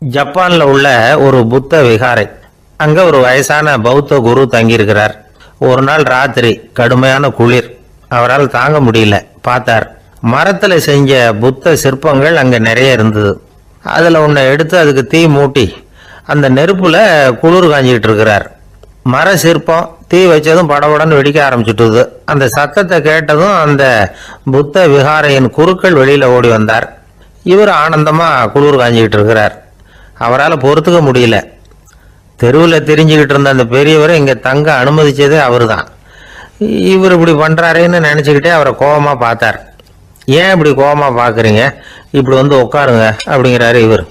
ஜப்பான்ல உள்ள ஒரு புத்த விகாரை. அங்க ஒரு வயசான பௌத்த குரு தங்கியிருக்கிறார். ஒரு நாள் ராத்திரி கடுமையான குளிர். அவரால் தாங்க முடியல. பார்த்தார், மரத்துல செஞ்ச புத்த சிற்பங்கள் அங்க நிறைய இருந்தது. அதுல ஒன்றை எடுத்து அதுக்கு தீ மூட்டி அந்த நெருப்புல குளிர் காஞ்சிக்கிட்டு இருக்கிறார். மர சிற்பம் தீ வச்சதும் படபடன்னு வெடிக்க ஆரம்பிச்சுட்டுது. அந்த சத்தத்தை கேட்டதும் அந்த புத்த விகாரையின் குருக்கள் வெளியில ஓடி வந்தார். இவர் ஆனந்தமா குளிர் காஞ்சிக்கிட்டு இருக்கிறார். அவரால் பொறுத்துக்க முடியல. தெருவில் தெரிஞ்சுக்கிட்டு இருந்த அந்த பெரியவரை இங்கே தங்க அனுமதிச்சதே அவர் தான். இவர் இப்படி பண்ணுறாருன்னு நினச்சிக்கிட்டே அவரை கோபமாக பார்த்தார். ஏன் இப்படி கோபமாக பார்க்குறீங்க, இப்படி வந்து உட்காருங்க அப்படிங்கிறாரு இவர்.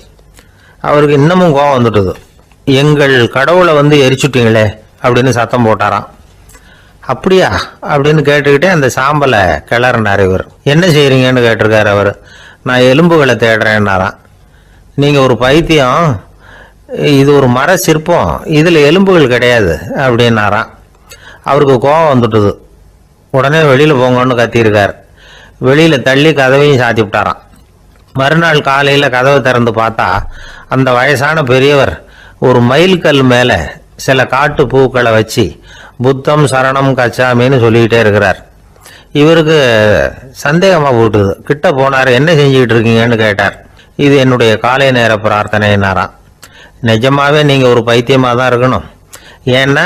அவருக்கு இன்னமும் கோபம் வந்துட்டுது. எங்கள் கடவுளை வந்து எரிச்சுட்டீங்களே அப்படின்னு சத்தம் போட்டாராம். அப்படியா அப்படின்னு கேட்டுக்கிட்டே அந்த சாம்பலை கிளறினார் இவர். என்ன செய்கிறீங்கன்னு கேட்டிருக்காரு அவர். நான் எலும்புகளை தேடுறேன்னாராம். நீங்கள் ஒரு பைத்தியம், இது ஒரு மர சிற்பம், இதில் எலும்புகள் கிடையாது அப்படின்னாராம். அவருக்கு கோபம் வந்துட்டுது. உடனே வெளியில் போங்கன்னு கத்தியிருக்கார். வெளியில் தள்ளி கதவையும் சாத்தி விட்டாராம். மறுநாள் காலையில் கதவை திறந்து பார்த்தா அந்த வயசான பெரியவர் ஒரு மைல்கல் மேலே சில காட்டு பூக்களை வச்சு புத்தம் சரணம் கச்சாமின்னு சொல்லிக்கிட்டே இருக்கிறார். இவருக்கு சந்தேகமாக போட்டுது. கிட்ட போனார். என்ன செஞ்சுக்கிட்டு இருக்கீங்கன்னு கேட்டார். இது என்னுடைய காலை நேர பிரார்த்தனைனாராம். நிஜமாவே நீங்கள் ஒரு பைத்தியமாக தான் இருக்கணும், ஏன்னா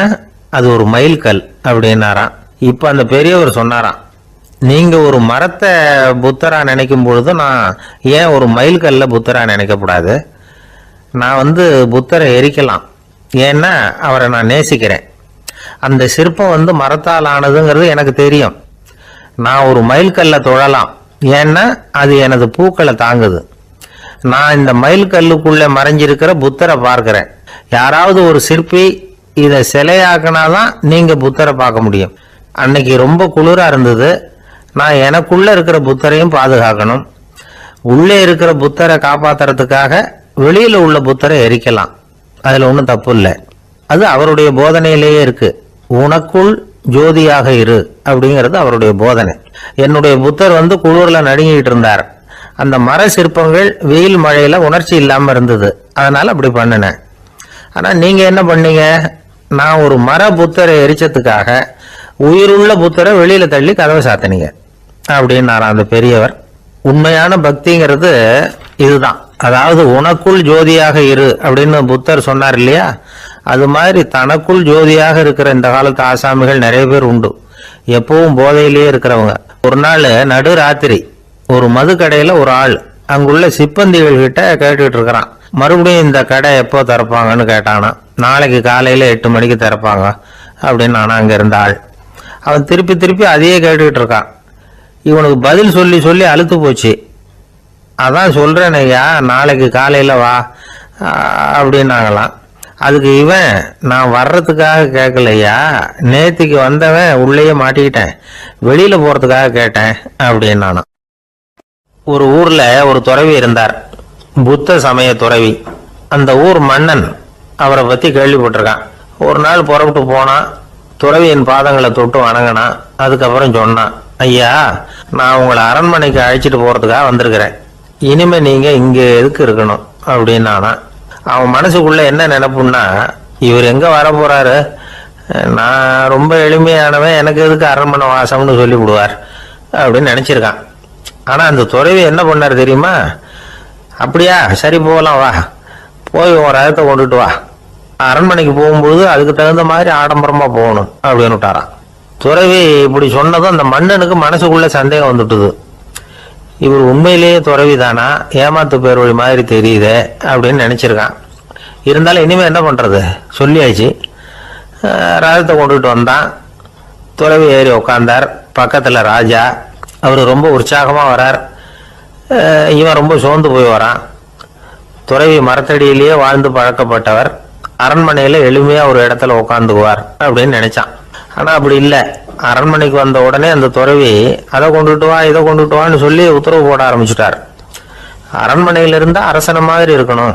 அது ஒரு மைல்கல் அப்படின்னாராம். இப்போ அந்த பெரியவர் சொன்னாராம், நீங்கள் ஒரு மரத்தை புத்தராக நினைக்கும் பொழுது நான் ஏன் ஒரு மைல்கல்ல புத்தராக நினைக்கக்கூடாது? நான் வந்து புத்தரை எரிக்கலாம், ஏன்னா அவரை நான் நேசிக்கிறேன். அந்த சிற்பம் வந்து மரத்தால் ஆனதுங்கிறது எனக்கு தெரியும். நான் ஒரு மைல்கல்ல தொழலாம், ஏன்னா அது எனது பூக்களை தாங்குது. நான் இந்த மைல்கல்லுக்குள்ளே மறைஞ்சிருக்கிற புத்தரை பார்க்கிறேன். யாராவது ஒரு சிற்பி இதை சிலையாக்கினாதான் நீங்கள் புத்தரை பார்க்க முடியும். அன்னைக்கு ரொம்ப குளிராக இருந்தது. நான் எனக்குள்ளே இருக்கிற புத்தரையும் பாதுகாக்கணும். உள்ளே இருக்கிற புத்தரை காப்பாற்றுறதுக்காக வெளியில் உள்ள புத்தரை எரிக்கலாம், அதில் ஒன்றும் தப்பு இல்லை. அது அவருடைய போதனையிலேயே இருக்கு. உனக்குள் ஜோதியாக இரு அப்படிங்கிறது அவருடைய போதனை. என்னுடைய புத்தர் வந்து குளிரில் நடுங்கிட்டு இருந்தார். அந்த மர சிற்பங்கள் வெயில் மழையில உணர்ச்சி இல்லாமல் இருந்தது, அதனால அப்படி பண்ணினேன். ஆனால் நீங்கள் என்ன பண்ணீங்க? நான் ஒரு மர புத்தரை எரிச்சதுக்காக உயிருள்ள புத்தரை வெளியில தள்ளி கதவை சாத்தினீங்க அப்படின்னாராம் அந்த பெரியவர். உண்மையான பக்திங்கிறது இதுதான். அதாவது உனக்குள் ஜோதியாக இரு அப்படின்னு புத்தர் சொன்னார் இல்லையா, அது மாதிரி தனக்குள் ஜோதியாக இருக்கிற இந்த காலத்து ஆசாமிகள் நிறைய பேர் உண்டு. எப்பவும் போதையிலேயே இருக்கிறவங்க. ஒரு நாள் நடு ராத்திரி ஒரு மது கடையில் ஒரு ஆள் அங்குள்ள சிப்பந்திகள் கிட்ட கேட்டுக்கிட்டு இருக்கிறான். மறுபடியும் இந்த கடை எப்போ திறப்பாங்கன்னு கேட்டானா. நாளைக்கு காலையில் 8 மணிக்கு திறப்பாங்க அப்படின்னு நானா அங்கே இருந்த ஆள். அவன் திருப்பி திருப்பி அதையே கேட்டுக்கிட்டு இருக்கான். இவனுக்கு பதில் சொல்லி சொல்லி அழுத்து போச்சு. அதான் சொல்கிறேன் ஐயா, நாளைக்கு காலையில் வா அப்படின்னாங்களாம். அதுக்கு இவன், நான் வர்றதுக்காக கேட்கலையா, நேற்றுக்கு வந்தவன் உள்ளேயே மாட்டிக்கிட்டேன், வெளியில் போகிறதுக்காக கேட்டேன் அப்படின்னானா. ஒரு ஊர்ல ஒரு துறவி இருந்தார், புத்த சமய துறவி. அந்த ஊர் மன்னன் அவரை பத்தி கேள்விப்பட்டிருக்கான். ஒரு நாள் புறப்பட்டு போனான். துறவியின் பாதங்களை தொட்டு வணங்கினான். அதுக்கப்புறம் சொன்னான், ஐயா, நான் உங்களை அரண்மனைக்கு அழைச்சிட்டு போறதுக்காக வந்திருக்கிறேன். இனிமே நீங்க இங்க எதுக்கு இருக்கணும் அப்படின்னானா. அவன் மனசுக்குள்ள என்ன நினைப்புன்னா, இவர் எங்க வர போறாரு, நான் ரொம்ப எளிமையானவன், எனக்கு எதுக்கு அரண்மனை வாசம்னு சொல்லி விடுவார் அப்படின்னு நினைச்சிருக்கான். ஆனால் அந்த துறவி என்ன பண்ணார் தெரியுமா? அப்படியா, சரி போகலாம், வா, போய் ஒரு ரதத்தை கொண்டுட்டு வா, அரண்மனைக்கு போகும்பொழுது அதுக்கு தகுந்த மாதிரி ஆடம்பரமாக போகணும் அப்படின்னு விட்டாரான். துறவி இப்படி சொன்னதும் அந்த மன்னனுக்கு மனசுக்குள்ள சந்தேகம் வந்துட்டுது. இவர் உண்மையிலேயே துறவி தானா, ஏமாத்து பேர் வழி மாதிரி தெரியுதே அப்படின்னு நினச்சிருக்கான். இருந்தாலும் இனிமேல் என்ன பண்ணுறது, சொல்லியாச்சு. ரதத்தை கொண்டுட்டு வந்தான். துறவி ஏறி உட்காந்தார். பக்கத்தில் ராஜா. அவர் ரொம்ப உற்சாகமாக வரார். இவன் ரொம்ப சோர்ந்து போய் வரான். துறவி மரத்தடியிலேயே வாழ்ந்து பழக்கப்பட்டவர். அரண்மனையில் எளிமையாக ஒரு இடத்துல உட்காந்துக்குவார் அப்படின்னு நினைச்சான். ஆனால் அப்படி இல்லை. அரண்மனைக்கு வந்த உடனே அந்த துறவி அதை கொண்டுட்டு வா, இதை கொண்டுட்டு வான்னு சொல்லி உத்தரவு போட ஆரம்பிச்சுட்டார். அரண்மனையில் இருந்தால் அரசனை மாதிரி இருக்கணும்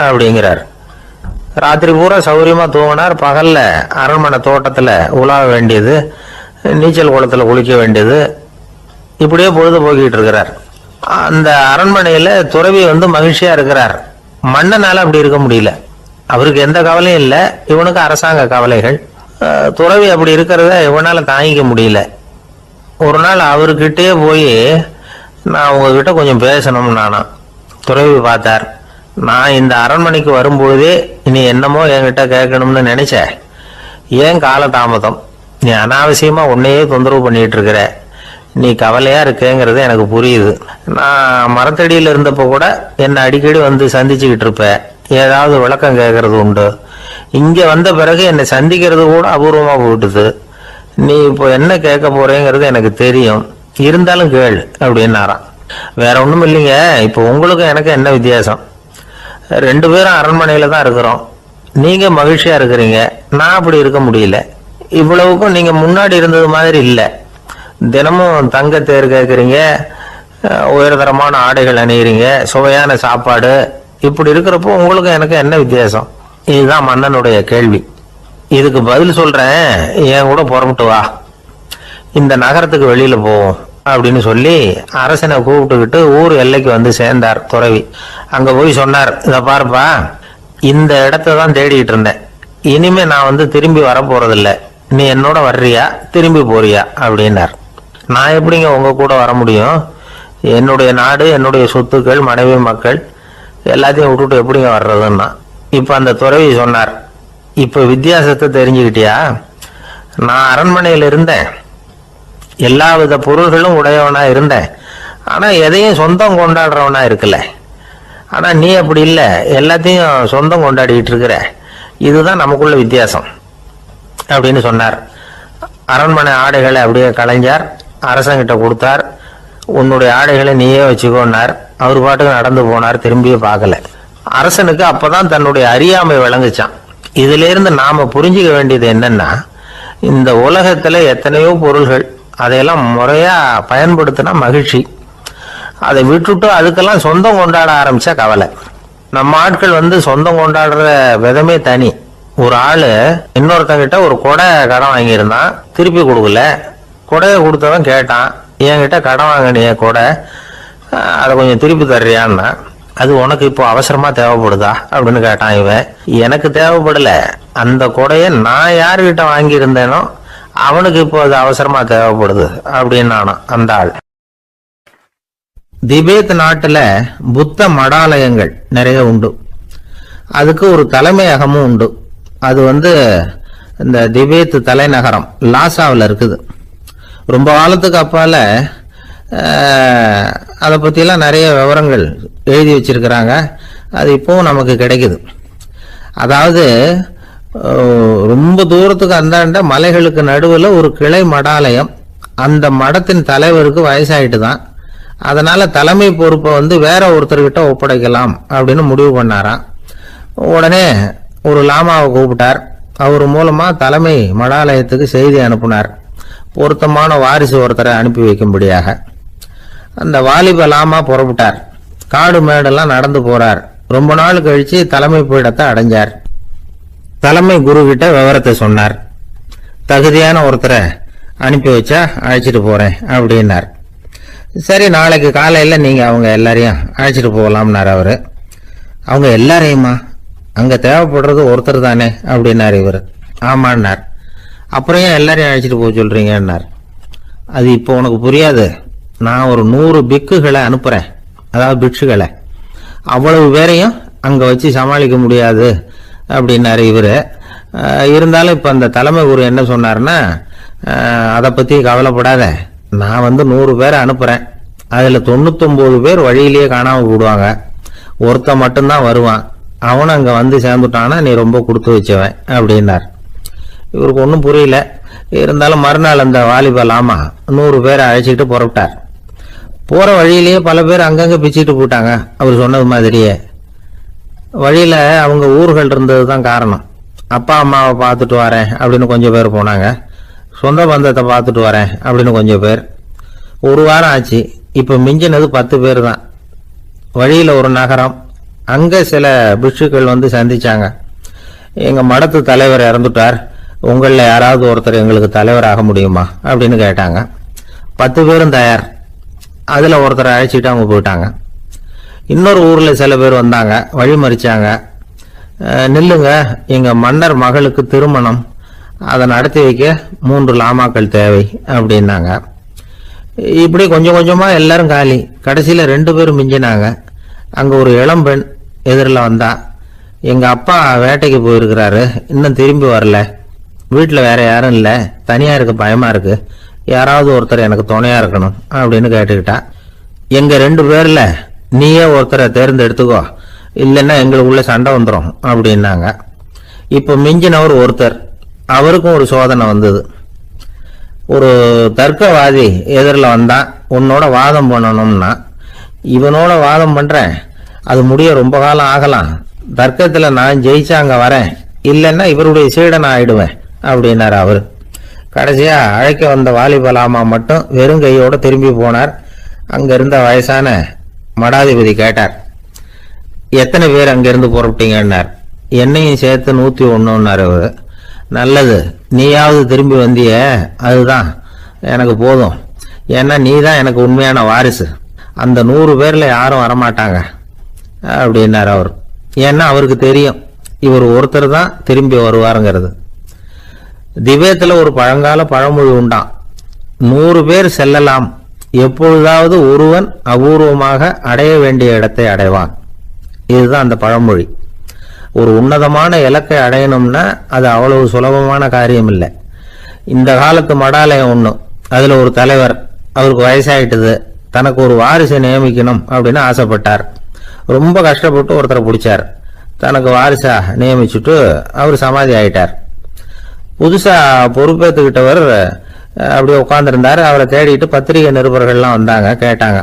அப்படிங்கிறார். ராத்திரி பூரா சௌகரியமாக தூங்கினார். பகலில் அரண்மனை தோட்டத்தில் உலாவ வேண்டியது, நீச்சல் குளத்தில் குளிக்க வேண்டியது, இப்படியே பொழுது போக்கிட்டு இருக்கிறார். அந்த அரண்மனையில் துறவி வந்து மகிழ்ச்சியாக இருக்கிறார். மன்னனால அப்படி இருக்க முடியல. அவருக்கு எந்த கவலையும் இல்லை, இவனுக்கு அரசாங்க கவலைகள். துறவி அப்படி இருக்கிறத இவனால தாங்கிக்க முடியல. ஒரு நாள் அவர்கிட்டே போய், நான் உங்ககிட்ட கொஞ்சம் பேசணும் நானா. துறவி பார்த்தார். நான் இந்த அரண்மனைக்கு வரும்பொழுதே நீ என்னமோ என்கிட்ட கேட்கணும்னு நினைச்ச. ஏன் காலதாமதம்? நீ அனாவசியமா உன்னையே தொந்தரவு பண்ணிட்டு இருக்கிற. நீ கவலையா இருக்கேங்கிறது எனக்கு புரியுது. நான் மரத்தடியில் இருந்தப்போ கூட என்னை அடிக்கடி வந்து சந்திச்சுக்கிட்டு இருப்ப, ஏதாவது விளக்கம் கேட்கறது உண்டு. இங்க வந்த பிறகு என்னை சந்திக்கிறது கூட அபூர்வமா போயிட்டுது. நீ இப்போ என்ன கேட்க போறேங்கிறது எனக்கு தெரியும், இருந்தாலும் கேளு அப்படின்னாராம். வேற ஒண்ணும் இல்லைங்க, இப்போ உங்களுக்கும் எனக்கு என்ன வித்தியாசம்? 2 பேரும் அரண்மனையில தான் இருக்கிறோம். நீங்க மகிழ்ச்சியா இருக்கிறீங்க, நான் அப்படி இருக்க முடியல. இவ்வளவுக்கும் நீங்க முன்னாடி இருந்தது மாதிரி இல்லை. தினமும் தங்க தேர் கேட்குறீங்க, உயர்தரமான ஆடைகள் அணிகிறீங்க, சுவையான சாப்பாடு. இப்படி இருக்கிறப்போ உங்களுக்கு எனக்கு என்ன வித்தியாசம்? இதுதான் மன்னனுடைய கேள்வி. இதுக்கு பதில் சொல்றேன், என் கூட புறப்பட்டு வா, இந்த நகரத்துக்கு வெளியில போவோம் அப்படின்னு சொல்லி அரசனை கூப்பிட்டுக்கிட்டு ஊர் எல்லைக்கு வந்து சேர்ந்தார் துறவி. அங்க போய் சொன்னார், இதை பாருப்பா, இந்த இடத்த தான் தேடிட்டு இருந்தேன். இனிமே நான் வந்து திரும்பி வர போறதில்லை. நீ என்னோட வர்றியா திரும்பி போறியா அப்படின்னார். நான் எப்படிங்க உங்க கூட வர முடியும்? என்னுடைய நாடு, என்னுடைய சொத்துக்கள், மனைவி, மக்கள் எல்லாத்தையும் விட்டுட்டு எப்படிங்க வர்றதுன்னா. இப்ப அந்த துறவி சொன்னார், இப்ப வித்தியாசத்தை தெரிஞ்சுக்கிட்டியா? நான் அரண்மனையில் இருந்தேன், எல்லா வித பொருள்களும் உடையவனா இருந்தேன், ஆனா எதையும் சொந்தம் கொண்டாடுறவனா இருக்கல. ஆனா நீ அப்படி இல்லை, எல்லாத்தையும் சொந்தம் கொண்டாடிட்டு இருக்கிற. இதுதான் நமக்குள்ள வித்தியாசம் அப்படின்னு சொன்னார். அரண்மனை ஆடைகளை அப்படியே கலைஞர் அரசங்கிட்ட கொடுத்தார். உன்னுடைய ஆடைகளை நீயே வச்சுக்கோன்னார். அவர் பாட்டுக்கு நடந்து போனார், திரும்பியே பார்க்கல. அரசனுக்கு அப்பதான் தன்னுடைய அறியாமை விளங்குச்சான். இதுல இருந்து நாம புரிஞ்சுக்க வேண்டியது என்னன்னா, இந்த உலகத்துல எத்தனையோ பொருள்கள், அதையெல்லாம் முறையா பயன்படுத்தினா மகிழ்ச்சி. அதை விட்டுட்டு அதுக்கெல்லாம் சொந்தம் கொண்டாட ஆரம்பிச்சா கவலை. நம்ம ஆட்கள் வந்து சொந்தம் கொண்டாடுற விதமே தனி. ஒரு ஆளு இன்னொருத்தங்கிட்ட ஒரு கொடை கடன் வாங்கியிருந்தான், திருப்பி கொடுக்கல. கொடையை கொடுத்தவன் கேட்டான், என்கிட்ட கடன் வாங்கினிய கொடை, அதை கொஞ்சம் திருப்பி தர்றியான்னா. அது உனக்கு இப்போ அவசரமா தேவைப்படுதா அப்படின்னு கேட்டான் இவன். எனக்கு தேவைப்படல, அந்த கொடையை நான் யாருகிட்ட வாங்கியிருந்தேனோ அவனுக்கு இப்போ அது அவசரமா தேவைப்படுது அப்படின்னு அந்த ஆள். திபேத் நாட்டுல புத்த மடாலயங்கள் நிறைய உண்டு. அதுக்கு ஒரு தலைமையகமும் உண்டு. அது வந்து இந்த திபேத் தலைநகரம் லாசாவில் இருக்குது. ரொம்ப காலத்துக்கு அப்பால அதை பற்றிலாம் நிறைய விவரங்கள் எழுதி வச்சிருக்கிறாங்க. அது இப்போவும் நமக்கு கிடைக்குது. அதாவது ரொம்ப தூரத்துக்கு அந்தாண்ட மலைகளுக்கு நடுவில் ஒரு கிளை மடாலயம். அந்த மடத்தின் தலைவருக்கு வயசாயிட்டு தான், அதனால தலைமை பொறுப்பை வந்து வேற ஒருத்தர்கிட்ட ஒப்படைக்கலாம் அப்படின்னு முடிவு பண்ணாராம். உடனே ஒரு லாமாவை கூப்பிட்டார். அவர் மூலமா தலைமை மடாலயத்துக்கு செய்தி அனுப்புனார், பொருத்தமான வாரிசு ஒருத்தரை அனுப்பி வைக்கும்படியாக. அந்த வாலிப லாமா புறப்பட்டார். காடு மேடெல்லாம் நடந்து போறார். ரொம்ப நாள் கழிச்சு தலைமை பீடத்தை அடைஞ்சார். தலைமை குரு கிட்ட விவரத்தை சொன்னார். தகுதியான ஒருத்தரை அனுப்பி வச்சா அழைச்சிட்டு போறேன் அப்படின்னார். சரி, நாளைக்கு காலையில் நீங்க அவங்க எல்லாரையும் அழைச்சிட்டு போகலாம்னார் அவரு. அவங்க எல்லாரையுமா? அங்க தேவைப்படுறது ஒருத்தர் தானே அப்படின்னார் இவர். ஆமான்னார். அப்புறம் ஏன் எல்லாரையும் அழைச்சிட்டு போக சொல்றீங்கன்னார். அது இப்போ உனக்கு புரியாது. நான் ஒரு 100 பிக்குகளை அனுப்புறேன், அதாவது பிட்சுகளை. அவ்வளவு பேரையும் அங்க வச்சு சமாளிக்க முடியாது அப்படின்னாரு இவரு. இருந்தாலும் இப்ப அந்த தலைமை குரு என்ன சொன்னார்னா, அதை பத்தி கவலைப்படாத, நான் வந்து 100 பேரை அனுப்புறேன், அதுல 99 பேர் வழியிலேயே காணாம போடுவாங்க, ஒருத்தன் மட்டும்தான் வருவான், அவனும் அங்க வந்து சேர்ந்துட்டானா நீ ரொம்ப கொடுத்து வச்சவன் அப்படின்னார். இவருக்கு ஒன்றும் புரியல. இருந்தாலும் மறுநாள் அந்த வாலிப லாமா 100 பேரை அழைச்சிக்கிட்டு புறப்பட்டார். போற வழியிலேயே பல பேர் அங்கங்க பிச்சுட்டு போட்டாங்க. அவர் சொன்னது மாதிரியே வழியில அவங்க ஊர்கள் இருந்தது தான் காரணம். அப்பா அம்மாவை பார்த்துட்டு வரேன் அப்படின்னு கொஞ்சம் பேர் போனாங்க. சொந்த பந்தத்தை பார்த்துட்டு வரேன் அப்படின்னு கொஞ்சம் பேர். ஒரு வாரம் ஆச்சு. இப்ப மிஞ்சினது 10 பேர் தான். வழியில ஒரு நகரம், அங்க சில பிட்சுக்கள் வந்து சந்திச்சாங்க. எங்க மடத்து தலைவர் இறந்துட்டார், உங்கள யாராவது ஒருத்தர் எங்களுக்கு தலைவராக முடியுமா அப்படின்னு கேட்டாங்க. 10 பேரும் தயார். அதுல ஒருத்தரை அழைச்சிட்டு அவங்க போயிட்டாங்க. இன்னொரு ஊரில் சில பேர் வந்தாங்க, வழி மறிச்சாங்க. நில்லுங்க, எங்கள் மன்னர் மகளுக்கு திருமணம், அதை நடத்தி வைக்க 3 லாமாக்கள் தேவை அப்படின்னாங்க. இப்படி கொஞ்சம் கொஞ்சமாக எல்லாரும் காலி. கடைசியில் 2 பேரும் மிஞ்சினாங்க. அங்கே ஒரு இளம்பெண் எதிரில் வந்தா, எங்கள் அப்பா வேட்டைக்கு போயிருக்கிறாரு, இன்னும் திரும்பி வரல, வீட்டில் வேற யாரும் இல்லை, தனியாக இருக்க பயமாக இருக்கு, யாராவது ஒருத்தர் எனக்கு துணையாக இருக்கணும் அப்படின்னு கேட்டுக்கிட்டா. எங்கள் 2 பேரில் நீயே ஒருத்தரை தேர்ந்தெடுத்துக்கோ, இல்லைன்னா எங்களுக்குள்ள சண்டை வந்துடும் அப்படின்னாங்க. இப்போ மிஞ்சினவர் ஒருத்தர், அவருக்கும் ஒரு சோதனை வந்தது. ஒரு தர்க்கவாதி எதிரில் வந்தான், உன்னோட வாதம் பண்ணணும்னா. இவனோட வாதம் பண்ணுறேன், அது முடிய ரொம்ப காலம் ஆகலாம், தர்க்கத்தில் நான் ஜெயிச்சா அங்கே வரேன், இல்லைன்னா இவருடைய சீடனை ஆயிடுவேன் அப்படின்னார் அவர். கடைசியாக அழைக்க வந்த வாலிபலாமா மட்டும் வெறும் கையோடு திரும்பி போனார். அங்கே இருந்த வயசான மடாதிபதி கேட்டார், எத்தனை பேர் அங்கேருந்து புறப்பட்டீங்கன்னார். என்னையும் சேர்த்து 101ன்னார் அவர். நல்லது, நீயாவது திரும்பி வந்திய, அதுதான் எனக்கு போதும், ஏன்னா நீ தான் எனக்கு உண்மையான வாரிசு, அந்த 100 பேரில் யாரும் வரமாட்டாங்க அப்படின்னார் அவர். ஏன்னா அவருக்கு தெரியும் இவர் ஒருத்தர் தான் திரும்பி வருவாருங்கிறது. திபேத்தில் ஒரு பழங்கால பழமொழி உண்டாம், 100 பேர் செல்லலாம், எப்பொழுதாவது ஒருவன் அபூர்வமாக அடைய வேண்டிய இடத்தை அடைவான். இதுதான் அந்த பழமொழி. ஒரு உன்னதமான இலக்கை அடையணும்னா அது அவ்வளவு சுலபமான காரியம் இல்லை. இந்த காலத்து மடாலயம் ஒன்று, அதில் ஒரு தலைவர், அவருக்கு வயசாயிட்டுது, தனக்கு ஒரு வாரிசை நியமிக்கணும் அப்படின்னு ஆசைப்பட்டார். ரொம்ப கஷ்டப்பட்டு ஒருத்தரை பிடிச்சார், தனக்கு வாரிசா நியமிச்சுட்டு அவர் சமாதி ஆயிட்டார். புதுசாக பொறுப்பேற்றுக்கிட்டவர் அப்படியே உட்காந்துருந்தார். அவரை தேடிட்டு பத்திரிகை நிருபர்கள்லாம் வந்தாங்க, கேட்டாங்க.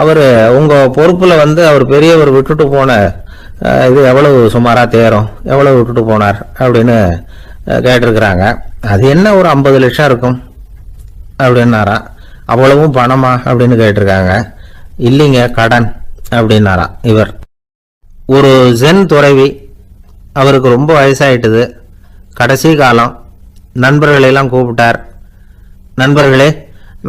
அவர் உங்கள் பொறுப்பில் அவர் பெரியவர் விட்டுட்டு போன இது எவ்வளவு சுமாராக தேரும், எவ்வளவு விட்டுட்டு போனார் அப்படின்னு கேட்டிருக்கிறாங்க. அது என்ன ஒரு 50 லட்சம் இருக்கும் அப்படின்னாராம். அவ்வளவும் பணமா அப்படின்னு கேட்டிருக்காங்க. இல்லைங்க, கடன் அப்படின்னாராம் இவர். ஒரு ஜென் துறவி, அவருக்கு ரொம்ப வயசாயிட்டுது, கடைசி காலம். நண்பர்களெல்லாம் கூப்பிட்டார். நண்பர்களே,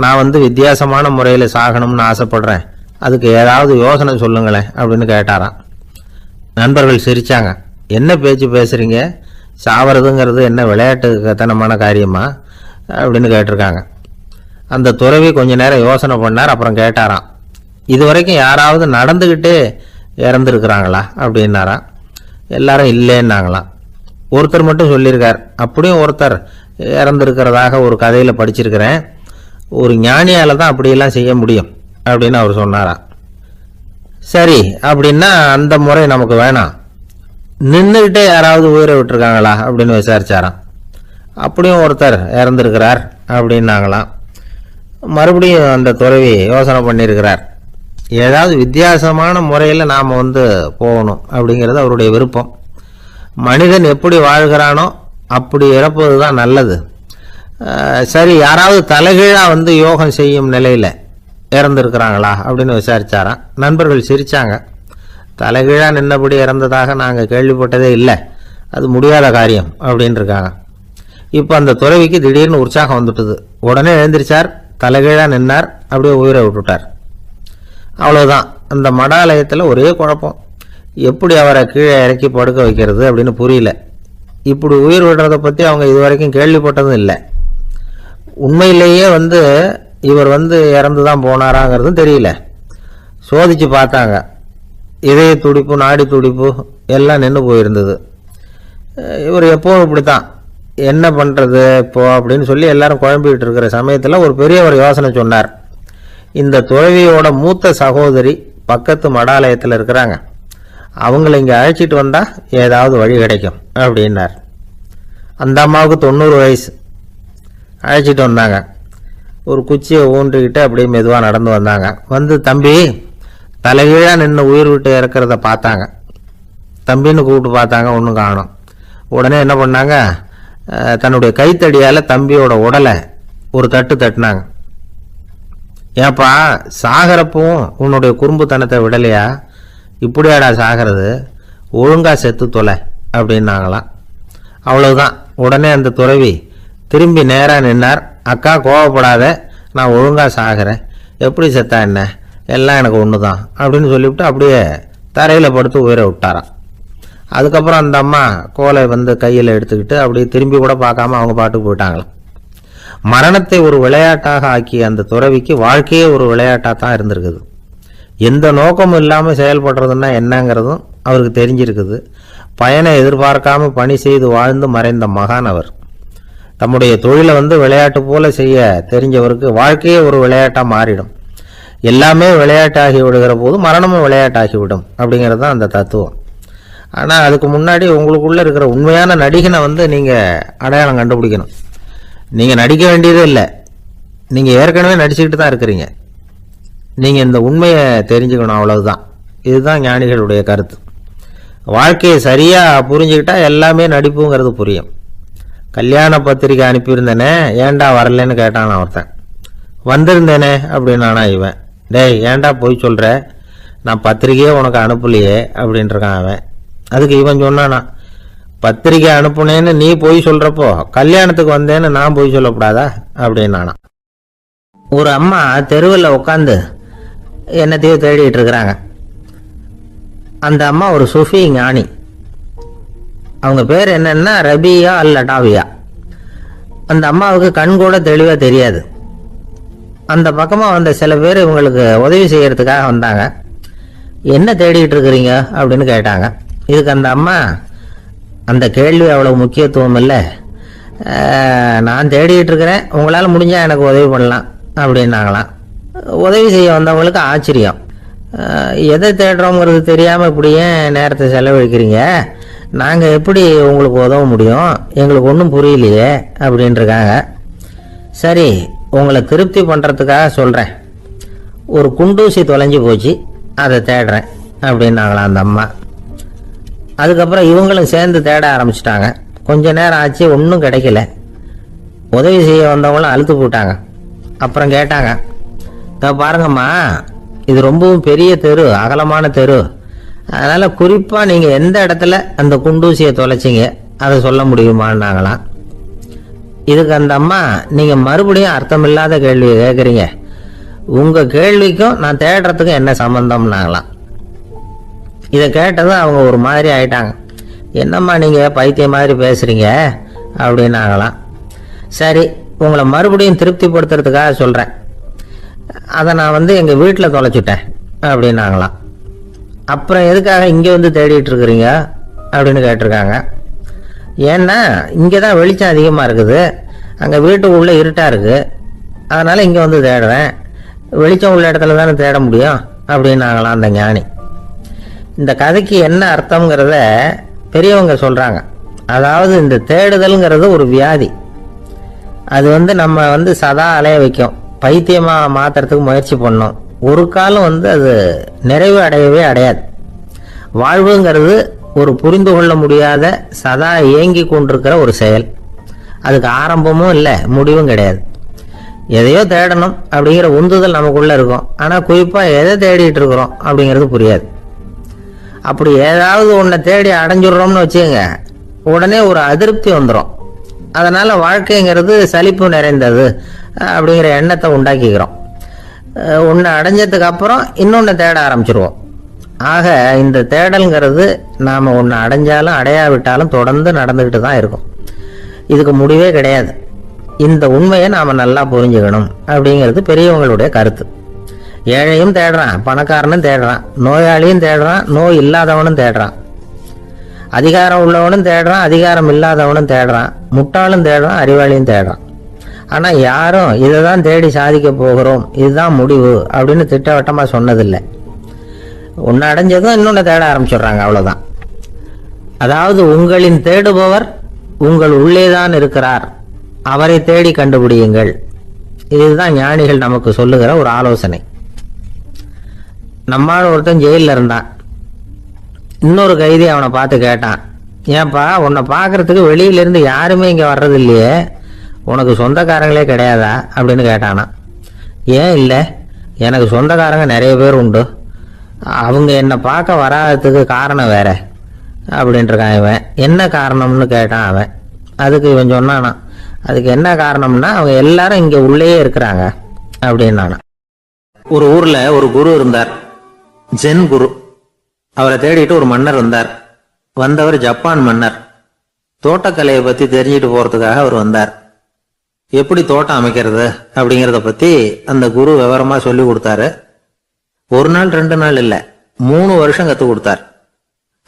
நான் வித்தியாசமான முறையில் சாகணும்னு ஆசைப்படுறேன், அதுக்கு ஏதாவது யோசனை சொல்லுங்களேன் அப்படின்னு கேட்டாராம். நண்பர்கள் சிரிச்சாங்க. என்ன பேச்சு பேசுறீங்க, சாவறதுங்கிறது என்ன விளையாட்டு கத்தனமான காரியமா அப்படின்னு கேட்டிருக்காங்க. அந்த துறவி கொஞ்ச நேரம் யோசனை பண்ணார். அப்புறம் கேட்டாராம், இது வரைக்கும் யாராவது நடந்துக்கிட்டே இறந்துருக்குறாங்களா அப்படின்னாராம். எல்லாரும் இல்லைன்னாங்களாம். ஒருத்தர் மட்டும் சொல்லியிருக்கார், அப்படியும் ஒருத்தர் இறந்துருக்கிறதாக ஒரு கதையில் படிச்சிருக்கிறேன், ஒரு ஞானியால் தான் அப்படியெல்லாம் செய்ய முடியும் அப்படின்னு அவர் சொன்னாராம். சரி, அப்படின்னா அந்த முறை நமக்கு வேணாம், நின்றுக்கிட்டே யாராவது உயிரை விட்டுருக்காங்களா அப்படின்னு விசாரிச்சாராம். அப்படியும் ஒருத்தர் இறந்துருக்கிறார் அப்படின்னாங்களாம். மறுபடியும் அந்த துறவி யோசனை பண்ணியிருக்கிறார், ஏதாவது வித்தியாசமான முறையில் நாம் போகணும் அப்படிங்கிறது அவருடைய விருப்பம். மனிதன் எப்படி வாழ்கிறானோ அப்படி இறப்பது தான் நல்லது. சரி, யாராவது தலைகீழாக யோகம் செய்யும் நிலையில் இறந்துருக்கிறாங்களா அப்படின்னு விசாரிச்சாராம். நண்பர்கள் சிரித்தாங்க. தலைகீழாக நின்னபடி இறந்ததாக நாங்கள் கேள்விப்பட்டதே இல்லை, அது முடியாத காரியம் அப்படின்னு இருக்காங்க. இப்போ அந்த துறவிக்கு திடீர்னு உற்சாகம் வந்துட்டுது. உடனே எழுந்திரிச்சார், தலைகீழாக நின்னார், அப்படியே உயிரை விட்டுட்டார். அவ்வளோதான். அந்த மடாலயத்தில் ஒரே குழப்பம், எப்படி அவரை கீழே இறக்கி படுக்க வைக்கிறது அப்படின்னு புரியல. இப்படி உயிர் விடுறதை பற்றி அவங்க இதுவரைக்கும் கேள்விப்பட்டதும் இல்லை. உண்மையிலேயே இவர் இறந்து தான் போனாராங்கிறதும் தெரியல. சோதிச்சு பார்த்தாங்க, இதய துடிப்பு, நாடி துடிப்பு எல்லாம் நின்று போயிருந்தது. இவர் எப்போவும் இப்படி தான், என்ன பண்ணுறது இப்போ அப்படின்னு சொல்லி எல்லாரும் குழம்பிக்கிட்டு இருக்கிற சமயத்தில் ஒரு பெரியவர் யோசனை சொன்னார். இந்த துறவியோட மூத்த சகோதரி பக்கத்து மடாலயத்தில் இருக்கிறாங்க, அவங்கள இங்கே அழைச்சிட்டு வந்தால் ஏதாவது வழி கிடைக்கும் அப்படின்னார். அந்த அம்மாவுக்கு 90 வயசு. அழைச்சிட்டு வந்தாங்க. ஒரு குச்சியை ஊன்றிக்கிட்டு அப்படியே மெதுவாக நடந்து வந்தாங்க. தம்பி, தலைகீழாக நின்று உயிர் விட்டு இறக்கிறத பார்த்தாங்க. தம்பின்னு கூப்பிட்டு பார்த்தாங்க, ஒன்றும் காணும். உடனே என்ன பண்ணாங்க, தன்னுடைய கைத்தடியால் தம்பியோட உடலை ஒரு தட்டு தட்டினாங்க. ஏப்பா, சாகிறப்பவும் உன்னுடைய குறும்புத்தனத்தை விடலையா, இப்படியாடா சாகிறது, ஒழுங்கா செத்து தொலை அப்படின்னாங்களாம். அவ்வளவுதான். உடனே அந்த துறவி திரும்பி நேராக நின்னார். அக்கா, கோவப்படாத, நான் ஒழுங்கா சாகிறேன், எப்படி செத்தா என்ன, எல்லாம் எனக்கு ஒன்று தான் அப்படின்னு சொல்லிவிட்டு அப்படியே தரையில் படுத்து உயிரை விட்டாராம். அதுக்கப்புறம் அந்த அம்மா கோலை வந்து கையில் எடுத்துக்கிட்டு அப்படியே திரும்பி கூட பார்க்காம அவங்க பாட்டுக்கு போயிட்டாங்களாம். மரணத்தை ஒரு விளையாட்டாக ஆக்கிய அந்த துறவிக்கு வாழ்க்கையே ஒரு விளையாட்டாக தான் இருந்திருக்குது. எந்த நோக்கமும் இல்லாமல் செயல்படுறதுன்னா என்னங்கிறதும் அவருக்கு தெரிஞ்சிருக்குது. பயனை எதிர்பார்க்காம பணி செய்து வாழ்ந்து மறைந்த மகான் அவர். தம்முடைய தொழிலை வந்து விளையாட்டு போல செய்ய தெரிஞ்சவருக்கு வாழ்க்கையே ஒரு விளையாட்டாக மாறிடும். எல்லாமே விளையாட்டாகி விடுகிற போது மரணமும் விளையாட்டாகிவிடும் அப்படிங்கிறது தான் அந்த தத்துவம். ஆனால் அதுக்கு முன்னாடி உங்களுக்குள்ளே இருக்கிற உண்மையான நடிகனை வந்து நீங்கள் அடையாளம் கண்டுபிடிக்கணும். நீங்கள் நடிக்க வேண்டியதே இல்லை, நீங்கள் ஏற்கனவே நடிச்சுக்கிட்டு தான் இருக்கிறீங்க. நீங்கள் இந்த உண்மையை தெரிஞ்சுக்கணும், அவ்வளவுதான். இதுதான் ஞானிகளுடைய கருத்து. வாழ்க்கையை சரியாக புரிஞ்சுக்கிட்டா எல்லாமே நடிப்புங்கிறது புரியும். கல்யாண பத்திரிக்கை அனுப்பியிருந்தேனே, ஏன்டா வரலன்னு கேட்டான் ஒருத்தன். வந்திருந்தேனே அப்படின்னானா இவன். டேய், ஏன்டா போய் சொல்கிற, நான் பத்திரிக்கையே உனக்கு அனுப்பலையே அப்படின்ட்டுருக்கான் அவன். அதுக்கு இவன் சொன்னானா, பத்திரிக்கை அனுப்புனேன்னு நீ போய் சொல்கிறப்போ கல்யாணத்துக்கு வந்தேன்னு நான் போய் சொல்லக்கூடாதா அப்படின்னானா. ஒரு அம்மா தெருவில் உட்காந்து என்னத்தையோ தேடிட்டு இருக்கிறாங்க. அந்த அம்மா ஒரு சுஃபி ஞானி. அவங்க பேர் என்னன்னா ரபியா அல் அடாவியா. அந்த அம்மாவுக்கு கண் கூட தெளிவாக தெரியாது. அந்த பக்கமாக வந்த சில பேர் இவங்களுக்கு உதவி செய்யறதுக்காக வந்தாங்க. என்ன தேடிட்டு இருக்கிறீங்க அப்படின்னு கேட்டாங்க. இதுக்கு அந்த அம்மா, அந்த கேள்வி அவ்வளோ முக்கியத்துவம் இல்லை, நான் தேடிட்டு இருக்கிறேன், உங்களால் முடிஞ்சால் எனக்கு உதவி பண்ணலாம் அப்படின்னாங்களாம். உதவி செய்ய வந்தவங்களுக்கு ஆச்சரியம். எதை தேடுறோங்கிறது தெரியாமல் இப்படி ஏன் நேரத்தை செலவழிக்கிறீங்க, நாங்கள் எப்படி உங்களுக்கு உதவ முடியும், எங்களுக்கு ஒன்றும் புரியலையே அப்படின்ட்டுருக்காங்க. சரி, உங்களை திருப்தி பண்ணுறதுக்காக சொல்கிறேன், ஒரு குண்டூசி தொலைஞ்சி போச்சு, அதை தேடுறேன் அப்படின்னாங்களாம் அந்த அம்மா. அதுக்கப்புறம் இவங்களும் சேர்ந்து தேட ஆரம்பிச்சிட்டாங்க. கொஞ்ச நேரம் ஆச்சு, ஒன்றும் கிடைக்கல. உதவி செய்ய வந்தவங்களும் அழுத்து போட்டாங்க. அப்புறம் கேட்டாங்க, பாருங்கம்மா, இது ரொம்பவும் பெரிய தெரு, அகலமான தெரு, அதனால் குறிப்பாக நீங்கள் எந்த இடத்துல அந்த குண்டூசியை தொலைச்சிங்க அதை சொல்ல முடியுமான்னாங்களாம். இதுக்கு அந்த அம்மா, நீங்கள் மறுபடியும் அர்த்தமில்லாத கேள்வியை கேட்குறீங்க, உங்கள் கேள்விக்கும் நான் தேடுறதுக்கும் என்ன சம்மந்தம்னாங்களாம். இதை கேட்டதும் அவங்க ஒரு மாதிரி ஆயிட்டாங்க. என்னம்மா நீங்கள் பைத்தியம் மாதிரி பேசுகிறீங்க அப்படின்னாங்களாம். சரி, உங்களை மறுபடியும் திருப்திப்படுத்துறதுக்காக சொல்கிறேன், அதை நான் வந்து எங்கள் வீட்டில் தொலைச்சிட்டேன் அப்படின்னாங்களாம். அப்புறம் எதுக்காக இங்கே வந்து தேடிட்டு இருக்கிறீங்க அப்படின்னு கேட்டிருக்காங்க. ஏன்னா இங்கே தான் வெளிச்சம் அதிகமாக இருக்குது, அங்கே வீட்டுக்குள்ளே இருட்டாக இருக்குது, அதனால் இங்கே வந்து தேடுறேன், வெளிச்சம் உள்ள இடத்துல தானே தேட முடியும் அப்படின்னாங்களாம் அந்த ஞானி. இந்த கதைக்கு என்ன அர்த்தங்கிறத பெரியவங்க சொல்கிறாங்க. அதாவது இந்த தேடுதல்ங்கிறது ஒரு வியாதி. அது வந்து நம்ம வந்து சதா அலைய வைக்கும், பைத்தியமாக மாற்றுறதுக்கு முயற்சி பண்ணோம். ஒரு காலம் வந்து அது நிறைவு அடையவே அடையாது. வாழ்வுங்கிறது ஒரு புரிந்து கொள்ள முடியாத சதா இயங்கி கொண்டிருக்கிற ஒரு செயல். அதுக்கு ஆரம்பமும் இல்லை, முடிவும் கிடையாது. எதையோ தேடணும் அப்படிங்கிற உந்துதல் நமக்குள்ளே இருக்கும், ஆனால் குறிப்பாக எதை தேடிட்டு இருக்கிறோம் அப்படிங்கிறது புரியாது. அப்படி ஏதாவது ஒன்றை தேடி அடைஞ்சிடுறோம்னு வச்சுக்கோங்க, உடனே ஒரு அதிருப்தி வந்துடும். அதனால் வாழ்க்கைங்கிறது சலிப்பு நிறைந்தது அப்படிங்கிற எண்ணத்தை உண்டாக்கிக்கிறோம். ஒன்று அடைஞ்சதுக்கு அப்புறம் இன்னொன்று தேட ஆரம்பிச்சிருவோம். ஆக இந்த தேடல்ங்கிறது நாம் ஒன்று அடைஞ்சாலும் அடையாவிட்டாலும் தொடர்ந்து நடந்துக்கிட்டு தான் இருக்கும். இதுக்கு முடிவே கிடையாது. இந்த உண்மையை நாம் நல்லா புரிஞ்சுக்கணும் அப்படிங்கிறது பெரியவங்களுடைய கருத்து. ஏழையும் தேடுறான், பணக்காரனும் தேடுறான், நோயாளியும் தேடுறான், நோய் இல்லாதவனும் தேடுறான், அதிகாரம் உள்ளவனும் தேடுறான், அதிகாரம் இல்லாதவனும் தேடுறான், முட்டாளும் தேடுறான், அறிவாளியும் தேடுறான். ஆனால் யாரும் இதை தான் தேடி சாதிக்க போகிறோம், இதுதான் முடிவு அப்படின்னு திட்டவட்டமாக சொன்னதில்லை. ஒன்று அடைஞ்சதும் இன்னொன்று தேட ஆரம்பிச்சிடுறாங்க, அவ்வளோதான். அதாவது உங்களின் தேடுபவர் உங்கள் உள்ளேதான் இருக்கிறார், அவரை தேடி கண்டுபிடியுங்கள். இதுதான் ஞானிகள் நமக்கு சொல்லுகிற ஒரு ஆலோசனை. நம்மால் ஒருத்தன் ஜெயிலில் இருந்தான். இன்னொரு கைதி அவனை பார்த்து கேட்டான், ஏன்பா உன்னை பார்க்கறதுக்கு வெளியிலேருந்து யாருமே இங்கே வர்றது இல்லையே, உனக்கு சொந்தக்காரங்களே கிடையாதா அப்படின்னு கேட்டானா. ஏன் இல்லை, எனக்கு சொந்தக்காரங்க நிறைய பேர் உண்டு, அவங்க என்னை பார்க்க வராததுக்கு காரணம் வேற அப்படின்ட்டுருக்கான் இவன். என்ன காரணம்னு கேட்டான் அவன். அதுக்கு இவன் சொன்னானா, அதுக்கு என்ன காரணம்னா அவங்க எல்லாரும் இங்கே உள்ளேயே இருக்கிறாங்க அப்படின்னானா. ஒரு ஊர்ல ஒரு குரு இருந்தார், ஜென் குரு. அவரை தேடிட்டு ஒரு மன்னர் வந்தார். வந்தவர் ஜப்பான் மன்னர். தோட்டக்கலையை பத்தி தெரிஞ்சுட்டு போறதுக்காக அவர் வந்தார். எப்படி தோட்டம் அமைக்கிறது அப்படிங்கறத பத்தி அந்த குரு விவரமா சொல்லி கொடுத்தாரு. ஒரு நாள் 2 நாள் இல்ல, 3 வருஷம் கத்து கொடுத்தார்.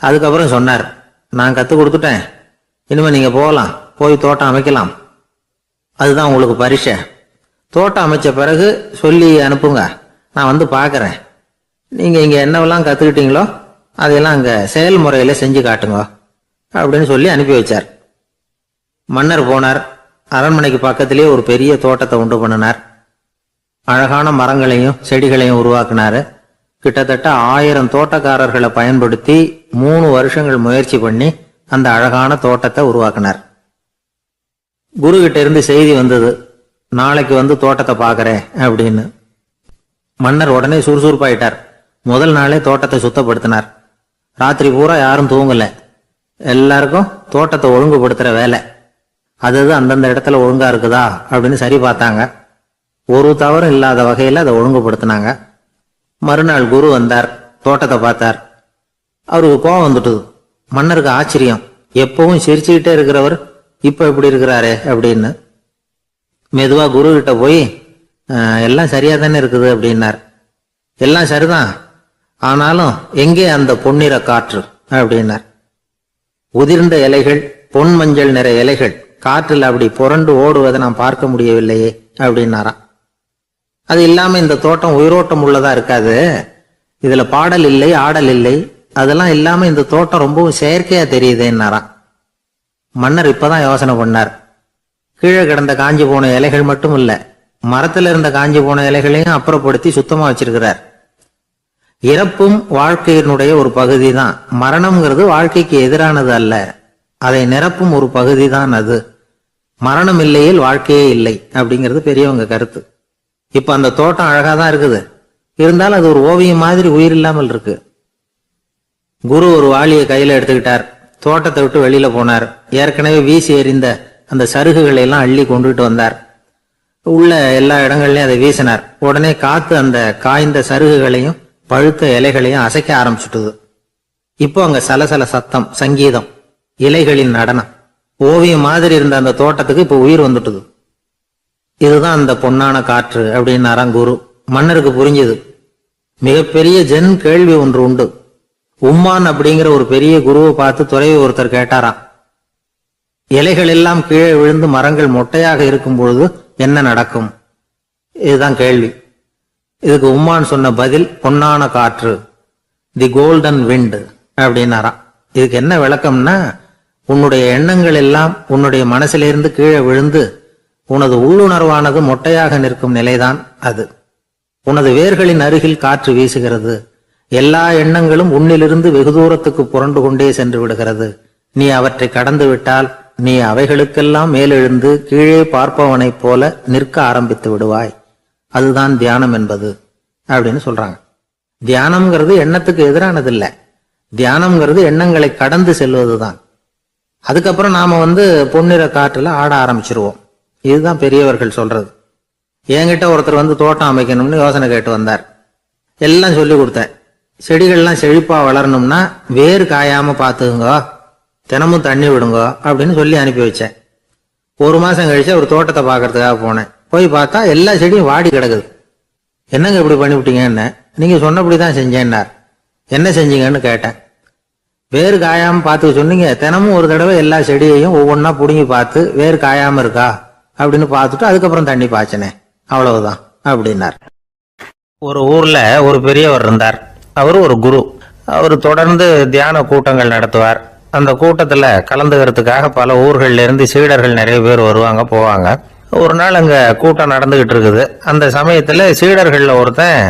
அதுக்கப்புறம் சொன்னார், நான் கத்து கொடுத்துட்டேன், இனிமே நீங்க போகலாம், போய் தோட்டம் அமைக்கலாம், அதுதான் உங்களுக்கு பரிசை. தோட்டம் அமைச்ச பிறகு சொல்லி அனுப்புங்க, நான் வந்து பாக்குறேன். நீங்க இங்க என்னவெல்லாம் கத்துக்கிட்டீங்களோ அதையெல்லாம் அங்க செயல்முறையில செஞ்சு காட்டுங்க அப்படின்னு சொல்லி அனுப்பி வச்சார். மன்னர் போனார். அரண்மனைக்கு பக்கத்திலேயே ஒரு பெரிய தோட்டத்தை உண்டு பண்ணினார். அழகான மரங்களையும் செடிகளையும் உருவாக்கினாரு. கிட்டத்தட்ட 1000 தோட்டக்காரர்களை பயன்படுத்தி 3 வருஷங்கள் முயற்சி பண்ணி அந்த அழகான தோட்டத்தை உருவாக்கினார். குரு கிட்ட இருந்து செய்தி வந்தது, நாளைக்கு வந்து தோட்டத்தை பாக்குறேன் அப்படின்னு. மன்னர் உடனே சுறுசுறுப்பாயிட்டார். முதல் நாளே தோட்டத்தை சுத்தப்படுத்தினார். ராத்திரி பூரா யாரும் தூங்கல. எல்லாருக்கும் தோட்டத்தை ஒழுங்குபடுத்துற வேலை. அது அந்தந்த இடத்துல ஒழுங்கா இருக்குதா அப்படின்னு சரி பார்த்தாங்க. ஒரு தவறும் இல்லாத வகையில அதை ஒழுங்குபடுத்தினாங்க. மறுநாள் குரு வந்தார், தோட்டத்தை பார்த்தார். அவருக்கு கோபம் வந்துட்டுது. மன்னருக்கு ஆச்சரியம், எப்பவும் சிரிச்சுக்கிட்டே இருக்கிறவர் இப்ப எப்படி இருக்கிறாரே அப்படின்னு. மெதுவா குரு கிட்ட போய், எல்லாம் சரியா தானே இருக்குது அப்படின்னார். எல்லாம் சரிதான், ஆனாலும் எங்கே அந்த பொன்னிற காற்று அப்படின்னார். உதிர்ந்த இலைகள், பொன் மஞ்சள் நிற இலைகள் காற்றில் அப்படி புரண்டு ஓடுவதை நான் பார்க்க முடியவில்லையே அப்படின்னாராம். அது இல்லாம இந்த தோட்டம் உயிரோட்டம் உள்ளதா இருக்காது, இதுல பாடல் இல்லை, ஆடல் இல்லை, அதெல்லாம் இல்லாம இந்த தோட்டம் ரொம்பவும் செயற்கையா தெரியுதுன்னாராம். மன்னர் இப்பதான் யோசனை பண்ணார். கீழே கிடந்த காஞ்சி போன இலைகள் மட்டும் இல்ல, மரத்துல இருந்த காஞ்சி போன இலைகளையும் அப்புறப்படுத்தி சுத்தமா வச்சிருக்கிறார். இறப்பும் வாழ்க்கையினுடைய ஒரு பகுதி தான். மரணம்ங்கிறது வாழ்க்கைக்கு எதிரானது அல்ல, அதை நிரப்பும் ஒரு பகுதி தான் அது. மரணம் இல்லையில் வாழ்க்கையே இல்லை அப்படிங்கிறது பெரியவங்க கருத்து. இப்ப அந்த தோட்டம் அழகா தான் இருக்குது, இருந்தாலும் அது ஒரு ஓவியம் மாதிரி உயிர் இல்லாமல் இருக்கு. குரு ஒரு வாளியை கையில எடுத்துக்கிட்டார். தோட்டத்தை விட்டு வெளியில போனார். ஏற்கனவே வீசி எறிந்த அந்த சருகுகளை எல்லாம் அள்ளி கொண்டுட்டு வந்தார். உள்ள எல்லா இடங்கள்லயும் அதை வீசினார். உடனே காத்து அந்த காய்ந்த சருகுகளையும் பழுத்த இலைகளையும் அசைக்க ஆரம்பிச்சுட்டுது. இப்போ அங்க சலசல சத்தம், சங்கீதம், இலைகளின் நடனம். ஓவியம் மாதிரி இருந்த அந்த தோட்டத்துக்கு இப்ப உயிர் வந்துட்டுது. இதுதான் அந்த பொன்னான காற்று அப்படின்னாராம் குரு. மன்னருக்கு புரிஞ்சுது. மிகப்பெரிய ஜென் கேள்வி ஒன்று உண்டு. உம்மான் அப்படிங்கிற ஒரு பெரிய குருவை பார்த்து துறவி ஒருத்தர் கேட்டாராம், இலைகள் எல்லாம் கீழே விழுந்து மரங்கள் மொட்டையாக இருக்கும் பொழுது என்ன நடக்கும்? இதுதான் கேள்வி. இதுக்கு உம்மான் சொன்ன பதில் பொன்னான காற்று, தி கோல்டன் விண்ட் அப்படின்னாராம். இதுக்கு என்ன விளக்கம்னா, உன்னுடைய எண்ணங்கள் எல்லாம் உன்னுடைய மனசிலிருந்து கீழே விழுந்து உனது உள்ளுணர்வானது மொட்டையாக நிற்கும் நிலைதான் அது. உனது வேர்களின் அருகில் காற்று வீசுகிறது. எல்லா எண்ணங்களும் உன்னிலிருந்து வெகு தூரத்துக்கு புரண்டு கொண்டே சென்று விடுகிறது. நீ அவற்றை கடந்து விட்டால் நீ அவைகளுக்கெல்லாம் மேலெழுந்து கீழே பார்ப்பவனைப் போல நிற்க ஆரம்பித்து விடுவாய். அதுதான் தியானம் என்பது அப்படின்னு சொல்றாங்க. தியானம்ங்கிறது எண்ணத்துக்கு எதிரானது இல்ல, தியானம்ங்கிறது எண்ணங்களை கடந்து செல்வதுதான். அதுக்கப்புறம் நாம பொன்னிற காற்றுல ஆட ஆரம்பிச்சிருவோம். இதுதான் பெரியவர்கள் சொல்றது. என்கிட்ட ஒருத்தர் தோட்டம் அமைக்கணும்னு யோசனை கேட்டு வந்தார். எல்லாம் சொல்லி கொடுத்தேன். செடிகள்லாம் செழிப்பா வளரணும்னா வேறு காயாம பாத்துக்குங்க, தினமும் தண்ணி விடுங்க அப்படின்னு சொல்லி அனுப்பி வச்சேன். 1 மாசம் கழிச்சு ஒரு தோட்டத்தை பாக்குறதுக்காக போனேன். போய் பார்த்தா எல்லா செடியும் வாடி கிடக்குது. என்னங்க இப்படி பண்ணிவிட்டீங்கன்னு. நீங்க சொன்னபடிதான் செஞ்சேன்னார். என்ன செஞ்சீங்கன்னு கேட்டேன். வேறு காயாம பார்த்து சொன்னீங்க, தினமும் ஒரு தடவை எல்லா செடியையும் ஒவ்வொன்னா புடுங்கி பார்த்து வேறு காயாம இருக்கா அப்படின்னு பார்த்துட்டு அதுக்கப்புறம் தண்ணி பாய்ச்சனே, அவ்வளவுதான் அப்படின்னார். ஒரு ஊர்ல ஒரு பெரியவர் இருந்தார். அவர் ஒரு குரு. அவர் தொடர்ந்து தியான கூட்டங்கள் நடத்துவார். அந்த கூட்டத்துல கலந்துக்கிறதுக்காக பல ஊர்கள்ல இருந்து சீடர்கள் நிறைய பேர் வருவாங்க போவாங்க. ஒரு நாள் அங்க கூட்டம் நடந்துகிட்டு இருக்குது. அந்த சமயத்துல சீடர்கள்ல ஒருத்தன்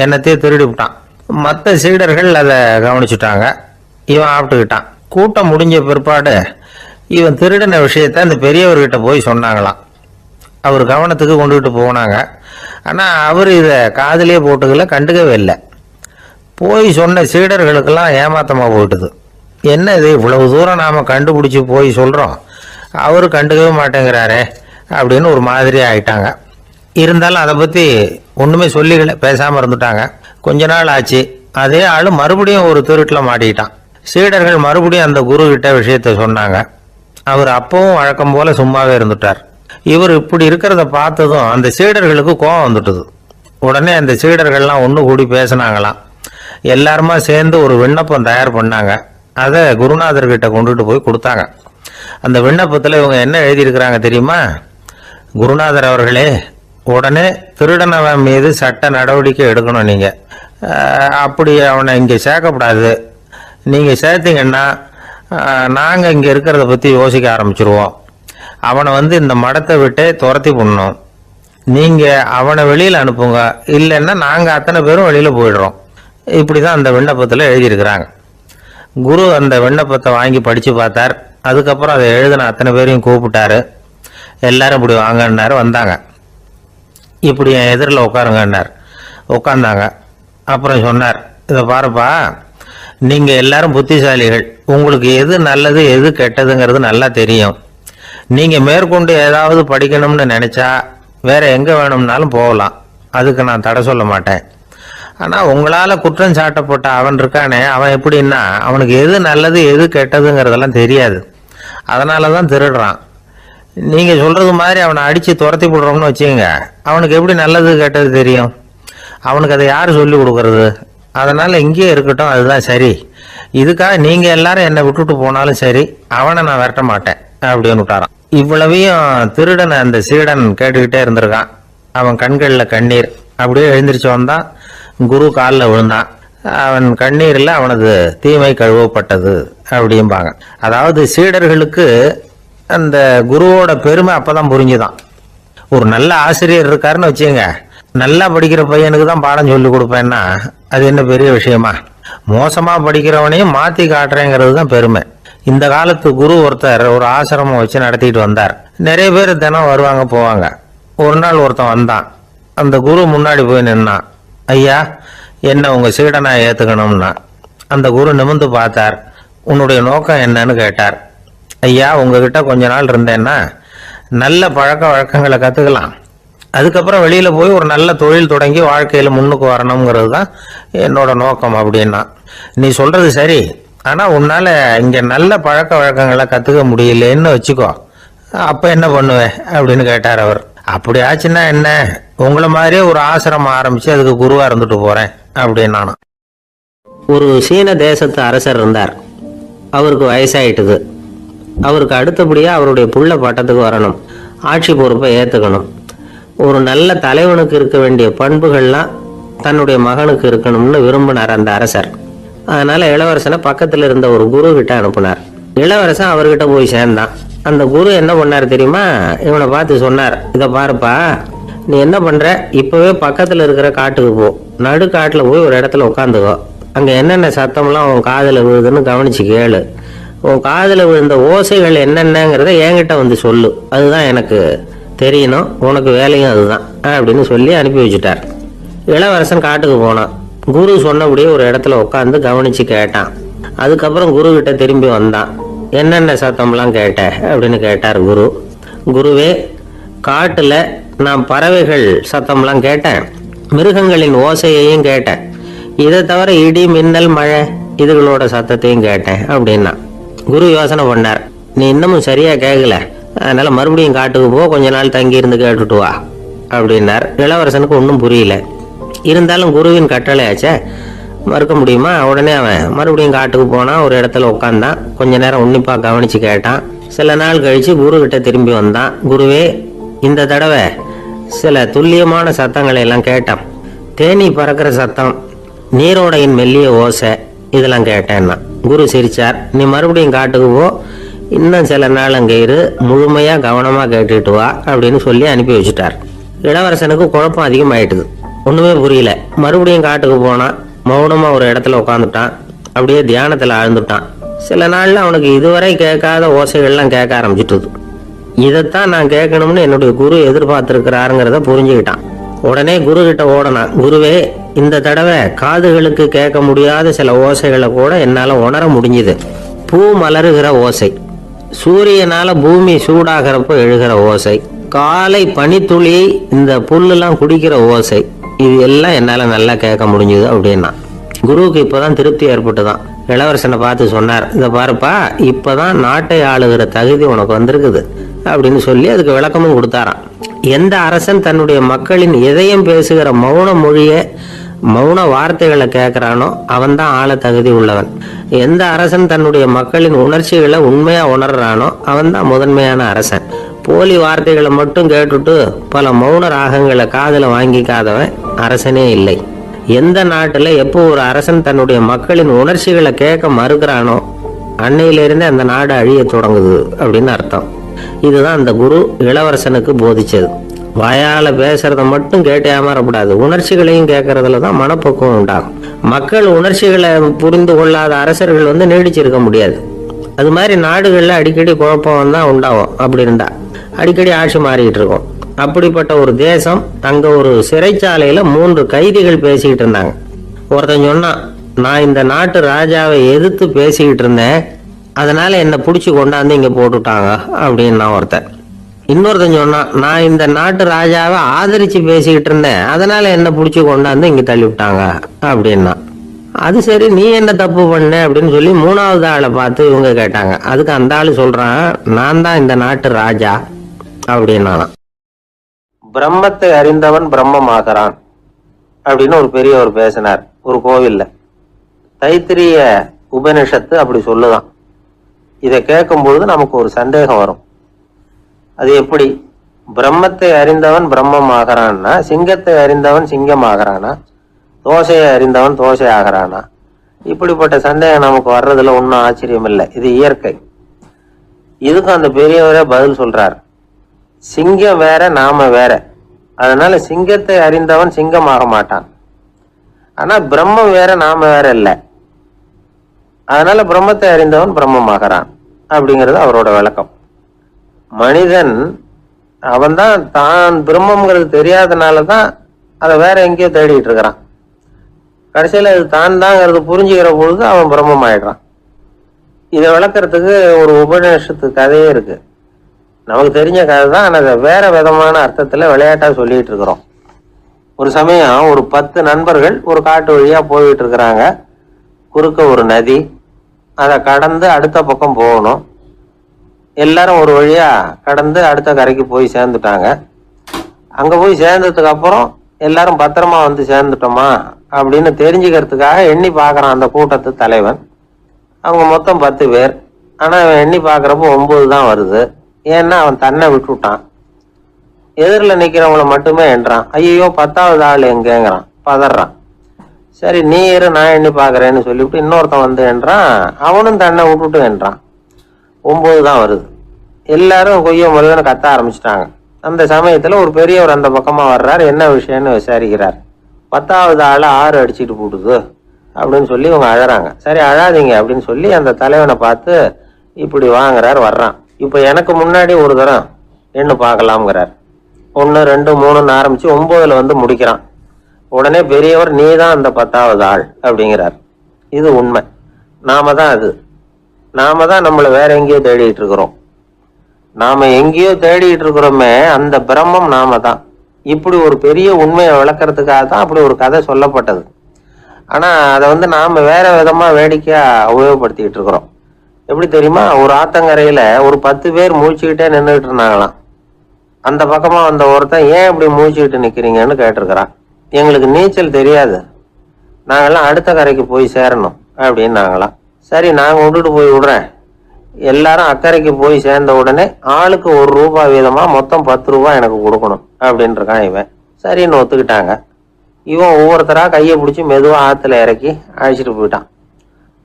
என்னத்தையே திருடி விட்டான். மற்ற சீடர்கள் அதை கவனிச்சுட்டாங்க. இவன் ஆப்பிட்டுக்கிட்டான். கூட்டம் முடிஞ்ச பிற்பாடு இவன் திருடின விஷயத்த அந்த பெரியவர்கிட்ட போய் சொன்னாங்களாம். அவர் கவனத்துக்கு கொண்டுகிட்டு போனாங்க. ஆனா அவர் இதை காதலியே போட்டுக்கல, கண்டுக்கவே இல்லை. போய் சொன்ன சீடர்களுக்கெல்லாம் ஏமாத்தமா போயிட்டுது. என்ன இது, இவ்வளவு தூரம் நாம கண்டுபிடிச்சு போய் சொல்றோம், அவரு கண்டுக்கவே மாட்டேங்கிறாரே அப்படின்னு ஒரு மாதிரி ஆயிட்டாங்க. இருந்தாலும் அதை பற்றி ஒன்றுமே சொல்லிக்கல, பேசாமல் இருந்துட்டாங்க. கொஞ்ச நாள் ஆச்சு. அதே ஆள் மறுபடியும் ஒரு திருட்டில் மாட்டிக்கிட்டான். சீடர்கள் மறுபடியும் அந்த குரு கிட்ட விஷயத்த சொன்னாங்க. அவர் அப்பவும் வழக்கம் போல சும்மாவே இருந்துட்டார். இவர் இப்படி இருக்கிறத பார்த்ததும் அந்த சீடர்களுக்கு கோபம் வந்துட்டுது. உடனே அந்த சீடர்கள்லாம் ஒன்று கூடி பேசினாங்களாம். எல்லாருமா சேர்ந்து ஒரு விண்ணப்பம் தயார் பண்ணாங்க. அதை குருநாதர்கிட்ட கொண்டுட்டு போய் கொடுத்தாங்க. அந்த விண்ணப்பத்தில் இவங்க என்ன எழுதியிருக்கிறாங்க தெரியுமா? குருநாதர் அவர்களே, உடனே திருடனவன் மீது சட்ட நடவடிக்கை எடுக்கணும். நீங்கள் அப்படி அவனை இங்கே சேர்க்கக்கூடாது. நீங்கள் சேர்த்தீங்கன்னா நாங்கள் இங்கே இருக்கிறத பற்றி யோசிக்க ஆரம்பிச்சிருவோம். அவனை இந்த மடத்தை விட்டே துரத்தி பண்ணணும். நீங்கள் அவனை வெளியில் அனுப்புங்க, இல்லைன்னா நாங்கள் அத்தனை பேரும் வெளியில் போயிடுறோம். இப்படி தான் அந்த விண்ணப்பத்தில் எழுதியிருக்கிறாங்க. குரு அந்த விண்ணப்பத்தை வாங்கி படித்து பார்த்தார். அதுக்கப்புறம் அதை எழுதின அத்தனை பேரையும் கூப்பிட்டாரு. எல்லாரும் இப்படி வாங்கன்னாரு. வந்தாங்க. இப்படி என் எதிரில் உட்காருங்கன்னார். உட்காந்தாங்க. அப்புறம் சொன்னார், இதை பாருப்பா, நீங்கள் எல்லாரும் புத்திசாலிகள். உங்களுக்கு எது நல்லது எது கெட்டதுங்கிறது நல்லா தெரியும். நீங்கள் மேற்கொண்டு ஏதாவது படிக்கணும்னு நினச்சா வேற எங்கே வேணும்னாலும் போகலாம். அதுக்கு நான் தடை சொல்ல மாட்டேன். ஆனால் உங்களால் குற்றம் சாட்டப்பட்ட அவன் இருக்கானே, அவன் எப்படின்னா அவனுக்கு எது நல்லது எது கெட்டதுங்கிறதெல்லாம் தெரியாது. அதனால தான் திருடுறான். நீங்கள் சொல்கிறது மாதிரி அவனை அடித்து துரத்தி போடுறோம்னு வச்சுக்கோங்க, அவனுக்கு எப்படி நல்லது கெட்டது தெரியும்? அவனுக்கு அதை யார் சொல்லி கொடுக்கறது? அதனால் இங்கேயே இருக்கட்டும், அதுதான் சரி. இதுக்காக நீங்கள் எல்லாரும் என்னை விட்டுட்டு போனாலும் சரி, அவனை நான் விரட்ட மாட்டேன் அப்படின்னு விட்டாரான். இவ்வளவையும் திருடனை அந்த சீடன் கேட்டுக்கிட்டே இருந்திருக்கான். அவன் கண்களில் கண்ணீர். அப்படியே எழுந்திரிச்சு வந்தான். குரு காலில் விழுந்தான். அவன் கண்ணீரில் அவனது தீமை கழுவப்பட்டது அப்படிம்பாங்க. அதாவது சீடர்களுக்கு அந்த குருவோட பெருமை அப்பதான் புரிஞ்சுதான். ஒரு நல்ல ஆசிரியர் இருக்காருன்னு வச்சுங்க, நல்லா படிக்கிற பையனுக்கு தான் பாடம் சொல்லி கொடுப்பேன்னா அது என்ன பெரிய விஷயமா? மோசமா படிக்கிறவனையும் மாத்தி காட்டுறேங்கிறது தான் பெருமை. இந்த காலத்து குரு ஒருத்தர் ஒரு ஆசிரமம் வச்சு நடத்திட்டு வந்தார். நிறைய பேர் தினம் வருவாங்க போவாங்க. ஒரு நாள் ஒருத்தன் வந்தான். அந்த குரு முன்னாடி போய் நின்னான். ஐயா, என்ன உங்க சீடனா ஏத்துக்கணும்னா. அந்த குரு நிமிர்ந்து பார்த்தார். உன்னுடைய நோக்கம் என்னன்னு கேட்டார். ஐயா, உங்ககிட்ட கொஞ்ச நாள் இருந்தேன்னா நல்ல பழக்க வழக்கங்களை கற்றுக்கலாம். அதுக்கப்புறம் வெளியில் போய் ஒரு நல்ல தொழில் தொடங்கி வாழ்க்கையில் முன்னுக்கு வரணுங்கிறது தான் என்னோட நோக்கம் அப்படின்னா. நீ சொல்கிறது சரி, ஆனால் உன்னால் இங்கே நல்ல பழக்க வழக்கங்களை கற்றுக்க முடியலன்னு வச்சுக்கோ, அப்போ என்ன பண்ணுவேன் அப்படின்னு கேட்டார் அவர். அப்படி ஆச்சுன்னா என்ன, உங்களை மாதிரியே ஒரு ஆசிரமம் ஆரம்பித்து அதுக்கு குருவாக இருந்துட்டு போகிறேன் அப்படின்னு நானும். ஒரு சீன தேசத்து அரசர் இருந்தார். அவருக்கு வயசாயிட்டுது. அவருக்கு அடுத்தபடியாக அவருடைய புள்ள பட்டத்துக்கு வரணும், ஆட்சி பொறுப்பை ஏற்றுக்கணும். ஒரு நல்ல தலைவனுக்கு இருக்க வேண்டிய பண்புகள்லாம் தன்னுடைய மகனுக்கு இருக்கணும்னு விரும்பினார் அந்த அரசர். அதனால இளவரசனை பக்கத்தில் இருந்த ஒரு குரு கிட்ட அனுப்புனார். இளவரசன் அவர்கிட்ட போய் சேர்ந்தான். அந்த குரு என்ன பண்ணார் தெரியுமா? இவனை பார்த்து சொன்னார், இதை பாருப்பா, நீ என்ன பண்ற, இப்பவே பக்கத்தில் இருக்கிற காட்டுக்கு போ, நடு காட்டில் போய் ஒரு இடத்துல உட்காந்துக்கோ. அங்கே என்னென்ன சத்தம்லாம் உன் காதில் விழுதுன்னு கவனிச்சு கேளு. உன் காதில் விழுந்த ஓசைகள் என்னென்னங்கிறத என்கிட்ட சொல்லு, அதுதான் எனக்கு தெரியணும், உனக்கு வேலையும் அதுதான் அப்படின்னு சொல்லி அனுப்பி வச்சுட்டார். இளவரசன் காட்டுக்கு போனான். குரு சொன்னபடியே ஒரு இடத்துல உட்காந்து கவனிச்சு கேட்டான். அதுக்கப்புறம் குரு கிட்ட திரும்பி வந்தான். என்னென்ன சத்தம்லாம் கேட்ட அப்படின்னு கேட்டார் குரு. குருவே, காட்டுல நான் பறவைகள் சத்தம்லாம் கேட்டேன், மிருகங்களின் ஓசையையும் கேட்டேன், இதை தவிர இடி மின்னல் மழை இதுகளோட சத்தத்தையும் கேட்டேன் அப்படின்னா. குரு யோசனை பண்ணார், நீ இன்னமும் சரியா கேட்கல, அதனால மறுபடியும் காட்டுக்கு போ, கொஞ்ச நாள் தங்கி இருந்து கேட்டுட்டு வா அப்படின்னார். இளவரசனுக்கு ஒன்றும் புரியல. இருந்தாலும் குருவின் கட்டளையாச்சே, மறுக்க முடியுமா? உடனே அவன் மறுபடியும் காட்டுக்கு போனான். ஒரு இடத்துல உட்காந்தான். கொஞ்ச நேரம் உன்னிப்பாக கவனிச்சு கேட்டான். சில நாள் கழிச்சு குரு கிட்ட திரும்பி வந்தான். குருவே, இந்த தடவை சில துல்லியமான சத்தங்களை எல்லாம் கேட்டான். தேனி பறக்கிற சத்தம், நீரோடையின் மெல்லிய ஓசை, இதெல்லாம் கேட்டேன்னா. குரு சிரிச்சார். நீ மறுபடியும் காட்டுக்கு போ, இன்னும் சில நாள் அங்கே இரு, முழுமையா கவனமா கேட்டுட்டு வா அப்படின்னு சொல்லி அனுப்பி வச்சுட்டார். இளவரசனுக்கு குழப்பம் அதிகமாயிட்டுது. ஒண்ணுமே புரியல. மறுபடியும் காட்டுக்கு போனான். மௌனமா ஒரு இடத்துல உட்காந்துட்டான். அப்படியே தியானத்துல ஆழ்ந்துட்டான். சில நாள்ல அவனுக்கு இதுவரை கேட்காத ஓசைகள்லாம் கேட்க ஆரம்பிச்சுட்டுது. இதைத்தான் நான் கேட்கணும்னு என்னுடைய குரு எதிர்பார்த்திருக்கிறாருங்கிறத புரிஞ்சுக்கிட்டான். உடனே குரு கிட்ட ஓடனான். குருவே, இந்த தடவை காதுகளுக்கு கேட்க முடியாத சில ஓசைகளை கூட என்னால உணர முடிஞ்சுது. பூ மலருகிற ஓசை, சூரியனால பூமி சூடாகிறப்போ எழுகிற ஓசை, காலை பனித்துளி, இந்த புல்லுலாம் குடிக்கிற ஓசை, இது எல்லாம் என்னால் நல்லா கேட்க முடிஞ்சுது அப்படின்னா. குருவுக்கு இப்போதான் திருப்தி ஏற்பட்டுதான். இளவரசனை பார்த்து சொன்னார், இதை பாருப்பா, இப்போதான் நாட்டை ஆளுகிற தகுதி உனக்கு வந்திருக்குது அப்படின்னு சொல்லி அதுக்கு விளக்கமும் கொடுத்தாராம். எந்த அரசன் தன்னுடைய மக்களின் இதயம் பேசுகிற மௌன மொழியை, மௌன வார்த்தைகளை கேட்கிறானோ அவன் தான் ஆள தகுதி உள்ளவன். எந்த அரசன் தன்னுடைய மக்களின் உணர்ச்சிகளை உண்மையா உணர்றானோ அவன் தான் முதன்மையான அரசன். போலி வார்த்தைகளை மட்டும் கேட்டுட்டு பல மௌன ராகங்களை காதுல வாங்கிக்காதவன் அரசனே இல்லை. எந்த நாட்டுல எப்போ ஒரு அரசன் தன்னுடைய மக்களின் உணர்ச்சிகளை கேட்க மறுக்கிறானோ அன்னையிலிருந்து அந்த நாடு அழிய தொடங்குது அப்படின்னு அர்த்தம். இதுதான் அந்த குரு இளவரசனுக்கு போதிச்சது. வாயால பேசுறத மட்டும் கேட்டு ஏமாறக்கூடாது, உணர்ச்சிகளையும் கேட்கறதுல தான் மனப்பக்குவம் உண்டாகும். மக்கள் உணர்ச்சிகளை புரிந்து கொள்ளாத அரசர்கள் நீடிச்சிருக்க முடியாது. அது மாதிரி நாடுகள்ல அடிக்கடி குழப்பம் தான் உண்டாகும். அப்படி இருந்தா அடிக்கடி ஆட்சி மாறிக்கிட்டு இருக்கும். அப்படிப்பட்ட ஒரு தேசம், அங்க ஒரு சிறைச்சாலையில 3 கைதிகள் பேசிக்கிட்டு இருந்தாங்க. ஒருத்தன் சொன்னான், நான் இந்த நாட்டு ராஜாவை எதிர்த்து பேசிக்கிட்டு இருந்தேன், அதனால என்னை பிடிச்சி கொண்டாந்து இங்க போட்டுட்டாங்க அப்படின்னு நான் ஒருத்தன். இன்னொருத்தன் சொன்னான், நான் இந்த நாட்டு ராஜாவை ஆதரிச்சு பேசிக்கிட்டு இருந்தேன், அதனால என்ன பிடிச்சி கொண்டாந்து இங்க தள்ளி விட்டாங்க அப்படின்னா. அது சரி, நீ என்ன தப்பு பண்ண அப்படின்னு சொல்லி 3வது ஆளை பார்த்து இவங்க கேட்டாங்க. அதுக்கு அந்த ஆளு சொல்றான், நான் தான் இந்த நாட்டு ராஜா அப்படின்னா. பிரம்மத்தை அறிந்தவன் பிரம்மமாகிறான் அப்படின்னு ஒரு பெரியவர் பேசினார் ஒரு கோவில்ல. தைத்திரிய உபனிஷத்து அப்படி சொல்லுதான். இதை கேட்கும் பொழுது நமக்கு ஒரு சந்தேகம் வரும். அது எப்படி? பிரம்மத்தை அறிந்தவன் பிரம்மம் ஆகிறான்னா, சிங்கத்தை அறிந்தவன் சிங்கம் ஆகிறானா, தோசையை அறிந்தவன் தோசை ஆகிறானா? இப்படிப்பட்ட சந்தேகம் நமக்கு வர்றதுல ஒன்றும் ஆச்சரியம் இல்லை. இது இயற்கை. இதுக்கும் அந்த பெரியவரே பதில் சொல்றார். சிங்கம் வேற, நாம வேற. அதனால சிங்கத்தை அறிந்தவன் சிங்கம் ஆக மாட்டான். ஆனா பிரம்மம் வேற, நாம வேற இல்லை. அதனால பிரம்மத்தை அறிந்தவன் பிரம்மமாகிறான் அப்படிங்கிறது அவரோட விளக்கம். மனிதன் அவன்தான் தான் பிரம்மங்கிறது தெரியாதனாலதான் அதை வேற எங்கேயோ தேடிட்டு இருக்கிறான். கடைசியில அது தான் தாங்கிறது புரிஞ்சுக்கிற பொழுது அவன் பிரம்மம் ஆயிடுறான். இதை விளக்கறதுக்கு ஒரு உபநிஷத்து கதையே இருக்கு. நமக்கு தெரிஞ்ச கதை தான், ஆனால் அதை வேற விதமான அர்த்தத்துல விளையாட்டா சொல்லிட்டு இருக்கிறோம். ஒரு சமயம் ஒரு 10 நண்பர்கள் ஒரு காட்டு வழியா போயிட்டு இருக்கிறாங்க. குறுக்க ஒரு நதி, அதை கடந்து அடுத்த பக்கம் போகணும். எல்லாரும் ஒரு வழியா கடந்து அடுத்த கரைக்கு போய் சேர்ந்துட்டாங்க. அங்க போய் சேர்ந்ததுக்கு அப்புறம் எல்லாரும் பத்திரமா வந்து சேர்ந்துட்டோமா அப்படின்னு தெரிஞ்சுக்கிறதுக்காக எண்ணி பார்க்கறான் அந்த கூட்டத்து தலைவன். அவங்க மொத்தம் 10 பேர். ஆனா அவன் எண்ணி பார்க்கறப்போ 9 தான் வருது. ஏன்னா அவன் தன்னை விட்டுட்டான். எதிரில் நிக்கிறவங்கள மட்டுமே எண்றான். ஐயோ 10வது ஆள் எங்கேங்கிறான், பதறான். சரி நீ இரு, நான் எண்ணி பார்க்கறேன்னு சொல்லிவிட்டு இன்னொருத்தன் வந்து என்றான். அவனும் தன்னை விட்டுட்டு என்றான். 9 தான் வருது. எல்லாரும் கொய்ய முருகன்னு கத்த ஆரம்பிச்சிட்டாங்க. அந்த சமயத்துல ஒரு பெரியவர் அந்த பக்கமா வர்றாரு. என்ன விஷயம்னு விசாரிக்கிறார். 10வது ஆள் 6 அடிச்சுட்டு போட்டுது அப்படின்னு சொல்லி இவங்க அழறாங்க. சரி அழாதீங்க அப்படின்னு சொல்லி அந்த தலைவனை பார்த்து இப்படி வாங்குறார். வர்றான். இப்ப எனக்கு முன்னாடி ஒரு தரம் எண்ணு பார்க்கலாம்ங்கிறார். 1 2 3 ஆரம்பிச்சு 9ல வந்து முடிக்கிறான். உடனே பெரியவர், நீ தான் அந்த 10வது ஆள் அப்படிங்கிறார். இது உண்மை. நாம தான் அது. நாம தான் நம்மளை வேற எங்கேயோ தேடிட்டு இருக்கிறோம். நாம எங்கேயோ தேடிட்டு இருக்கிறோமே, அந்த பிரம்மம் நாம தான். இப்படி ஒரு பெரிய உண்மையை விளக்கறதுக்காக தான் அப்படி ஒரு கதை சொல்லப்பட்டது. ஆனா அதை நாம வேற விதமா வேடிக்கையா உபயோகப்படுத்திக்கிட்டு இருக்கிறோம். எப்படி தெரியுமா? ஒரு ஆத்தங்கரையில ஒரு 10 பேர் மூழ்கிக்கிட்டே நின்றுட்டு இருந்தாங்களாம். அந்த பக்கமா வந்த ஒருத்தன், ஏன் இப்படி மூழ்கிக்கிட்டு நிக்கிறீங்கன்னு கேட்டிருக்கிறான். எங்களுக்கு நீச்சல் தெரியாது, நாங்கெல்லாம் அடுத்த கரைக்கு போய் சேரணும் அப்படின்னு நாங்களாம். சரி நாங்க விட்டுட்டு போய் விடுறேன். எல்லாரும் அக்கறைக்கு போய் சேர்ந்த உடனே ஆளுக்கு 1 ரூபாய் வீதமா மொத்தம் 10 ரூபாய் எனக்கு கொடுக்கணும் அப்படின்னு இருக்கான் இவன். சரின்னு ஒத்துக்கிட்டாங்க. இவன் ஒவ்வொருத்தரா கையை பிடிச்சி மெதுவா ஆத்துல இறக்கி அழைச்சிட்டு போயிட்டான்.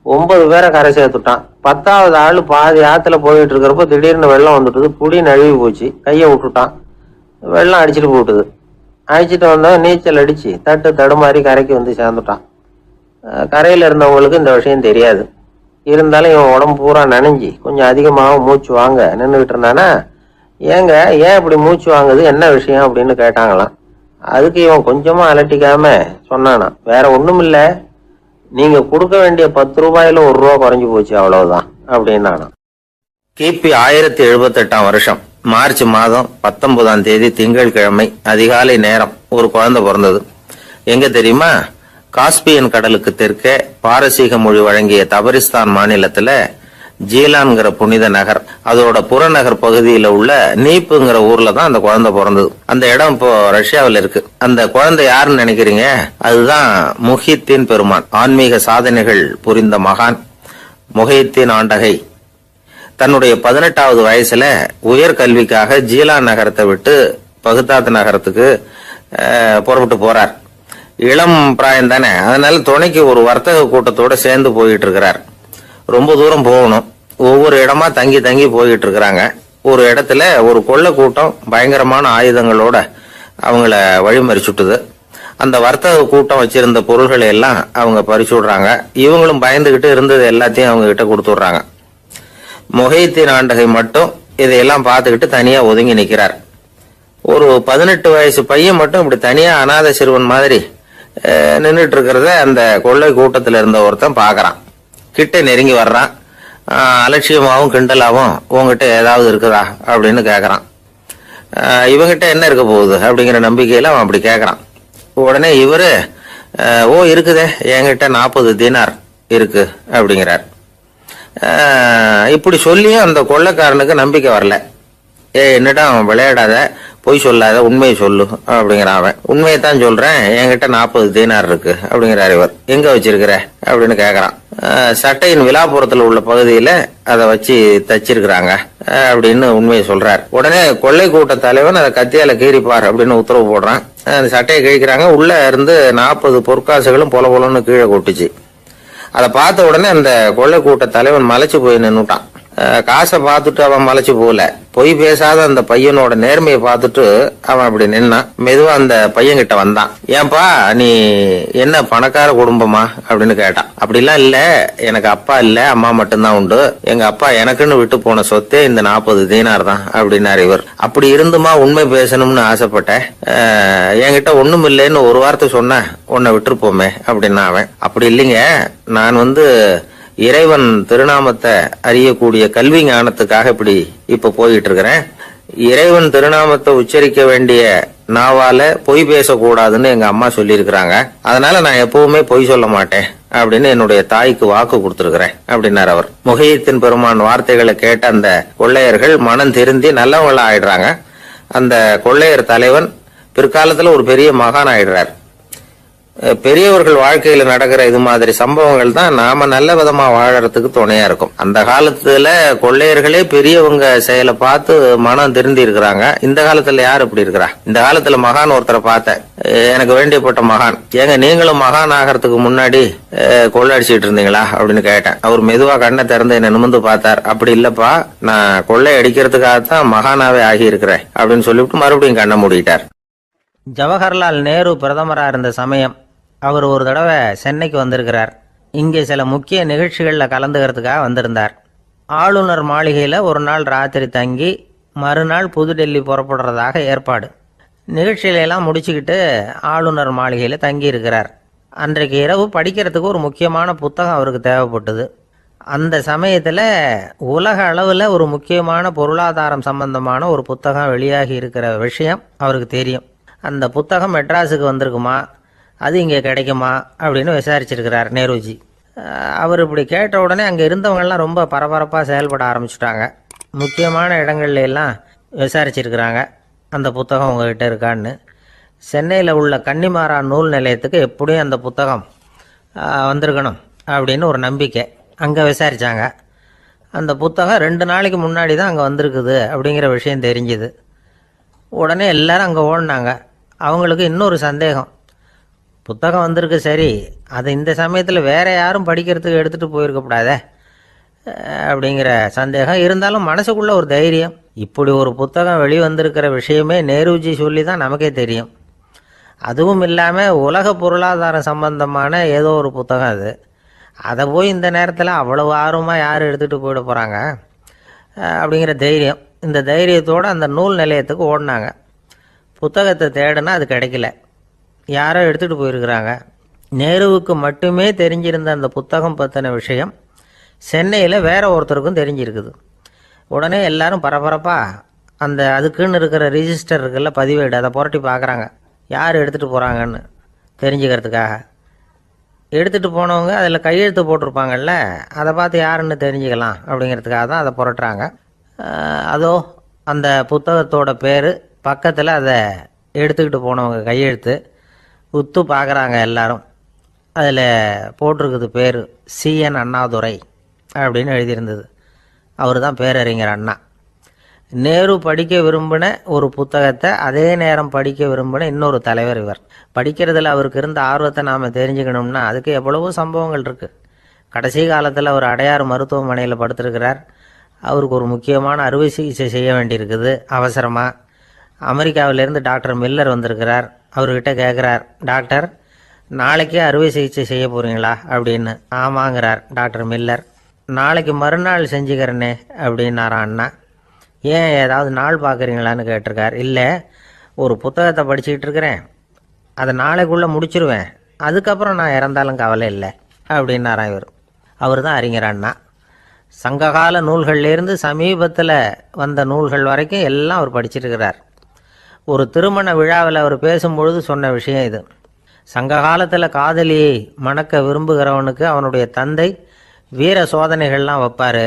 9 பேரை கரை சேர்த்துட்டான். 10வது ஆளு பாதி ஆத்துல போயிட்டு இருக்கிறப்போ திடீர்னு வெள்ளம் வந்துட்டுது. புடி நழுவி போச்சு. கையை விட்டுட்டான். வெள்ளம் அடிச்சுட்டு போட்டுது. அழைச்சிட்டு வந்தவன் நீச்சல் அடிச்சு தடுமாறி கரைக்கு வந்து சேர்ந்துட்டான். கரையில இருந்தவங்களுக்கு இந்த விஷயம் தெரியாது. இருந்தாலும் இவன் உடம்பு பூரா நனைஞ்சி கொஞ்சம் அதிகமாகவும் மூச்சு வாங்க நின்றுகிட்டு இருந்தானா. ஏங்க ஏன் இப்படி மூச்சு வாங்குது, என்ன விஷயம் அப்படின்னு கேட்டாங்களாம். அதுக்கு இவன் கொஞ்சமா அலட்டிக்காம சொன்னானா, வேற ஒண்ணும் இல்ல, நீங்க கொடுக்க வேண்டிய 10 ரூபாயில 1 ரூபா குறைஞ்சு போச்சு, அவ்வளவுதான் அப்படின்னானா. கிபி 1078 வருஷம் மார்ச் மாதம் 19ஆம் தேதி திங்கட்கிழமை அதிகாலை நேரம் ஒரு குழந்தை பிறந்தது. எங்க தெரியுமா? காஸ்பியன் கடலுக்கு தெற்கே பாரசீக மொழி வழங்கிய தபரிஸ்தான் மாநிலத்துல ஜீலான்கிற புனித நகர், அதோட புறநகர் பகுதியில உள்ள நீப்புங்கிற ஊர்ல தான் அந்த குழந்தை பிறந்தது. அந்த இடம் இப்போ ரஷ்யாவில் இருக்கு. அந்த குழந்தை யாருன்னு நினைக்கிறீங்க? அதுதான் முஹித்தீன் பெருமான், ஆன்மீக சாதனைகள் புரிந்த மகான் முஹித்தீன் ஆண்டகை. தன்னுடைய 18வது வயசுல உயர்கல்விக்காக ஜீலான் நகரத்தை விட்டு பகுதாத் நகரத்துக்கு புறப்பட்டு போறார். இளம் பிராயம் தானே, அதனால துணைக்கு ஒரு வர்த்தக கூட்டத்தோட சேர்ந்து போயிட்டு இருக்கிறார். ரொம்ப தூரம் போகணும். ஒவ்வொரு இடமா தங்கி தங்கி போயிட்டு இருக்கிறாங்க. ஒரு இடத்துல ஒரு கொள்ளை கூட்டம் பயங்கரமான ஆயுதங்களோட அவங்கள வழிமறிச்சுட்டுது. அந்த வர்த்தக கூட்டம் வச்சிருந்த பொருள்களை எல்லாம் அவங்க பறிச்சு விடுறாங்க. இவங்களும் பயந்துகிட்டு இருந்தது எல்லாத்தையும் அவங்க கிட்ட கொடுத்துடுறாங்க. முஹித்தீன் ஆண்டகை மட்டும் இதையெல்லாம் பார்த்துக்கிட்டு தனியா ஒதுங்கி நிக்கிறார். ஒரு 18 வயசு பையன் மட்டும் இப்படி தனியா அநாத சிறுவன் மாதிரி நின்றுட்டு இருக்கிறத அந்த கொள்ளை கூட்டத்துல இருந்த ஒருத்தன் பாக்குறான். கிட்ட நெருங்கி வர்றான். அலட்சியமாவும் கிண்டலாவும் உங்ககிட்ட ஏதாவது இருக்குதா அப்படின்னு கேக்குறான். இவங்கிட்ட என்ன இருக்க போகுது அப்படிங்கிற நம்பிக்கையில அவன் அப்படி கேக்குறான். உடனே இவரு ஓ இருக்குதே, என்கிட்ட 40 தீனார் இருக்கு அப்படிங்கிறார். இப்படி சொல்லியும் அந்த கொள்ளைக்காரனுக்கு நம்பிக்கை வரல. என்னடா அவன் விளையாடாத, பொய் சொல்லாத, உண்மையை சொல்லு அப்படிங்கிறான் அவன். உண்மையைத்தான் சொல்றேன், என்கிட்ட 40 தீனார் இருக்கு அப்படிங்கிறார் இவர். எங்க வச்சிருக்கிற அப்படின்னு கேக்குறான். சட்டையின் விழாப்புறத்துல உள்ள பகுதியில அதை வச்சு தச்சிருக்கிறாங்க அப்படின்னு உண்மையை சொல்றார். உடனே கொள்ளை கூட்ட தலைவன் அதை கத்தியால கீறிப்பார் அப்படின்னு உத்தரவு போடுறான். அந்த சட்டையை கிழிக்கிறாங்க. உள்ள இருந்து 40 பொற்காசுகளும் பொல பொலன்னு கீழே கொட்டுச்சு. அதை பார்த்த உடனே அந்த கொள்ளை கூட்ட தலைவன் மலைச்சு போய் நின்னுட்டான். காசை பார்த்துட்டு அவன் மலைச்சு போகல, பொய் பேசாத அந்த பையனோட நேர்மையை பார்த்துட்டு அவன் அப்படி நின்னான். மெதுவா அந்த பையன் கிட்ட வந்தான். ஏன்பா நீ என்ன பணக்கார குடும்பமா அப்படின்னு கேட்டான். அப்படிலாம் இல்ல, எனக்கு அப்பா இல்ல, அம்மா மட்டும்தான் உண்டு. எங்க அப்பா எனக்குன்னு விட்டு போன சொத்தே இந்த 40 தீனார் தான் அப்படின்னாரு இவர். அப்படி இருந்துமா உண்மை பேசணும்னு ஆசைப்பட்டேன். என்கிட்ட ஒண்ணும் இல்லைன்னு ஒரு வார்த்தை சொன்ன உன்னை விட்டுருப்போமே அப்படின்னா அவன். அப்படி இல்லைங்க, நான் இறைவன் திருநாமத்தை அறியக்கூடிய கல்வி ஞானத்துக்காக இப்ப போயிட்டு இருக்கிறேன். இறைவன் திருநாமத்தை உச்சரிக்க வேண்டிய நாவால பொய் பேசக்கூடாதுன்னு எங்க அம்மா சொல்லி இருக்கிறாங்க. அதனால நான் எப்பவுமே பொய் சொல்ல மாட்டேன் அப்படின்னு என்னுடைய தாய்க்கு வாக்கு கொடுத்திருக்கிறேன் அப்படின்னாரு அவர். முஹித்தீன் பெருமான் வார்த்தைகளை கேட்ட அந்த கொள்ளையர்கள் மனம் திருந்தி நல்லவங்களா ஆயிடுறாங்க. அந்த கொள்ளையர் தலைவன் பிற்காலத்துல ஒரு பெரிய மகான் ஆயிடுறார். பெரியவர்கள் வாழ்க்கையில நடக்கிற இது மாதிரி சம்பவங்கள் தான் நாம நல்ல விதமா வாழறதுக்கு துணையா இருக்கும். அந்த காலத்துல கொள்ளையர்களே பெரியவங்க செயலை பார்த்து மனம் திருந்தி இருக்கிறாங்க. இந்த காலத்துல யார் இப்படி இருக்கிறா? இந்த காலத்துல மகான் ஒருத்தரை பார்த்தேன், எனக்கு வேண்டியப்பட்ட மகான். ஏங்க நீங்களும் மகான் ஆகிறதுக்கு முன்னாடி கொள்ளை அடிச்சுட்டு இருந்தீங்களா அப்படின்னு கேட்டேன். அவர் மெதுவா கண்ணை திறந்து என்ன நிமிர்ந்து பார்த்தார். அப்படி இல்லப்பா, நான் கொள்ளை அடிக்கிறதுக்காகத்தான் மகானாவே ஆகி இருக்கிறேன் அப்படின்னு சொல்லிவிட்டு மறுபடியும் கண்ணை மூடிட்டார். ஜவஹர்லால் நேரு பிரதமராக இருந்த சமயம் அவர் ஒரு தடவை சென்னைக்கு வந்திருக்கிறார். இங்கே சில முக்கிய நிகழ்ச்சிகளில் கலந்துக்கிறதுக்காக வந்திருந்தார். ஆளுநர் மாளிகையில் ஒரு நாள் ராத்திரி தங்கி மறுநாள் புதுடெல்லி புறப்படுறதாக ஏற்பாடு. நிகழ்ச்சியிலெல்லாம் முடிச்சுக்கிட்டு ஆளுநர் மாளிகையில் தங்கி இருக்கிறார். அன்றைக்கு இரவு படிக்கிறதுக்கு ஒரு முக்கியமான புத்தகம் அவருக்கு தேவைப்பட்டது. அந்த சமயத்தில் உலக அளவில் ஒரு முக்கியமான பொருளாதாரம் சம்பந்தமான ஒரு புத்தகம் வெளியாகி இருக்கிற விஷயம் அவருக்கு தெரியும். அந்த புத்தகம் மெட்ராஸுக்கு வந்திருக்குமா, அது இங்கே கிடைக்குமா அப்படின்னு விசாரிச்சிருக்கிறார் நேருஜி. அவர் இப்படி கேட்ட உடனே அங்கே இருந்தவங்கெல்லாம் ரொம்ப பரபரப்பாக செயல்பட ஆரம்பிச்சுட்டாங்க. முக்கியமான இடங்கள்ல எல்லாம் விசாரிச்சிருக்கிறாங்க அந்த புத்தகம் உங்ககிட்ட இருக்கான்னு. சென்னையில் உள்ள கன்னிமாரா நூல் நிலையத்துக்கு எப்படியும் அந்த புத்தகம் வந்திருக்கணும் அப்படின்னு ஒரு நம்பிக்கை. அங்கே விசாரித்தாங்க. அந்த புத்தகம் 2 நாளைக்கு முன்னாடி தான் அங்கே வந்திருக்குது அப்படிங்கிற விஷயம் தெரிஞ்சுது. உடனே எல்லாரும் அங்கே ஓடினாங்க. அவங்களுக்கு இன்னொரு சந்தேகம், புத்தகம் வந்திருக்கு சரி, அது இந்த சமயத்தில் வேற யாரும் படிக்கிறதுக்கு எடுத்துகிட்டு போயிருக்கக்கூடாதே அப்படிங்கிற சந்தேகம் இருந்தாலும் மனசுக்குள்ள ஒரு தைரியம். இப்படி ஒரு புத்தகம் வெளிவந்திருக்கிற விஷயமே நேருஜி சொல்லி தான் நமக்கே தெரியும். அதுவும் இல்லாமல் உலக பொருளாதாரம் சம்பந்தமான ஏதோ ஒரு புத்தகம் அது. அதை போய் இந்த நேரத்தில் அவ்வளவு ஆர்வமாக யார் எடுத்துகிட்டு போயிட போகிறாங்க அப்படிங்கிற தைரியம். இந்த தைரியத்தோடு அந்த நூல் நிலையத்துக்கு ஓடினாங்க. புத்தகத்தை தேடினா அது கிடைக்கல, யாரோ எடுத்துகிட்டு போயிருக்கிறாங்க. நேருவுக்கு மட்டுமே தெரிஞ்சிருந்த அந்த புத்தகம் பற்றின விஷயம் சென்னையில் வேற ஒருத்தருக்கும் தெரிஞ்சிருக்குது. உடனே எல்லாரும் பரபரப்பாக அந்த அதுக்குன்னு இருக்கிற ரிஜிஸ்டர் இருக்குல்ல, பதிவேடு, அதை புரட்டி பார்க்குறாங்க யார் எடுத்துகிட்டு போகிறாங்கன்னு தெரிஞ்சுக்கிறதுக்காக. எடுத்துகிட்டு போனவங்க அதில் கையெழுத்து போட்டிருப்பாங்கல்ல, அதை பார்த்து யாருன்னு தெரிஞ்சுக்கலாம் அப்படிங்கிறதுக்காக தான் அதை புரட்டுறாங்க. அதோ அந்த புத்தகத்தோட பேர் பக்கத்தில் அதை எடுத்துக்கிட்டு போனவங்க கையெழுத்து உத்து பார்க்குறாங்க எல்லாரும். அதில் போட்டிருக்குது பேர் CN அண்ணாதுரை அப்படின்னு எழுதியிருந்தது. அவர் தான் பேரறிஞர் அண்ணா. நேரு படிக்க விரும்பின ஒரு புத்தகத்தை அதே நேரம் படிக்க விரும்பின இன்னொரு தலைவர் இவர். படிக்கிறதுல அவருக்கு இருந்த ஆர்வத்தை நாம் தெரிஞ்சுக்கணும்னா அதுக்கு எவ்வளவோ சம்பவங்கள் இருக்குது. கடைசி காலத்தில் அவர் அடையாறு மருத்துவமனையில் படுத்திருக்கிறார். அவருக்கு ஒரு முக்கியமான அறுவை சிகிச்சை செய்ய வேண்டியிருக்குது அவசரமாக. அமெரிக்காவிலேருந்து டாக்டர் மில்லர் வந்திருக்கிறார். அவர்கிட்ட கேட்குறார், டாக்டர் நாளைக்கே அறுவை சிகிச்சை செய்ய போகிறீங்களா அப்படின்னு. ஆமாங்கிறார் டாக்டர் மில்லர். நாளைக்கு மறுநாள் செஞ்சுக்கிறேனே அப்படின்னாரான் அண்ணா. ஏன் ஏதாவது நாள் பார்க்குறீங்களான்னு கேட்டிருக்கார். இல்லை, ஒரு புத்தகத்தை படிச்சுக்கிட்டு இருக்கிறேன், அதை நாளைக்குள்ளே முடிச்சிருவேன், அதுக்கப்புறம் நான் இறந்தாலும் கவலை இல்லை அப்படின்னாரான் இவர். அவர் தான் அறிஞர் அண்ணா. சங்ககால நூல்கள்லேருந்து சமீபத்தில் வந்த நூல்கள் வரைக்கும் எல்லாம் அவர் படிச்சிருக்கிறார். ஒரு திருமண விழாவில் அவர் பேசும்பொழுது சொன்ன விஷயம் இது. சங்க காலத்தில் காதலியை மணக்க விரும்புகிறவனுக்கு அவனுடைய தந்தை வீர சோதனைகள்லாம் வைப்பார்.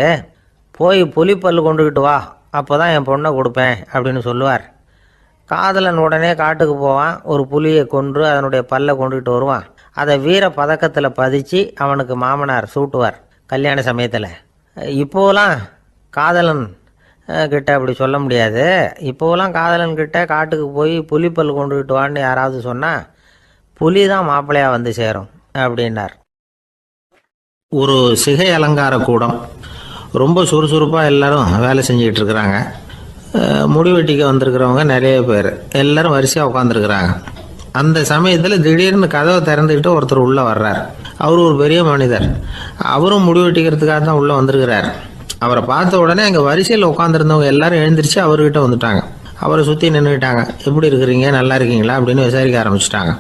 போய் புலிப்பல் கொண்டுக்கிட்டு வா, அப்போ தான் என் பொண்ணை கொடுப்பேன் அப்படின்னு சொல்லுவார். காதலன் உடனே காட்டுக்கு போவான், ஒரு புலியை கொன்று அதனுடைய பல்லை கொண்டுக்கிட்டு வருவான். அதை வீர பதக்கத்தில் பதிச்சு அவனுக்கு மாமனார் சூட்டுவார் கல்யாண சமயத்தில். இப்போலாம் காதலன் கிட்ட அப்படி சொல்ல முடியாது. இப்போலாம் காதலன்கிட்ட காட்டுக்கு போய் புலிப்பல் கொண்டுக்கிட்டு வான்னு யாராவது சொன்னால் புலி தான் மாப்பிள்ளையாக வந்து சேரும் அப்படின்னார். ஒரு சிகை அலங்கார கூடம், ரொம்ப சுறுசுறுப்பாக எல்லாரும் வேலை செஞ்சுக்கிட்டு இருக்கிறாங்க. முடிவெட்டிக்க வந்திருக்கிறவங்க நிறைய பேர், எல்லாரும் வரிசையாக உட்காந்துருக்குறாங்க. அந்த சமயத்தில் திடீர்னு கதவை திறந்துக்கிட்டு ஒருத்தர் உள்ளே வர்றார். அவர் ஒரு பெரிய மனிதர். அவரும் முடிவெட்டிக்கிறதுக்காக தான் உள்ளே வந்திருக்கிறார். அவரை பார்த்த உடனே அங்கே வரிசையில் உட்காந்துருந்தவங்க எல்லாரும் எழுந்திரிச்சு அவர்கிட்ட வந்துட்டாங்க. அவரை சுற்றி நின்றுக்கிட்டாங்க. எப்படி இருக்கிறீங்க, நல்லா இருக்கீங்களா அப்படின்னு விசாரிக்க ஆரம்பிச்சிட்டாங்க.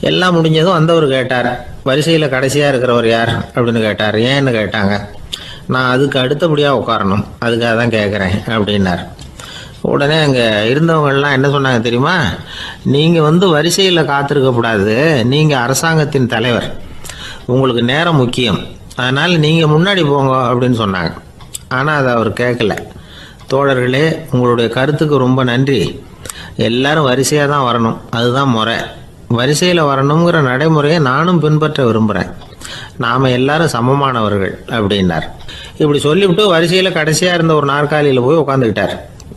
எல்லாம் முடிஞ்சதும் வந்தவர் கேட்டார், வரிசையில் கடைசியாக இருக்கிறவர் யார் அப்படின்னு கேட்டார். ஏன்னு கேட்டாங்க. நான் அதுக்கு அடுத்தபடியாக உட்காரணும், அதுக்காக தான் கேட்குறேன் அப்படின்னார். உடனே அங்கே இருந்தவங்கள்லாம் என்ன சொன்னாங்க தெரியுமா, நீங்கள் வரிசையில் காத்திருக்கக்கூடாது, நீங்கள் அரசாங்கத்தின் தலைவர், உங்களுக்கு நேரம் முக்கியம், அதனால் நீங்கள் முன்னாடி போங்க அப்படின்னு சொன்னாங்க. ஆனால் அதை அவர் கேட்கல. தோழர்களே, உங்களுடைய கருத்துக்கு ரொம்ப நன்றி. எல்லாரும் வரிசையாக தான் வரணும், அதுதான் முறை. வரிசையில் வரணுங்கிற நடைமுறையை நானும் பின்பற்ற விரும்புகிறேன். நாம் எல்லாரும் சமமானவர்கள் அப்படின்னார். இப்படி சொல்லிவிட்டு வரிசையில் கடைசியாக இருந்த ஒரு நாற்காலியில் போய் உட்காந்துக்கிட்டார்.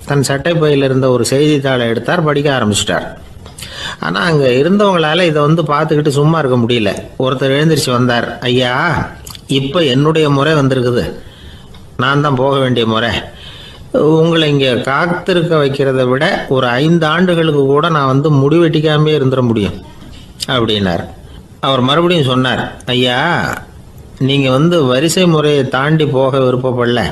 தன் சட்டை பையில் இருந்த ஒரு செய்தித்தாளை எடுத்தார், படிக்க ஆரம்பிச்சிட்டார். ஆனால் அங்கே இருந்தவங்களால இதை பார்த்துக்கிட்டு சும்மா இருக்க முடியல. ஒருத்தர் எழுந்திரிச்சு வந்தார். ஐயா, இப்போ என்னுடைய முறை வந்திருக்குது, நான் தான் போக வேண்டிய முறை. உங்களை இங்கே காத்திருக்க வைக்கிறத விட ஒரு 5 ஆண்டுகளுக்கு கூட நான் முடிவெட்டிக்காமே இருந்துட முடியும் அப்படின்னார். அவர் மறுபடியும் சொன்னார், ஐயா, நீங்கள் வரிசை முறையை தாண்டி போக விருப்பப்படல,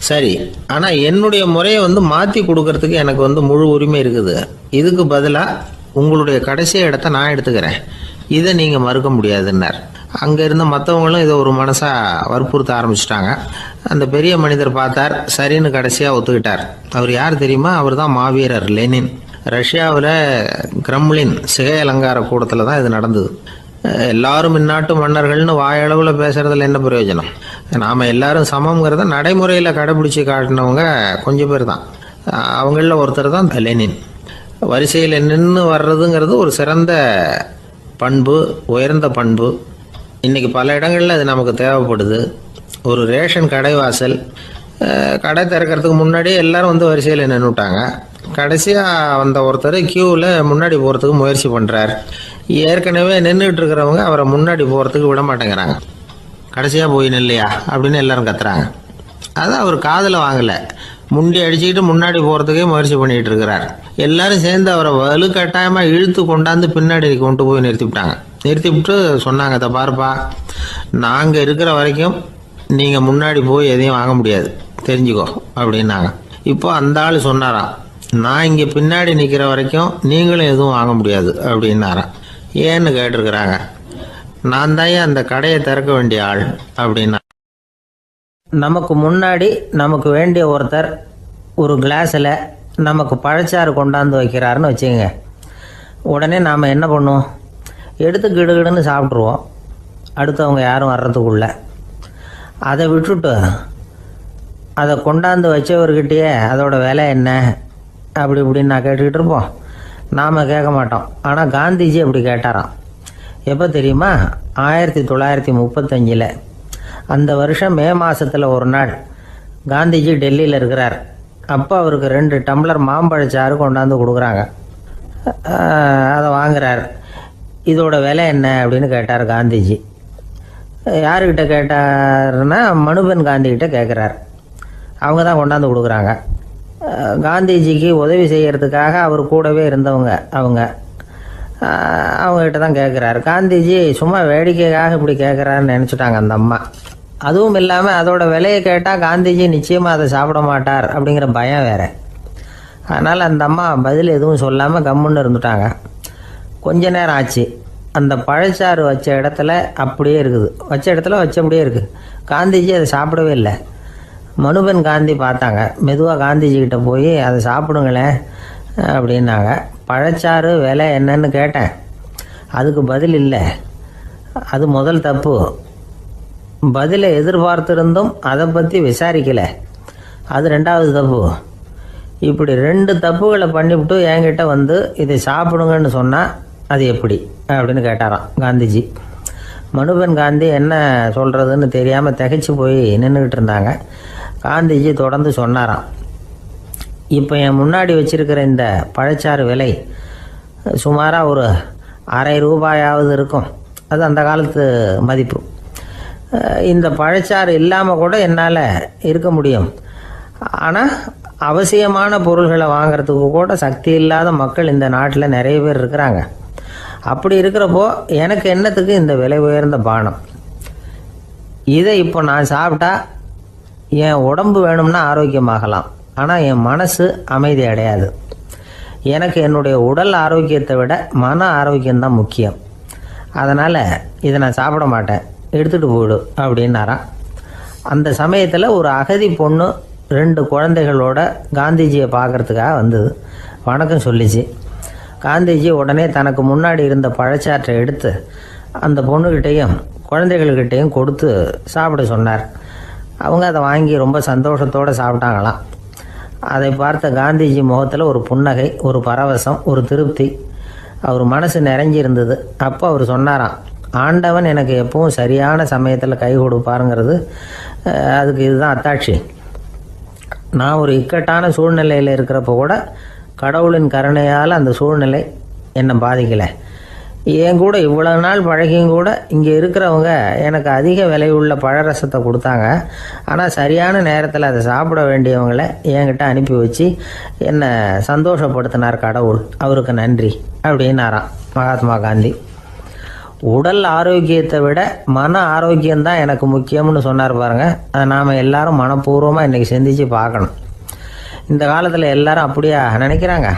சரி, ஆனால் என்னுடைய முறையை மாற்றி கொடுக்கறதுக்கு எனக்கு முழு உரிமை இருக்குது. இதுக்கு பதிலாக உங்களுடைய கடைசி இடத்த நான் எடுத்துக்கிறேன், இதை நீங்கள் மறுக்க முடியாதுன்னார். அங்கே இருந்த மற்றவங்களும் இதை ஒரு மனசாக வற்புறுத்த ஆரம்பிச்சிட்டாங்க. அந்த பெரிய மனிதர் பார்த்தார், சரின்னு கடைசியாக ஒத்துக்கிட்டார். அவர் யார் தெரியுமா? அவர் தான் மாவீரர் லெனின். ரஷ்யாவில் கிரெம்ளின் சிகை அலங்கார கூடத்தில் தான் இது நடந்தது. எல்லாரும் இந்நாட்டு மன்னர்கள்னு வாயளவில் பேசுகிறதுல என்ன பிரயோஜனம்? நாம் எல்லாரும் சமங்கிறத நடைமுறையில் கடைபிடிச்சி காட்டினவங்க கொஞ்சம் பேர் தான். அவங்களில் ஒருத்தர் தான் லெனின். வரிசையில் நின்று வர்றதுங்கிறது ஒரு சிறந்த பண்பு, உயர்ந்த பண்பு. இன்றைக்கி பல இடங்களில் அது நமக்கு தேவைப்படுது. ஒரு ரேஷன் கடை வாசல், கடை திறக்கிறதுக்கு முன்னாடியே எல்லாரும் வரிசையில் நின்றுட்டாங்க. கடைசியாக வந்த ஒருத்தர் க்யூவில் முன்னாடி போகிறதுக்கு முயற்சி பண்ணுறார். ஏற்கனவே நின்றுட்டு இருக்கிறவங்க அவரை முன்னாடி போகிறதுக்கு விட மாட்டேங்கிறாங்க. கடைசியாக போய் நில்லையா அப்படின்னு எல்லாரும் கத்துறாங்க. அதை அவர் காதில் வாங்கலை. முண்டி அடிச்சுக்கிட்டு முன்னாடி போகிறதுக்கே முயற்சி பண்ணிகிட்டு இருக்கிறார். எல்லாரும் சேர்ந்து அவரை வலுக்கட்டாயமாக இழுத்து கொண்டாந்து பின்னாடி கொண்டு போய் நிறுத்திவிட்டாங்க. நிறுத்திவிட்டு சொன்னாங்க, இதை பாருப்பா, நாங்கள் இருக்கிற வரைக்கும் நீங்கள் முன்னாடி போய் எதையும் வாங்க முடியாது, தெரிஞ்சுக்கோ அப்படின்னாங்க. இப்போ அந்த ஆள் சொன்னாராம், நான் இங்கே பின்னாடி நிற்கிற வரைக்கும் நீங்களும் எதுவும் வாங்க முடியாது அப்படின்னாராம். ஏன்னு கேட்டிருக்கிறாங்க. நான் தான் அந்த கடையை திறக்க வேண்டிய ஆள் அப்படின்னா. நமக்கு முன்னாடி நமக்கு வேண்டிய ஒருத்தர் ஒரு கிளாஸில் நமக்கு பழச்சாறு கொண்டாந்து வைக்கிறாருன்னு வச்சுக்கோங்க. உடனே நாம் என்ன பண்ணுவோம்? எடுத்து கிடுகிடுன்னு சாப்பிட்ருவோம், அடுத்தவங்க யாரும் வர்றதுக்குள்ள. அதை விட்டுட்டு அதை கொண்டாந்து வச்சவர்கிட்டயே அதோட விலை என்ன அப்படி இப்படின்னு நான் கேட்டுக்கிட்டு இருப்போம். நாம் கேட்க மாட்டோம். ஆனால் காந்திஜி அப்படி கேட்டாராம். எப்போ தெரியுமா? 1935. அந்த வருஷம் மே மாதத்தில் ஒரு நாள் காந்திஜி டெல்லியில் இருக்கிறார். அப்போ அவருக்கு 2 டம்ளர் மாம்பழச்சாறு கொண்டாந்து கொடுக்குறாங்க. அதை வாங்குறார். இதோட விலை என்ன அப்படின்னு கேட்டார் காந்திஜி. யாருக்கிட்ட கேட்டாருன்னா மனுபென் காந்திகிட்ட கேட்குறார். அவங்க தான் கொண்டாந்து கொடுக்குறாங்க. காந்திஜிக்கு உதவி செய்கிறதுக்காக அவர் கூடவே இருந்தவங்க அவங்ககிட்ட தான் கேட்குறாரு. காந்திஜி சும்மா வேடிக்கைக்காக இப்படி கேட்குறாருன்னு நினச்சிட்டாங்க அந்த அம்மா. அதுவும் இல்லாமல் அதோட விலையை கேட்டால் காந்திஜி நிச்சயமாக அதை சாப்பிட மாட்டார் அப்படிங்கிற பயம் வேறு. அதனால் அந்த அம்மா பதில் எதுவும் சொல்லாமல் கம்முன்னு இருந்துட்டாங்க. கொஞ்ச நேரம் ஆச்சு. அந்த பழச்சாறு வச்ச இடத்துல அப்படியே இருக்குது. வச்ச இடத்துல வச்சபடியே இருக்குது. காந்திஜி அதை சாப்பிடவே இல்லை. மனுபென் காந்தி பார்த்தாங்க. மெதுவாக காந்திஜிக்கிட்ட போய் அதை சாப்பிடுங்களேன் அப்படின்னாங்க. பழச்சாறு விலை என்னன்னு கேட்டேன். அதுக்கு பதில் இல்லை. அது முதல் தப்பு. பதிலை எதிர்பார்த்திருந்தும் அதை பற்றி விசாரிக்கலை. அது 2வது தப்பு. இப்படி 2 தப்புகளை பண்ணிவிட்டு என்கிட்ட வந்து இதை சாப்பிடுங்கன்னு சொன்னால் அது எப்படி அப்படின்னு கேட்டாராம் காந்திஜி. மனுபென் காந்தி என்ன சொல்கிறதுன்னு தெரியாமல் திகைச்சு போய் நின்றுக்கிட்டு இருந்தாங்க. காந்திஜி தொடர்ந்து சொன்னாராம். இப்போ என் முன்னாடி வச்சிருக்கிற இந்த பழச்சாறு விலை சுமாராக ஒரு ₹1/2 இருக்கும். அது அந்த காலத்து மதிப்பு. இந்த பழச்சாறு இல்லாமல் கூட என்னால் இருக்க முடியும். ஆனால் அவசியமான பொருள்களை வாங்கிறதுக்கு கூட சக்தி இல்லாத மக்கள் இந்த நாட்டில் நிறைய பேர் இருக்கிறாங்க. அப்படி இருக்கிறப்போ எனக்கு என்னத்துக்கு இந்த விலை உயர்ந்த பானம்? இதை இப்போ நான் சாப்பிட்டா என் உடம்பு வேணும்னா ஆரோக்கியமாகலாம், ஆனால் என் மனசு அமைதி அடையாது. எனக்கு என்னுடைய உடல் ஆரோக்கியத்தை விட மன ஆரோக்கியம்தான் முக்கியம். அதனால் இதை நான் சாப்பிட மாட்டேன், எடுத்துகிட்டு போயிடு அப்படின்னாராம். அந்த சமயத்தில் ஒரு அகதி பொண்ணு 2 குழந்தைகளோட காந்திஜியை பார்க்குறதுக்காக வந்தது. வணக்கம் சொல்லிச்சு. காந்திஜி உடனே தனக்கு முன்னாடி இருந்த பழச்சாற்றை எடுத்து அந்த பொண்ணுக்கிட்டையும் குழந்தைகள்கிட்டையும் கொடுத்து சாப்பிட சொன்னார். அவங்க அதை வாங்கி ரொம்ப சந்தோஷத்தோடு சாப்பிட்டாங்களாம். அதை பார்த்த காந்திஜி முகத்தில் ஒரு புன்னகை, ஒரு பரவசம், ஒரு திருப்தி. அவர் மனசு நிறைஞ்சி இருந்தது. அப்போ அவர் சொன்னாராம், ஆண்டவன் எனக்கு எப்பவும் சரியான சமயத்தில் கை கொடுப்பாருங்கிறது அதுக்கு இதுதான் அத்தாட்சி. நான் ஒரு இக்கட்டான சூழ்நிலையில் இருக்கிறப்போ கூட கடவுளின் கருணையால் அந்த சூழ்நிலை என்னை பாதிக்கலை. என் கூட இவ்வளோ நாள் பழகியும் கூட இங்கே இருக்கிறவங்க எனக்கு அதிக விலை உள்ள பழரசத்தை கொடுத்தாங்க. ஆனால் சரியான நேரத்தில் அதை சாப்பிட வேண்டியவங்களை என்கிட்ட அனுப்பி வச்சு என்னை சந்தோஷப்படுத்தினார் கடவுள். அவருக்கு நன்றி அப்படின்னாராம் மகாத்மா காந்தி. உடல் ஆரோக்கியத்தை விட மன ஆரோக்கியம்தான் எனக்கு முக்கியம்னு சொன்னார் பாருங்கள். அதை நாம் எல்லாரும் மனப்பூர்வமாக இன்றைக்கி சிந்திச்சு பார்க்கணும். இந்த காலத்தில் எல்லாரும் அப்படியா நினைக்கிறாங்க?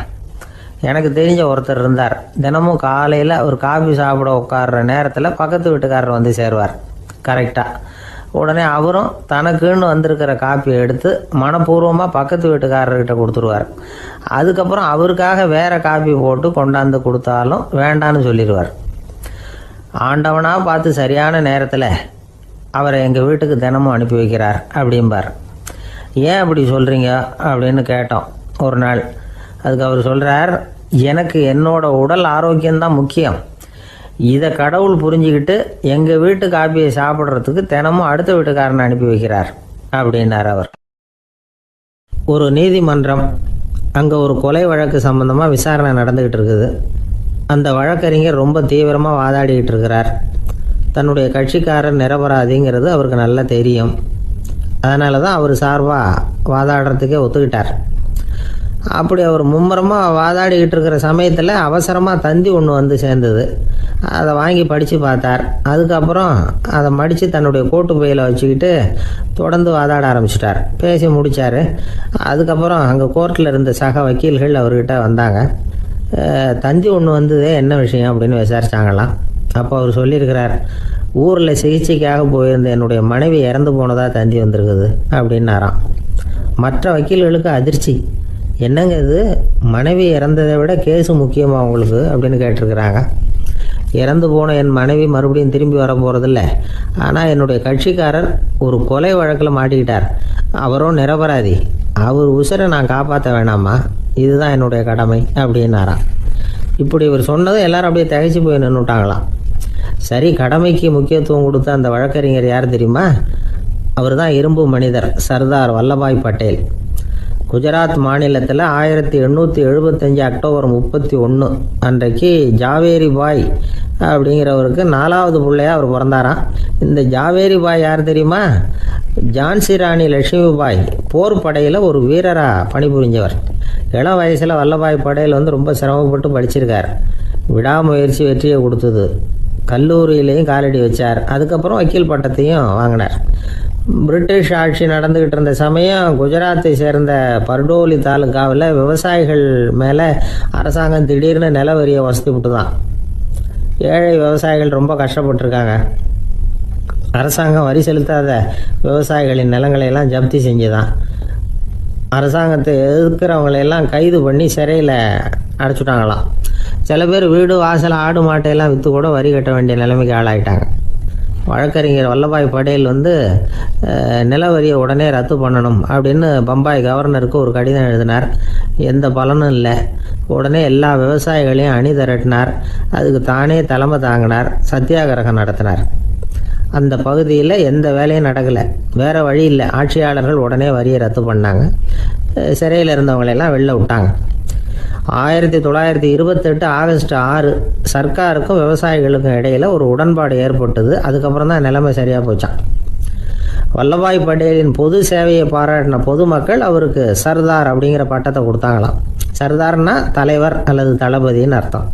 எனக்கு தெரிஞ்ச ஒருத்தர் இருந்தார். தினமும் காலையில் ஒரு காஃபி சாப்பிட உட்கார்ற நேரத்தில் பக்கத்து வீட்டுக்காரர் வந்து சேருவார் கரெக்டாக. உடனே அவரும் தனக்குன்னு வந்திருக்கிற காப்பியை எடுத்து மனப்பூர்வமாக பக்கத்து வீட்டுக்காரர்கிட்ட கொடுத்துருவார். அதுக்கப்புறம் அவருக்காக வேறு காப்பி போட்டு கொண்டாந்து கொடுத்தாலும் வேண்டான்னு சொல்லிடுவார். ஆண்டவனாக பார்த்து சரியான நேரத்தில் அவரை எங்கள் வீட்டுக்கு தினமும் அனுப்பி வைக்கிறார் அப்படிம்பார். ஏன் அப்படி சொல்கிறீங்க அப்படின்னு கேட்டோம் ஒரு நாள். அதுக்கு அவர் சொல்கிறார், எனக்கு என்னோட உடல் ஆரோக்கியம்தான் முக்கியம். இதை கடவுள் புரிஞ்சுக்கிட்டு எங்கள் வீட்டு காப்பியை சாப்பிட்றதுக்கு தினமும் அடுத்த வீட்டுக்காரனை அனுப்பி வைக்கிறார் அப்படின்னார் அவர். ஒரு நீதிமன்றம், அங்கே ஒரு கொலை வழக்கு சம்பந்தமாக விசாரணை நடந்துக்கிட்டு இருக்குது. அந்த வழக்கறிஞர் ரொம்ப தீவிரமாக வாதாடிக்கிட்டு இருக்கிறார். தன்னுடைய கட்சிக்காரர் நிரபராதிங்கிறது அவருக்கு நல்லா தெரியும். அதனால தான் அவர் சார்பாக வாதாடுறதுக்கே ஒத்துக்கிட்டார். அப்படி அவர் மும்முரமாக வாதாடிக்கிட்டு இருக்கிற சமயத்தில் அவசரமாக தந்தி ஒன்று வந்து சேர்ந்தது. அதை வாங்கி படித்து பார்த்தார். அதுக்கப்புறம் அதை மடித்து தன்னுடைய கோட்டு பையில் வச்சுக்கிட்டு தொடர்ந்து வாதாட ஆரம்பிச்சிட்டார். பேசி முடித்தார். அதுக்கப்புறம் அங்கே கோர்ட்டில் இருந்த சக வக்கீல்கள் அவர்கிட்ட வந்தாங்க. தந்தி ஒன்று வந்ததே, என்ன விஷயம் அப்படின்னு விசாரிச்சாங்களாம். அப்போ அவர் சொல்லியிருக்கிறார், ஊரில் சிகிச்சைக்காக போயிருந்த என்னுடைய மனைவி இறந்து போனதாக தந்தி வந்திருக்குது அப்படின்னாராம். மற்ற வக்கீல்களுக்கு அதிர்ச்சி. என்னங்க இது, மனைவி இறந்ததை விட கேஸு முக்கியமா உங்களுக்கு அப்படின்னு கேட்டிருக்கிறாங்க. இறந்து போன என் மனைவி மறுபடியும் திரும்பி வர போகிறதில்ல, ஆனால் என்னுடைய கட்சிக்காரர் ஒரு கொலை வழக்கில் மாட்டிக்கிட்டார், அவரும் நிரபராதி, அவர் உசுரை நான் காப்பாற்ற வேணாமா, இதுதான் என்னுடைய கடமை அப்படின்னாராம். இப்படி இவர் சொன்னதும் எல்லாரும் அப்படியே திகைச்சு போய் நின்றுட்டாங்களாம். சரி, கடமைக்கு முக்கியத்துவம் கொடுத்த அந்த வழக்கறிஞர் யார் தெரியுமா? அவர் தான் இரும்பு மனிதர் சர்தார் வல்லபாய் பட்டேல். குஜராத் மாநிலத்தில் 1875 அக்டோபர் 31 அன்றைக்கு ஜாவேரி பாய் அப்படிங்கிறவருக்கு 4வது பிள்ளையாக அவர் பிறந்தாராம். இந்த ஜாவேரி பாய் யார் தெரியுமா? ஜான்சி ராணி லட்சுமி பாய் போர் படையில் ஒரு வீரராக பணிபுரிஞ்சவர். இளம் வயசில் வல்லபாய் பட்டேல் ரொம்ப சிரமப்பட்டு படிச்சிருக்கார். விடாமுயற்சி வெற்றியை கொடுத்தது. கல்லூரியிலையும் காலடி வச்சார். அதுக்கப்புறம் வக்கீல் பட்டத்தையும் வாங்கினார். பிரிட்டிஷ் ஆட்சி நடந்துக்கிட்டு இருந்த சமயம் குஜராத்தை சேர்ந்த பர்டோலி தாலுக்காவில் விவசாயிகள் மேலே அரசாங்கம் திடீர்னு நில வரியை வசதி விட்டு தான். ஏழை விவசாயிகள் ரொம்ப கஷ்டப்பட்டுருக்காங்க. அரசாங்கம் வரி செலுத்தாத விவசாயிகளின் நிலங்களையெல்லாம் ஜப்தி செஞ்சுதான். அரசாங்கத்தை எதிர்க்கிறவங்களையெல்லாம் கைது பண்ணி சிறையில் அடைச்சுட்டாங்களாம். சில பேர் வீடு வாசல் ஆடு மாட்டையெல்லாம் விற்று கூட வரி கட்ட வேண்டிய நிலைமைக்கு ஆளாயிட்டாங்க. வழக்கறிஞர் வல்லபாய் பட்டேல் நில வரியை உடனே ரத்து பண்ணணும் அப்படின்னு பம்பாய் கவர்னருக்கு ஒரு கடிதம் எழுதினார். எந்த பலனும் இல்லை. உடனே எல்லா விவசாயிகளையும் அணி திரட்டினார். அதுக்கு தானே தலைமை தாங்கினார். சத்தியாகிரகம் நடத்தினார். அந்த பகுதியில் எந்த வேலையும் நடக்கலை. வேறு வழி இல்லை. ஆட்சியாளர்கள் உடனே வரியை ரத்து பண்ணாங்க. சிறையில் இருந்தவங்களெல்லாம் வெளில விட்டாங்க. 1928 ஆகஸ்ட் 6 சர்க்காருக்கும் விவசாயிகளுக்கும் இடையில் ஒரு உடன்பாடு ஏற்பட்டது. அதுக்கப்புறம் தான் நிலைமை சரியாக போச்சான். வல்லபாய் பட்டேலின் பொது சேவையை பாராட்டின பொதுமக்கள் அவருக்கு சர்தார் அப்படிங்கிற பட்டத்தை கொடுத்தாங்களாம். சர்தார்னா தலைவர் அல்லது தளபதின்னு அர்த்தம்.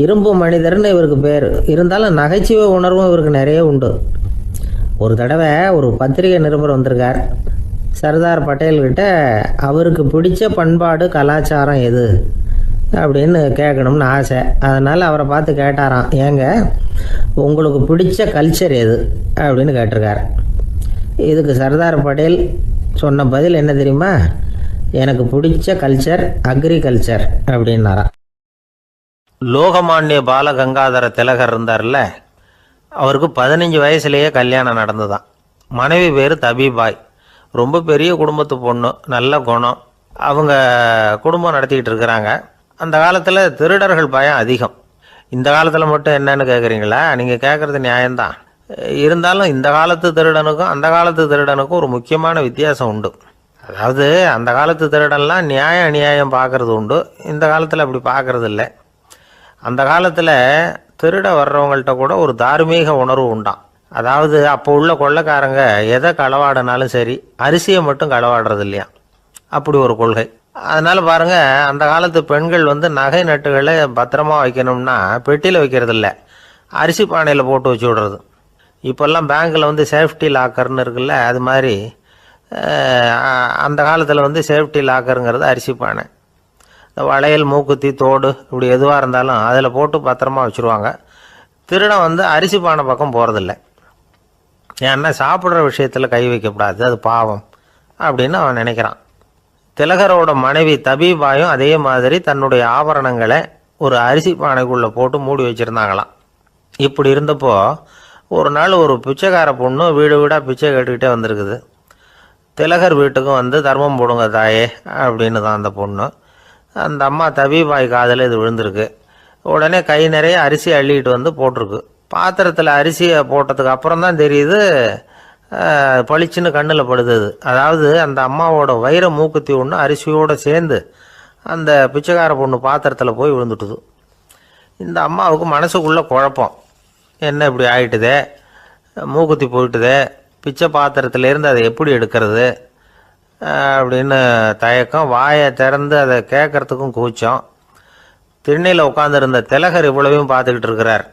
இரும்பு மனிதர்னு இவருக்கு பேர். இருந்தாலும் நகைச்சுவை உணர்வும் இவருக்கு நிறைய உண்டு. ஒரு தடவை ஒரு பத்திரிகை நிருபர் வந்திருக்கார். சர்தார் பட்டேல்கிட்ட அவருக்கு பிடிச்ச பண்பாடு கலாச்சாரம் எது அப்படின்னு கேட்கணும்னு ஆசை. அதனால் அவரை பார்த்து கேட்டாராம், ஏங்க உங்களுக்கு பிடிச்ச கல்ச்சர் எது அப்படின்னு கேட்டிருக்கார். இதுக்கு சர்தார் பட்டேல் சொன்ன பதில் என்ன தெரியுமா? எனக்கு பிடிச்ச கல்ச்சர் அக்ரிகல்ச்சர் அப்படின்னாராம். லோகமானிய பாலகங்காதர திலகர் இருந்தார்ல, அவருக்கு 15 வயசுலேயே கல்யாணம் நடந்துதான். மனைவி பேர் தபிபாய். ரொம்ப பெரிய குடும்பத்து பொண்ணு, நல்ல குணம். அவங்க குடும்பம் நடத்திக்கிட்டு இருக்கிறாங்க. அந்த காலத்தில் திருடர்கள் பயம் அதிகம். இந்த காலத்தில் மட்டும் என்னன்னு கேட்குறீங்களா? நீங்கள் கேட்குறது நியாயம்தான். இருந்தாலும் இந்த காலத்து திருடனுக்கும் அந்த காலத்து திருடனுக்கும் ஒரு முக்கியமான வித்தியாசம் உண்டு. அதாவது அந்த காலத்து திருடன்லாம் நியாயம் அநியாயம் பார்க்குறது உண்டு. இந்த காலத்தில் அப்படி பார்க்குறது இல்லை. அந்த காலத்தில் திருட வர்றவங்கள்ட்ட கூட ஒரு தார்மீக உணர்வு உண்டாம். அதாவது அப்போ உள்ள கொள்ளைக்காரங்க எதை களவாடினாலும் சரி, அரிசியை மட்டும் களவாடுறது இல்லையா, அப்படி ஒரு கொள்கை. அதனால் பாருங்கள், அந்த காலத்து பெண்கள் நகை நட்டுகளை பத்திரமா வைக்கணும்னா பெட்டியில் வைக்கிறது இல்லை, அரிசி பானையில் போட்டு வச்சு விடுறது. இப்போல்லாம் பேங்க்கில் சேஃப்டி லாக்கர்னு இருக்குல்ல, அது மாதிரி அந்த காலத்தில் சேஃப்டி லாக்கருங்கிறது அரிசி பானை. வளையல், மூக்குத்தி, தோடு இப்படி எதுவாக இருந்தாலும் அதில் போட்டு பத்திரமா வச்சுருவாங்க. திருடன் அரிசி பானை பக்கம் போகிறதில்ல. ஏன்னா சாப்பிட்ற விஷயத்தில் கை வைக்கக்கூடாது, அது பாவம் அப்படின்னு அவன் நினைக்கிறான். திலகரோட மனைவி தபிபாயும் அதே மாதிரி தன்னுடைய ஆபரணங்களை ஒரு அரிசி பானைக்குள்ளே போட்டு மூடி வச்சுருந்தாங்களாம். இப்படி இருந்தப்போ ஒரு நாள் ஒரு பிச்சைக்கார பொண்ணு வீடு வீடாக பிச்சை கேட்டுக்கிட்டே வந்திருக்குது. திலகர் வீட்டுக்கும் தர்மம் போடுங்க தாயே அப்படின்னு தான் அந்த பொண்ணு. அந்த அம்மா தபிபாய் காதில் இது விழுந்திருக்கு. உடனே கை நிறைய அரிசி அள்ளிட்டு போட்டிருக்கு. பாத்திரத்தில் அரிசியை போட்டதுக்கு அப்புறம் தான் தெரியுது, பளிச்சுன்னு கண்ணில் படுது. அதாவது அந்த அம்மாவோட வைர மூக்குத்தி ஒன்று அரிசியோடு சேர்ந்து அந்த பிச்சைக்கார பொண்ணு பாத்திரத்தில் போய் விழுந்துட்டுது. இந்த அம்மாவுக்கு மனசுக்குள்ளே குழப்பம், என்ன இப்படி ஆகிட்டுதே, மூக்குத்தி போயிட்டுதே, பிச்சை பாத்திரத்துலேருந்து அதை எப்படி எடுக்கிறது அப்படின்னு தயக்கம். வாயை திறந்து அதை கேட்கறதுக்கும் கூச்சம். திண்ணையில் உட்காந்துருந்த திலகர் இவ்வளவையும் பார்த்துக்கிட்டு இருக்கிறார்.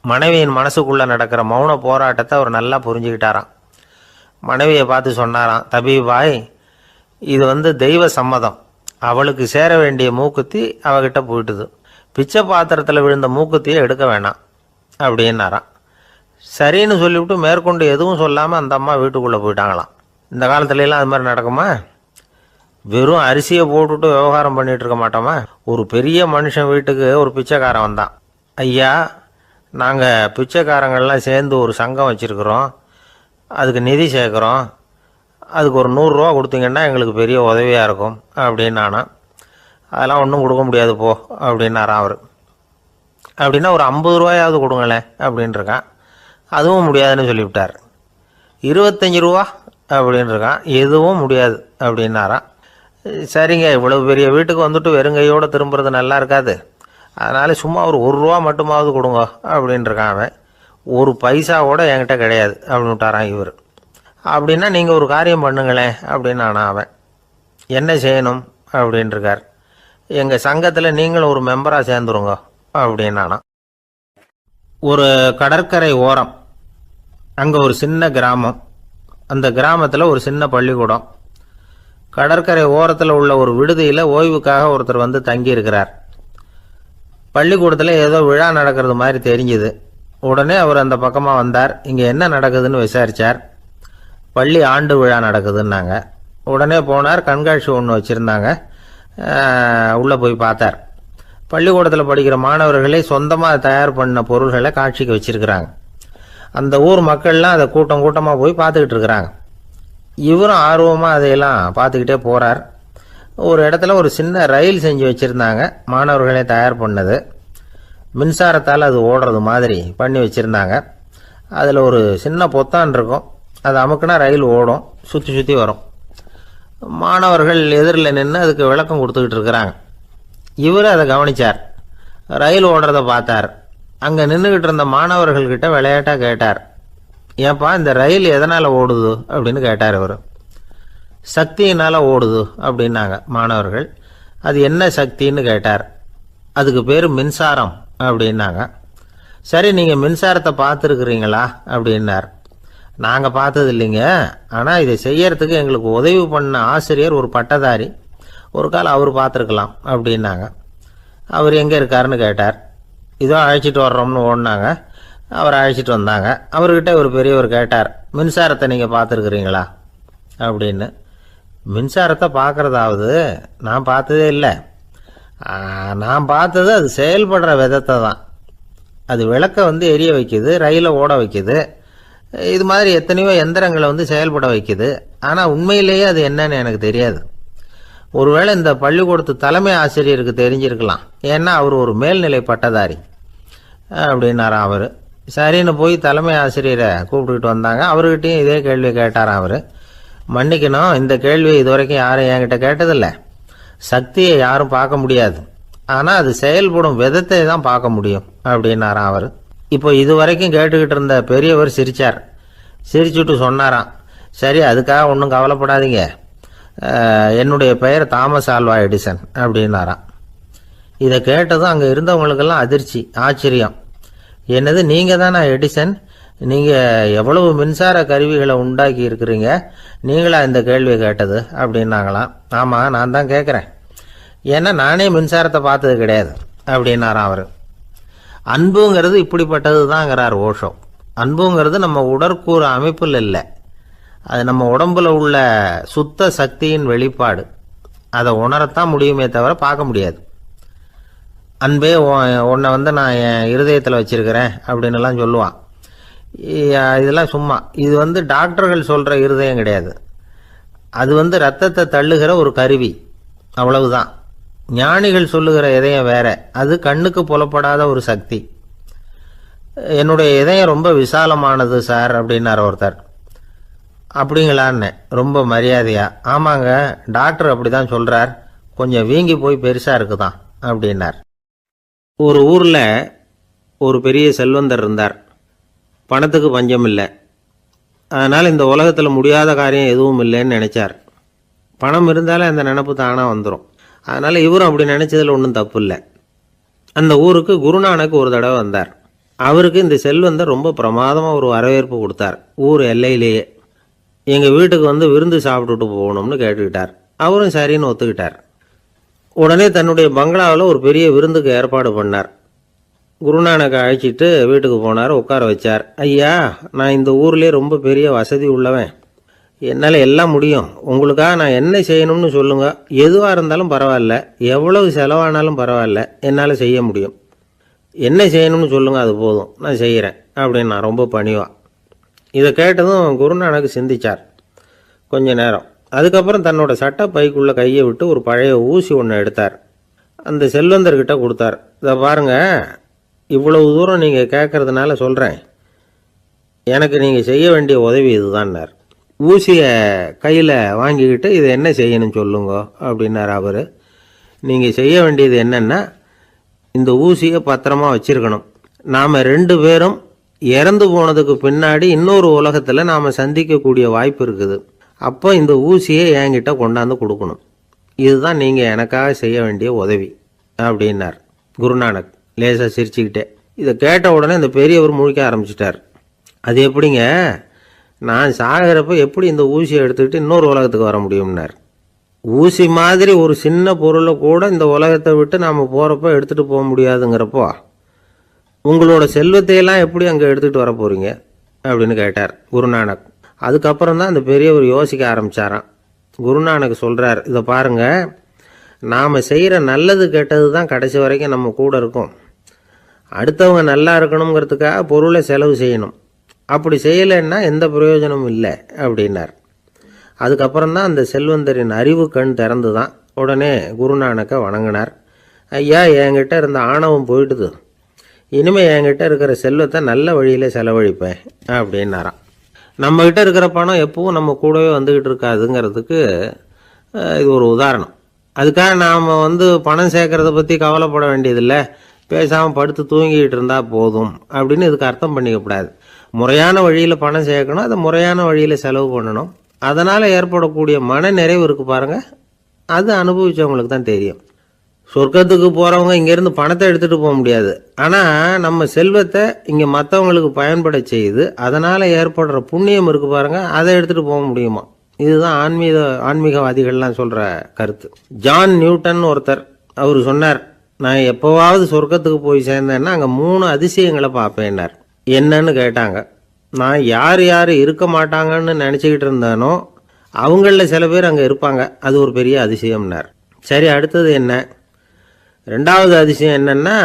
மனைவியின் மனசுக்குள்ளே நடக்கிற மௌன போராட்டத்தை அவர் நல்லா புரிஞ்சுக்கிட்டாராம். மனைவியை பார்த்து சொன்னாராம், தபிபாய், இது தெய்வ சம்மதம். அவளுக்கு சேர வேண்டிய மூக்குத்தி அவகிட்ட போயிட்டுது. பிச்சை பாத்திரத்தில் விழுந்த மூக்குத்தியை எடுக்க வேணாம் அப்படின்னாராம். சரின்னு சொல்லிவிட்டு மேற்கொண்டு எதுவும் சொல்லாமல் அந்த அம்மா வீட்டுக்குள்ளே போயிட்டாங்களாம். இந்த காலத்துலலாம் அது மாதிரி நடக்குமா? வெறும் அரிசியை போட்டுட்டு விவகாரம் பண்ணிட்டு இருக்க மாட்டோமா? ஒரு பெரிய மனுஷன் வீட்டுக்கு ஒரு பிச்சைக்காரன் வந்தான். ஐயா, நாங்கள் பிச்சைக்காரங்கள்லாம் சேர்ந்து ஒரு சங்கம் வச்சுருக்குறோம், அதுக்கு நிதி சேர்க்குறோம், அதுக்கு ஒரு 100 ரூபா கொடுத்தீங்கன்னா எங்களுக்கு பெரிய உதவியாக இருக்கும் அப்படின்னு நானா. அதெல்லாம் ஒன்றும் கொடுக்க முடியாது போ அப்படின்னாரான் அவர். அப்படின்னா ஒரு 50 ரூபாயாவது கொடுங்களேன் அப்படின்னு இருக்கான். அதுவும் முடியாதுன்னு சொல்லிவிட்டார். 25 ரூபா அப்படின்னு இருக்கான். எதுவும் முடியாது அப்படின்னாரான். சரிங்க, இவ்வளவு பெரிய வீட்டுக்கு வந்துட்டு வெறுங்கையோடு திரும்புறது நல்லா இருக்காது, அதனால சும்மா ஒரு 1 ரூபா மட்டுமாவது கொடுங்க அப்படின்னு இருக்கான் அவன். ஒரு பைசா கூட என்கிட்ட கிடையாது அப்படின்னு விட்டாரான் இவர். அப்படின்னா நீங்கள் ஒரு காரியம் பண்ணுங்களேன் அப்படின்னானா அவன். என்ன செய்யணும் அப்படின்னு இருக்கார். எங்கள் சங்கத்தில் நீங்களும் ஒரு மெம்பராக சேர்ந்துருங்க அப்படின்னானா. ஒரு கடற்கரை ஓரம், அங்கே ஒரு சின்ன கிராமம். அந்த கிராமத்தில் ஒரு சின்ன பள்ளிக்கூடம். கடற்கரை ஓரத்தில் உள்ள ஒரு விடுதியில் ஓய்வுக்காக ஒருத்தர் வந்து தங்கியிருக்கிறார். பள்ளிக்கூடத்தில் ஏதோ விழா நடக்கிறது மாதிரி தெரிஞ்சுது. உடனே அவர் அந்த பக்கமாக வந்தார். இங்கே என்ன நடக்குதுன்னு விசாரித்தார். பள்ளி ஆண்டு விழா நடக்குதுன்னாங்க. உடனே போனார். கண்காட்சி ஒன்று வச்சுருந்தாங்க. உள்ளே போய் பார்த்தார். பள்ளிக்கூடத்தில் படிக்கிற மாணவர்களே சொந்தமாக தயார் பண்ண பொருள்களை காட்சிக்கு வச்சுருக்கிறாங்க. அந்த ஊர் மக்கள்லாம் அதை கூட்டம் கூட்டமாக போய் பார்த்துக்கிட்டு இருக்கிறாங்க. இவரும் ஆர்வமாக அதையெல்லாம் பார்த்துக்கிட்டே போகிறார். ஒரு இடத்துல ஒரு சின்ன ரயில் செஞ்சு வச்சுருந்தாங்க, மாணவர்களே தயார் பண்ணது. மின்சாரத்தால் அது ஓடுறது மாதிரி பண்ணி வச்சுருந்தாங்க. அதில் ஒரு சின்ன பொத்தான் இருக்கும், அது அமுக்குனா ரயில் ஓடும், சுற்றி சுற்றி வரும். மாணவர்கள் எதிரில் நின்று அதுக்கு விளக்கம் கொடுத்துக்கிட்டு இருக்கிறாங்க. இவர் அதை கவனித்தார். ரயில் ஓடுறத பார்த்தார். அங்கே நின்றுக்கிட்டு இருந்த மாணவர்கள்கிட்ட விளையாட்டாக கேட்டார், ஏப்பா இந்த ரயில் எதனால் ஓடுது அப்படின்னு கேட்டார் இவர். சக்தியினால் ஓடுது அப்படின்னாங்க மாணவர்கள். அது என்ன சக்தின்னு கேட்டார். அதுக்கு பேர் மின்சாரம் அப்படின்னாங்க. சரி, நீங்கள் மின்சாரத்தை பார்த்துருக்குறீங்களா அப்படின்னார். நாங்கள் பார்த்தது இல்லைங்க, ஆனால் இதை செய்யறதுக்கு எங்களுக்கு உதவி பண்ண ஆசிரியர் ஒரு பட்டதாரி, ஒரு காலம் அவர் பார்த்துருக்கலாம் அப்படின்னாங்க. அவர் எங்கே இருக்காருன்னு கேட்டார். இதோ அழைச்சிட்டு வர்றோம்னு ஓடினாங்க. அவரை அழைச்சிட்டு வந்தாங்க. அவர்கிட்ட ஒரு பெரியவர் கேட்டார், மின்சாரத்தை நீங்கள் பார்த்துருக்குறீங்களா அப்படின்னு. மின்சாரத்தை பார்க்குறதாவது நான் பார்த்ததே இல்லை. நான் பார்த்தது அது செயல்படுற விதத்தை தான். அது விளக்கை வந்து எரிய வைக்குது, ரயிலை ஓட வைக்குது, இது மாதிரி எத்தனையோ எந்திரங்களை வந்து செயல்பட வைக்குது. ஆனால் உண்மையிலேயே அது என்னன்னு எனக்கு தெரியாது. ஒருவேளை இந்த பள்ளிக்கூடத்து தலைமை ஆசிரியருக்கு தெரிஞ்சிருக்கலாம், ஏன்னா அவர் ஒரு மேல்நிலை பட்டதாரி அப்படின்னாராம் அவர். சரின்னு போய் தலைமை ஆசிரியரை கூப்பிட்டுக்கிட்டு வந்தாங்க. அவர்கிட்டையும் இதே கேள்வி கேட்டாராம் அவர். மன்னிக்கணும், இந்த கேள்வியை இதுவரைக்கும் யாரும் என்கிட்ட கேட்டதில்லை. சக்தியை யாரும் பார்க்க முடியாது, ஆனால் அது செயல்படும் விதத்தை தான் பார்க்க முடியும் அப்படின்னாராம் அவர். இப்போ இதுவரைக்கும் கேட்டுக்கிட்டு இருந்த பெரியவர் சிரித்தார். சிரிச்சுட்டு சொன்னாராம், சரி அதுக்காக ஒன்றும் கவலைப்படாதீங்க, என்னுடைய பெயர் தாமஸ் ஆல்வா எடிசன் அப்படின்னாராம். இதை கேட்டதும் அங்கே இருந்தவங்களுக்கெல்லாம் அதிர்ச்சி, ஆச்சரியம். என்னது, நீங்கள் தானா எடிசன்? நீங்கள் எவ்வளவு மின்சார கருவிகளை உண்டாக்கி இருக்கிறீங்க, நீங்களா இந்த கேள்வியை கேட்டது அப்படின்னாங்களாம். ஆமாம், நான் தான் கேட்குறேன், ஏன்னா நானே மின்சாரத்தை பார்த்தது கிடையாது அப்படின்னாராம் அவர். அன்புங்கிறது இப்படிப்பட்டது தாங்கிறார் ஓஷோ. அன்புங்கிறது நம்ம உடற்கூறு அமைப்பில் இல்லை, அது நம்ம உடம்புல உள்ள சுத்த சக்தியின் வெளிப்பாடு. அதை உணரத்தான் முடியுமே தவிர பார்க்க முடியாது. அன்பே உன்னை வந்து நான் என் இருதயத்தில் வச்சிருக்கிறேன் அப்படின்னுலாம் சொல்லுவான். இதெல்லாம் சும்மா. இது வந்து டாக்டர்கள் சொல்கிற இருதயம் கிடையாது. அது வந்து ரத்தத்தை தள்ளுகிற ஒரு கருவி, அவ்வளவுதான். ஞானிகள் சொல்லுகிற இதயம் வேற, அது கண்ணுக்கு புலப்படாத ஒரு சக்தி. என்னுடைய இதயம் ரொம்ப விசாலமானது சார் அப்படின்னார் ஒருத்தர். அப்படிங்களான்னு ரொம்ப மரியாதையா, ஆமாங்க டாக்டர் அப்படி தான் சொல்கிறார், கொஞ்சம் வீங்கி போய் பெருசாக இருக்குதான் அப்படின்னார். ஒரு ஊரில் ஒரு பெரிய செல்வந்தர் இருந்தார். பணத்துக்கு பஞ்சம் இல்லை. அதனால் இந்த உலகத்தில் முடியாத காரியம் எதுவும் இல்லைன்னு நினச்சார். பணம் இருந்தாலும் அந்த நினப்பு தானாக வந்துடும். அதனால் இவரும் அப்படி நினச்சதில் ஒன்றும் தப்பு இல்லை. அந்த ஊருக்கு குருநானக் ஒரு தடவை வந்தார். அவருக்கு இந்த செல்வந்தர் ரொம்ப பிரமாதமாக ஒரு வரவேற்பு கொடுத்தார். ஊர் எல்லையிலேயே எங்கள் வீட்டுக்கு வந்து விருந்து சாப்பிட்டுட்டு போகணும்னு கேட்டுக்கிட்டார். அவரும் சரின்னு ஒத்துக்கிட்டார். உடனே தன்னுடைய பங்களாவில் ஒரு பெரிய விருந்துக்கு ஏற்பாடு பண்ணார். குருநானக்கை அழைச்சிட்டு வீட்டுக்கு போனார், உட்கார வச்சார். ஐயா, நான் இந்த ஊர்லேயே ரொம்ப பெரிய வசதி உள்ளவன், என்னால் எல்லாம் முடியும், உங்களுக்காக நான் என்ன செய்யணும்னு சொல்லுங்கள், எதுவாக இருந்தாலும் பரவாயில்ல, எவ்வளவு செலவானாலும் பரவாயில்ல, என்னால் செய்ய முடியும், என்ன செய்யணும்னு சொல்லுங்கள், அது போதும், நான் செய்கிறேன் அப்படின்னு நான் ரொம்ப பணிவா. இதை கேட்டதும் குருநானக் சிந்திச்சார் கொஞ்ச நேரம். அதுக்கப்புறம் தன்னோட சட்டை பைக்குள்ளே கையை விட்டு ஒரு பழைய ஊசி ஒன்று எடுத்தார். அந்த செல்வந்தர்கிட்ட கொடுத்தார். இதை பாருங்கள், இவ்வளவு தூரம் நீங்கள் கேட்கறதுனால சொல்கிறேன், எனக்கு நீங்கள் செய்ய வேண்டிய உதவி இதுதான்னார். ஊசியை கையில் வாங்கிக்கிட்டு இதை என்ன செய்யணும்னு சொல்லுங்க அப்படின்னார் அவர். நீங்கள் செய்ய வேண்டியது என்னென்னா, இந்த ஊசியை பத்திரமா வச்சிருக்கணும். நாம் 2 பேரும் இறந்து போனதுக்கு பின்னாடி இன்னொரு உலகத்தில் நாம் சந்திக்கக்கூடிய வாய்ப்பு இருக்குது. அப்போ இந்த ஊசியை என்கிட்ட கொண்டாந்து கொடுக்கணும். இதுதான் நீங்கள் எனக்காக செய்ய வேண்டிய உதவி அப்படின்னார் குருநானக் லேசாக சிரிச்சுக்கிட்டே. இதை கேட்ட உடனே இந்த பெரியவர் முழிக்க ஆரம்பிச்சிட்டார். அது எப்படிங்க, நான் சாகிறப்ப எப்படி இந்த ஊசியை எடுத்துக்கிட்டு இன்னொரு உலகத்துக்கு வர முடியும்னார். ஊசி மாதிரி ஒரு சின்ன பொருளை கூட இந்த உலகத்தை விட்டு நாம் போகிறப்ப எடுத்துகிட்டு போக முடியாதுங்கிறப்போ உங்களோட செல்வத்தையெல்லாம் எப்படி அங்கே எடுத்துகிட்டு வர போகிறீங்க அப்படின்னு கேட்டார் குருநானக். அதுக்கப்புறம் தான் அந்த பெரியவர் யோசிக்க ஆரம்பித்தாராம். குருநானக் சொல்கிறார், இதை பாருங்கள், நாம் செய்கிற நல்லது கெட்டது தான் கடைசி வரைக்கும் நம்ம கூட இருக்கும். அடுத்தவங்க நல்லா இருக்கணுங்கிறதுக்காக பொருளை செலவு செய்யணும், அப்படி செய்யலைன்னா எந்த பிரயோஜனமும் இல்லை அப்படின்னார். அதுக்கப்புறம் தான் அந்த செல்வந்தரின் அறிவு கண் திறந்து தான். உடனே குருநானக்கை வணங்கினார். ஐயா, என்கிட்ட இருந்த ஆணவம் போயிட்டுது, இனிமேல் என்கிட்ட இருக்கிற செல்வத்தை நல்ல வழியில் செலவழிப்பேன் அப்படின்னாராம். நம்மகிட்ட இருக்கிற பணம் எப்பவும் நம்ம கூடவே வந்துக்கிட்டு இருக்காதுங்கிறதுக்கு இது ஒரு உதாரணம். அதுக்காக நாம் பணம் சேர்க்கறத பற்றி கவலைப்பட வேண்டியதில்லை, பேசாமல் படுத்து தூங்கிக்கிட்டு இருந்தால் போதும் அப்படின்னு இதுக்கு அர்த்தம் பண்ணிக்கப்படாது. முறையான வழியில் பணம் சேர்க்கணும், அதை முறையான வழியில் செலவு பண்ணணும். அதனால் ஏற்படக்கூடிய மன நிறைவு இருக்குது பாருங்கள், அது அனுபவித்தவங்களுக்கு தான் தெரியும். சொர்க்கத்துக்கு போகிறவங்க இங்கேருந்து பணத்தை எடுத்துகிட்டு போக முடியாது, ஆனால் நம்ம செல்வத்தை இங்கே மற்றவங்களுக்கு பயன்பட செய்து அதனால் ஏற்படுற புண்ணியம் இருக்குது பாருங்கள், அதை எடுத்துகிட்டு போக முடியுமா. இதுதான் ஆன்மீகவாதிகள்லாம் சொல்கிற கருத்து. ஜான் நியூட்டன் ஒருத்தர், அவர் சொன்னார், நான் எப்போவாவது சொர்க்கத்துக்கு போய் சேர்ந்தேன்னா அங்கே 3 அதிசயங்களை பார்ப்பேன்னார். என்னன்னு கேட்டாங்க. நான் யார் யார் இருக்க மாட்டாங்கன்னு நினச்சிக்கிட்டு இருந்தானோ அவங்களில் சில பேர் அங்கே இருப்பாங்க, அது ஒரு பெரிய அதிசயம்னார். சரி, அடுத்தது என்ன? 2வது அதிசயம் என்னன்னா,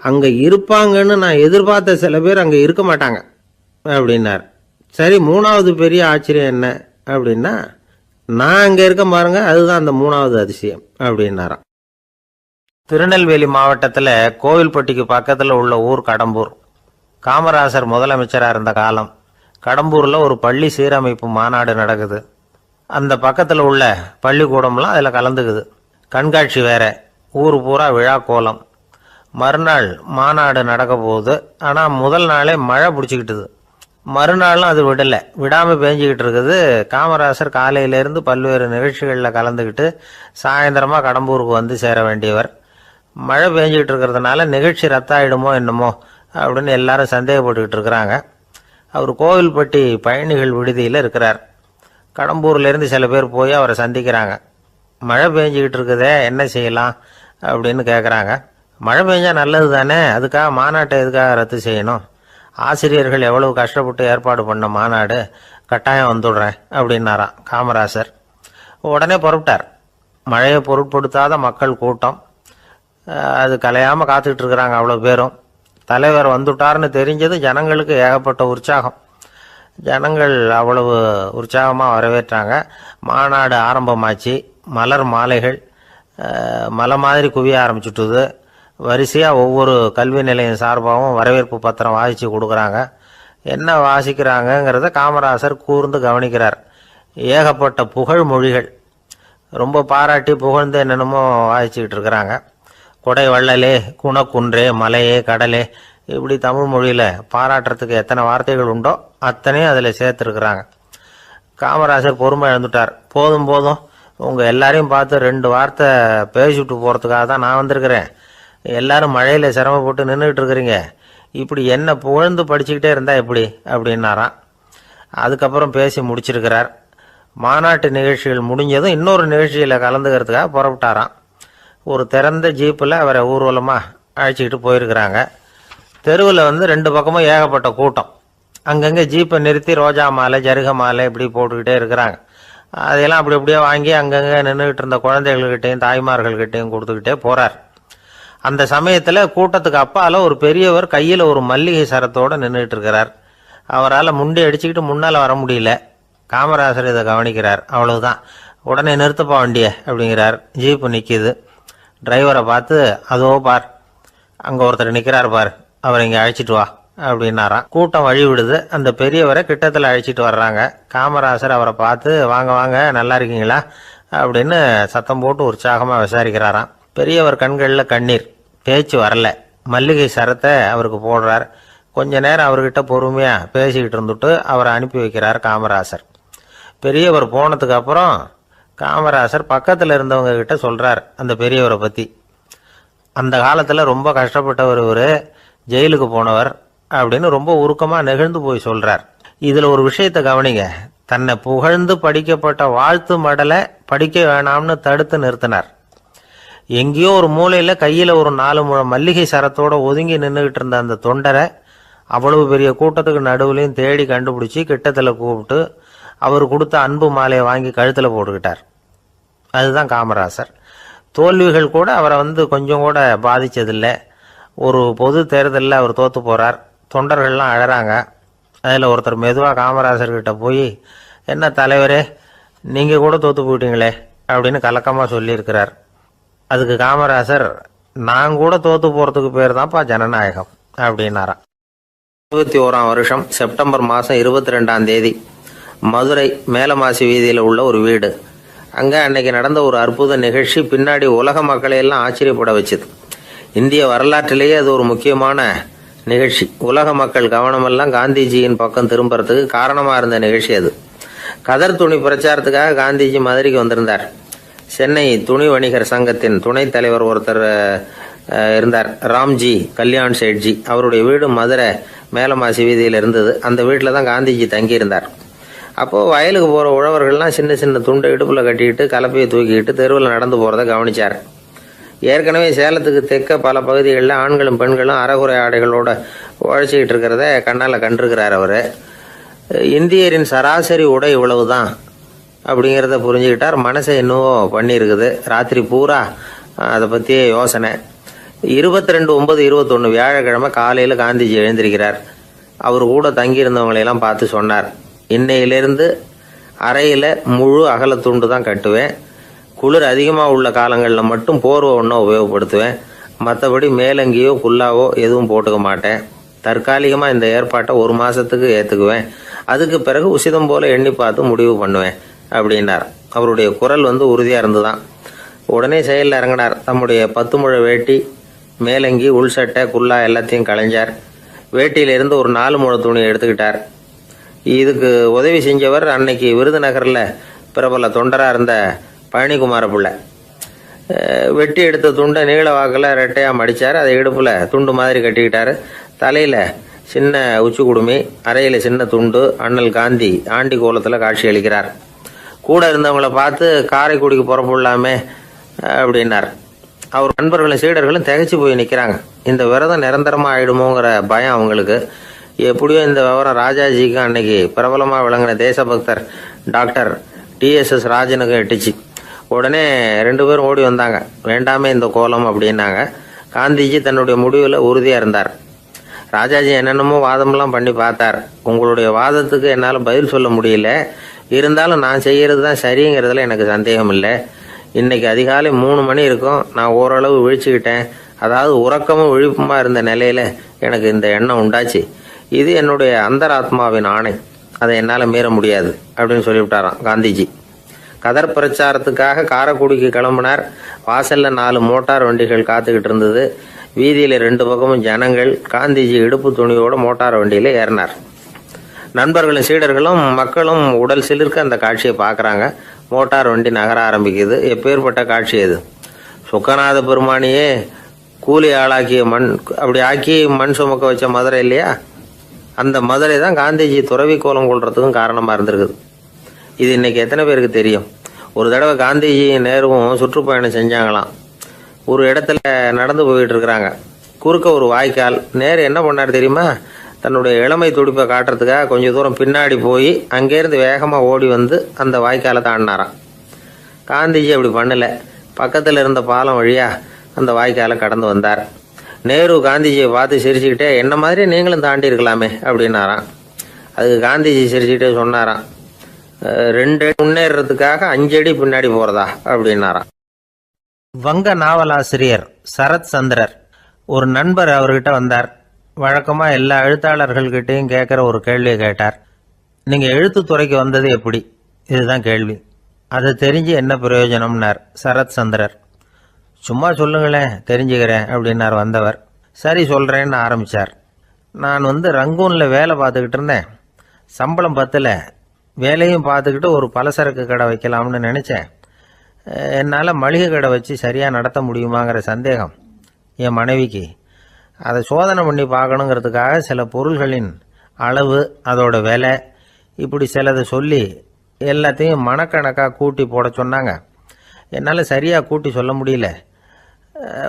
அங்கே இருப்பாங்கன்னு நான் எதிர்பார்த்த சில பேர் அங்கே இருக்க மாட்டாங்க அப்படின்னார். சரி, 3வது பெரிய ஆச்சரியம் என்ன அப்படின்னா, நான் அங்கே இருக்க பாருங்க, அதுதான் அந்த 3வது அதிசயம் அப்படின்னாராம். திருநெல்வேலி மாவட்டத்தில் கோவில்பட்டிக்கு பக்கத்தில் உள்ள ஊர் கடம்பூர். காமராசர் முதலமைச்சராக இருந்த காலம். கடம்பூரில் ஒரு பள்ளி சீரமைப்பு மாநாடு நடக்குது. அந்த பக்கத்தில் உள்ள பள்ளிக்கூடம்லாம் அதில் கலந்துக்குது. கண்காட்சி வேற, ஊர் பூரா விழா கோலம். மறுநாள் மாநாடு நடக்க போகுது. ஆனால் முதல் நாளே மழை பிடிச்சிக்கிட்டுது. மறுநாளும் அது விடாமல் பேஞ்சிக்கிட்டு இருக்குது. காமராசர் காலையிலேருந்து பல்வேறு நிகழ்ச்சிகளில் கலந்துக்கிட்டு சாயந்தரமாக கடம்பூருக்கு வந்து சேர வேண்டியவர். மழை பேஞ்சிக்கிட்டு இருக்கிறதுனால நிகழ்ச்சி ரத்தாயிடுமோ என்னமோ அப்படின்னு எல்லாரும் சந்தேகப்பட்டுக்கிட்டு இருக்கிறாங்க. அவர் கோவில்பட்டி பயணிகள் விடுதியில் இருக்கிறார். கடம்பூர்லேருந்து சில பேர் போய் அவரை சந்திக்கிறாங்க. மழை பெஞ்சிக்கிட்டு இருக்குதே, என்ன செய்யலாம் அப்படின்னு கேட்குறாங்க. மழை பெஞ்சா நல்லது தானே, அதுக்காக மாநாட்டை எதுக்காக ரத்து செய்யணும்? ஆசிரியர்கள் எவ்வளவு கஷ்டப்பட்டு ஏற்பாடு பண்ண மாநாடு, கட்டாயம் வந்துடுறேன் அப்படின்னாராம் காமராசர். உடனே புறப்பட்டார். மழையை பொருட்படுத்தாத மக்கள் கூட்டம், அது கலையாமல் காத்துக்கிட்டு இருக்கிறாங்க அவ்வளோ பேரும். தலைவர் வந்துட்டார்னு தெரிஞ்சது ஜனங்களுக்கு ஏகப்பட்ட உற்சாகம். ஜனங்கள் அவ்வளவு உற்சாகமாக வரவேற்றாங்க. மாநாடு ஆரம்பமாச்சு. மலர் மாலைகள் மலை மாதிரி குவிய ஆரம்பிச்சுட்டுது. வரிசையாக ஒவ்வொரு கல்வி நிலையம் சார்பாகவும் வரவேற்பு பத்திரம் வாசித்து கொடுக்குறாங்க. என்ன வாசிக்கிறாங்கங்கிறத காமராசர் கூர்ந்து கவனிக்கிறார். ஏகப்பட்ட புகழ் மொழிகள், ரொம்ப பாராட்டி புகழ்ந்து என்னென்னமோ வாசிச்சுக்கிட்டு இருக்கிறாங்க. கொடை வள்ளலே, குணக்குன்றே, மலையே, கடலே, இப்படி தமிழ் மொழியில் பாராட்டுறதுக்கு எத்தனை வார்த்தைகள் உண்டோ அத்தனையும் அதில் சேர்த்துருக்குறாங்க. காமராசர் பொறுமை இழந்துட்டார். போதும் போதும், உங்கள் எல்லாரையும் பார்த்து 2 வார்த்தை பேசிவிட்டு போகிறதுக்காக தான் நான் வந்திருக்கிறேன். எல்லாரும் மழையில் சிரமப்பட்டு நின்றுட்டு இருக்கிறீங்க, இப்படி என்ன புகழ்ந்து படிச்சுக்கிட்டே இருந்தால் எப்படி அப்படின்னாராம். அதுக்கப்புறம் பேசி முடிச்சிருக்கிறார். மாநாட்டு நிகழ்ச்சிகள் முடிஞ்சதும் இன்னொரு நிகழ்ச்சியில் கலந்துக்கிறதுக்காக புறப்பட்டாராம். ஒரு திறந்த ஜீப்பில் அவரை ஊர்வலமாக அழைச்சிக்கிட்டு போயிருக்கிறாங்க. தெருவில் 2 பக்கமும் ஏகப்பட்ட கூட்டம். அங்கங்கே ஜீப்பை நிறுத்தி ரோஜா மாலை ஜருக மாலை இப்படி போட்டுக்கிட்டே இருக்கிறாங்க. அதையெல்லாம் அப்படி அப்படியே வாங்கி அங்கங்கே நின்றுக்கிட்டு இருந்த குழந்தைகள்கிட்டையும் தாய்மார்கள்கிட்டையும் கொடுத்துக்கிட்டே போகிறார். அந்த சமயத்தில் கூட்டத்துக்கு அப்பால் ஒரு பெரியவர் கையில் ஒரு மல்லிகை சரத்தோடு நின்றுட்டு இருக்கிறார். அவரால் முண்டி அடிச்சுக்கிட்டு முன்னால் வர முடியல. காமராசர் இதை கவனிக்கிறார். அவ்வளவுதான், உடனே நிறுத்தப்பா வண்டியை அப்படிங்கிறார். ஜீப்பு நிற்கிது. டிரைவரை பார்த்து, அதோ பார், அங்கே ஒருத்தர் நிற்கிறார் பார், அவரை இங்கே அழைச்சிட்டு வா அப்படின்னாராம். கூட்டம் வழி விடுது. அந்த பெரியவரை கிட்டத்தில் அழைச்சிட்டு வர்றாங்க. காமராசர் அவரை பார்த்து, வாங்க வாங்க, நல்லா இருக்கீங்களா அப்படின்னு சத்தம் போட்டு உற்சாகமாக விசாரிக்கிறாராம். பெரியவர் கண்களில் கண்ணீர், பேச்சு வரல. மல்லிகை சரத்தை அவருக்கு போடுறார். கொஞ்ச நேரம் அவர்கிட்ட பொறுமையாக பேசிக்கிட்டு இருந்துட்டு அவரை அனுப்பி வைக்கிறார் காமராசர். பெரியவர் போனதுக்கு அப்புறம் காமராசர் பக்கத்தில் இருந்தவங்க கிட்ட சொல்கிறார் அந்த பெரியவரை பற்றி. அந்த காலத்தில் ரொம்ப கஷ்டப்பட்டவர் இவர், ஜெயிலுக்கு போனவர் அப்படின்னு ரொம்ப உருக்கமாக நெகிழ்ந்து போய் சொல்கிறார். இதில் ஒரு விஷயத்தை கவனிங்க. தன்னை புகழ்ந்து படிக்கப்பட்ட வாழ்த்து மடலை படிக்க வேணாம்னு தடுத்து நிறுத்தினார். எங்கேயோ ஒரு மூலையில் கையில் ஒரு 4 முழம் மல்லிகை சரத்தோடு ஒதுங்கி நின்றுக்கிட்டு இருந்த அந்த தொண்டரை அவ்வளவு பெரிய கூட்டத்துக்கு நடுவுலையும் தேடி கண்டுபிடிச்சி கிட்டத்தில் கூப்பிட்டு அவர் கொடுத்த அன்பு மாலையை வாங்கி கழுத்தில் போட்டுக்கிட்டார். அதுதான் காமராசர். தோல்விகள் கூட அவரை கொஞ்சம் கூட பாதித்ததில்லை. ஒரு பொது தேர்தலில் அவர் தோற்று போகிறார். தொண்டர்கள்லாம் அழறாங்க. அதில் ஒருத்தர் மெதுவாக காமராசர்கிட்ட போய், என்ன தலைவரே, நீங்கள் கூட தோற்று போயிட்டீங்களே அப்படின்னு கலக்கமாக சொல்லியிருக்கிறார். அதுக்கு காமராசர், நான் கூட தோற்று போகிறதுக்கு பேர் தான்ப்பா ஜனநாயகம் அப்படின்னாராம். 21ஆம் வருஷம் செப்டம்பர் மாதம் 22ஆம் தேதி மதுரை மேலமாசி வீதியில் உள்ள ஒரு வீடு. அங்கே அன்னைக்கு நடந்த ஒரு அற்புத நிகழ்ச்சி பின்னாடி உலக மக்களையெல்லாம் ஆச்சரியப்பட வச்சுது. இந்திய வரலாற்றிலேயே அது ஒரு முக்கியமான நிகழ்ச்சி. உலக மக்கள் கவனமெல்லாம் காந்திஜியின் பக்கம் திரும்புறதுக்கு காரணமாக இருந்த நிகழ்ச்சி அது. கதர் துணி பிரச்சாரத்துக்காக காந்திஜி மதுரைக்கு வந்திருந்தார். சென்னை துணி வணிகர் சங்கத்தின் துணைத் தலைவர் ஒருத்தர் இருந்தார், ராம்ஜி கல்யாண் சேட்ஜி. அவருடைய வீடு மதுரை மேலமாசி வீதியில் இருந்தது. அந்த வீட்டில் தான் காந்திஜி தங்கியிருந்தார். அப்போது வயலுக்கு போகிற உழவர்கள்லாம் சின்ன சின்ன துண்டை இடுப்பில் கட்டிக்கிட்டு கலப்பையை தூக்கிக்கிட்டு தெருவில் நடந்து போகிறத கவனித்தார். ஏற்கனவே சேலத்துக்கு தெற்க பல பகுதிகளில் ஆண்களும் பெண்களும் அறகுறை ஆடைகளோடு உழைச்சிக்கிட்டு இருக்கிறத கண்ணால் கண்டிருக்கிறார் அவர். இந்தியரின் சராசரி உடை இவ்வளவு தான் அப்படிங்கிறத புரிஞ்சுக்கிட்டார். மனசை இன்னும் பண்ணியிருக்குது. ராத்திரி பூரா அதை பற்றியே யோசனை. 22/9/21 வியாழக்கிழமை காலையில் காந்திஜி எழுந்திருக்கிறார். அவர் கூட தங்கியிருந்தவங்களையெல்லாம் பார்த்து சொன்னார், இன்னையிலிருந்து அறையில் முழு அகலத்துண்டு தான் கட்டுவேன். குளிர் அதிகமாக உள்ள காலங்களில் மட்டும் போர்வை ஒன்றை உபயோகப்படுத்துவேன். மற்றபடி மேலங்கியோ குல்லாவோ எதுவும் போட்டுக்க மாட்டேன். தற்காலிகமாக இந்த ஏற்பாட்டை 1 மாதத்துக்கு ஏற்றுக்குவேன். அதுக்கு பிறகு உசிதம் போல் எண்ணி பார்த்து முடிவு பண்ணுவேன் அப்படின்னார். அவருடைய குரல் உறுதியாக இருந்துதான். உடனே செயலில் இறங்கினார். தம்முடைய 10 முழ வேட்டி, மேலங்கி, உள் சட்டை, குல்லா எல்லாத்தையும் களைஞ்சார். வேட்டியிலிருந்து ஒரு 4 முழ துணியை எடுத்துக்கிட்டார். இதுக்கு உதவி செஞ்சவர் அன்னைக்கு விருதுநகரில் பிரபல தொண்டராக இருந்த பழனிக்குமார பிள்ளை. வெட்டி எடுத்த துண்டை நீள வாக்கில் ரெட்டையாக மடித்தார். அதை இடுப்பில் துண்டு மாதிரி கட்டிக்கிட்டார். தலையில் சின்ன உச்சி குடுமி, அறையில் சின்ன துண்டு. அண்ணல் காந்தி ஆண்டி கோலத்தில் காட்சி அளிக்கிறார். கூட இருந்தவங்களை பார்த்து காரைக்குடிக்கு புறப்படலாமே அப்படின்னார். அவர் நண்பர்களும் சீடர்களும் திகைச்சு போய் நிற்கிறாங்க. இந்த விரதம் நிரந்தரமாக ஆயிடுமோங்கிற பயம் அவங்களுக்கு. எப்படியோ இந்த விவரம் ராஜாஜிக்கும் அன்னைக்கு பிரபலமாக விளங்கின தேசபக்தர் டாக்டர் TSS ராஜனுக்கு எட்டுச்சு. உடனே 2 பேரும் ஓடி வந்தாங்க. வேண்டாமே இந்த கோலம் அப்படின்னாங்க. காந்திஜி தன்னுடைய முடிவில் உறுதியாக இருந்தார். ராஜாஜி என்னென்னமோ வாதமெல்லாம் பண்ணி பார்த்தார். உங்களுடைய வாதத்துக்கு என்னால் பதில் சொல்ல முடியல, இருந்தாலும் நான் செய்கிறது தான் சரிங்கிறதுல எனக்கு சந்தேகம் இல்லை. இன்னைக்கு அதிகாலை 3 மணி இருக்கும். நான் ஓரளவு விழிச்சுக்கிட்டேன். அதாவது உறக்கமும் விழிப்புமாக இருந்த நிலையில் எனக்கு இந்த எண்ணம் உண்டாச்சு. இது என்னுடைய அந்தராத்மாவின் ஆணை, அதை என்னால் மீற முடியாது அப்படின்னு சொல்லிவிட்டாராம் காந்திஜி. கதர் பிரச்சாரத்துக்காக காரைக்குடிக்கு கிளம்பினார். வாசலில் 4 மோட்டார் வண்டிகள் காத்துக்கிட்டு இருந்தது. வீதியில் 2 பக்கமும் ஜனங்கள். காந்திஜி இடுப்பு துணியோடு மோட்டார் வண்டியில் ஏறினார். நண்பர்களும் சீடர்களும் மக்களும் உடல் சிலிர்க்க அந்த காட்சியை பார்க்குறாங்க. மோட்டார் வண்டி நகர ஆரம்பிக்குது. எப்பேற்பட்ட காட்சி அது! சுக்கநாத பெருமானியே கூலி ஆளாக்கிய அப்படி ஆக்கி மண் சுமக்க வச்ச மதுரை இல்லையா, அந்த மதுரை தான் காந்திஜி துறவி கோலம் கொள்றதுக்கும் காரணமாக இருந்திருக்குது. இது இன்னைக்கு எத்தனை பேருக்கு தெரியும்? ஒரு தடவை காந்திஜி நேருவும் சுற்றுப்பயணம் செஞ்சாங்களாம். ஒரு இடத்துல நடந்து போயிட்டு இருக்கிறாங்க. குறுக்க ஒரு வாய்க்கால். நேரு என்ன பண்ணார் தெரியுமா? தன்னுடைய இளமை துடிப்பை காட்டுறதுக்காக கொஞ்சம் தூரம் பின்னாடி போய் அங்கேருந்து வேகமாக ஓடி வந்து அந்த வாய்க்காலை தாண்டினாராம். காந்திஜி அப்படி பண்ணலை. பக்கத்தில் இருந்த பாலம் வழியாக அந்த வாய்க்காலை கடந்து வந்தார். நேரு காந்திஜியை பார்த்து சிரிச்சுக்கிட்டே, என்ன மாதிரி நீங்களும் தாண்டி இருக்கலாமே அப்படின்னாராம். அதுக்கு காந்திஜி சிரிச்சுக்கிட்டே சொன்னாராம், 2 அடி முன்னேறதுக்காக 5 அடி பின்னாடி போகிறதா அப்படின்னாராம். வங்க நாவலாசிரியர் சரத் சந்திரர் ஒரு நண்பர் அவர்கிட்ட வந்தார். வழக்கமாக எல்லா எழுத்தாளர்கள்கிட்டையும் கேட்குற ஒரு கேள்வியை கேட்டார். நீங்கள் எழுத்துத்துறைக்கு வந்தது எப்படி? இதுதான் கேள்வி. அதை தெரிஞ்சு என்ன பிரயோஜனம்னார் சரத் சந்திரர். சும்மா சொல்லுங்களேன், தெரிஞ்சுக்கிறேன் அப்படின்னார் வந்தவர். சரி சொல்கிறேன்னு ஆரம்பித்தார். நான் ரங்கூனில் வேலை பார்த்துக்கிட்டு இருந்தேன். சம்பளம் பத்தல. வேலையும் பார்த்துக்கிட்டு ஒரு பலசரக்கு கடை வைக்கலாம்னு நினச்சேன். என்னால் மளிகை கடை வச்சு சரியாக நடத்த முடியுமாங்கிற சந்தேகம் என் மனைவிக்கு. அதை சோதனை பண்ணி பார்க்கணுங்கிறதுக்காக சில பொருள்களின் அளவு, அதோட விலை, இப்படி சிலதை சொல்லி எல்லாத்தையும் மனக்கணக்காக கூட்டி போட சொன்னாங்க. என்னால் சரியாக கூட்டி சொல்ல முடியல.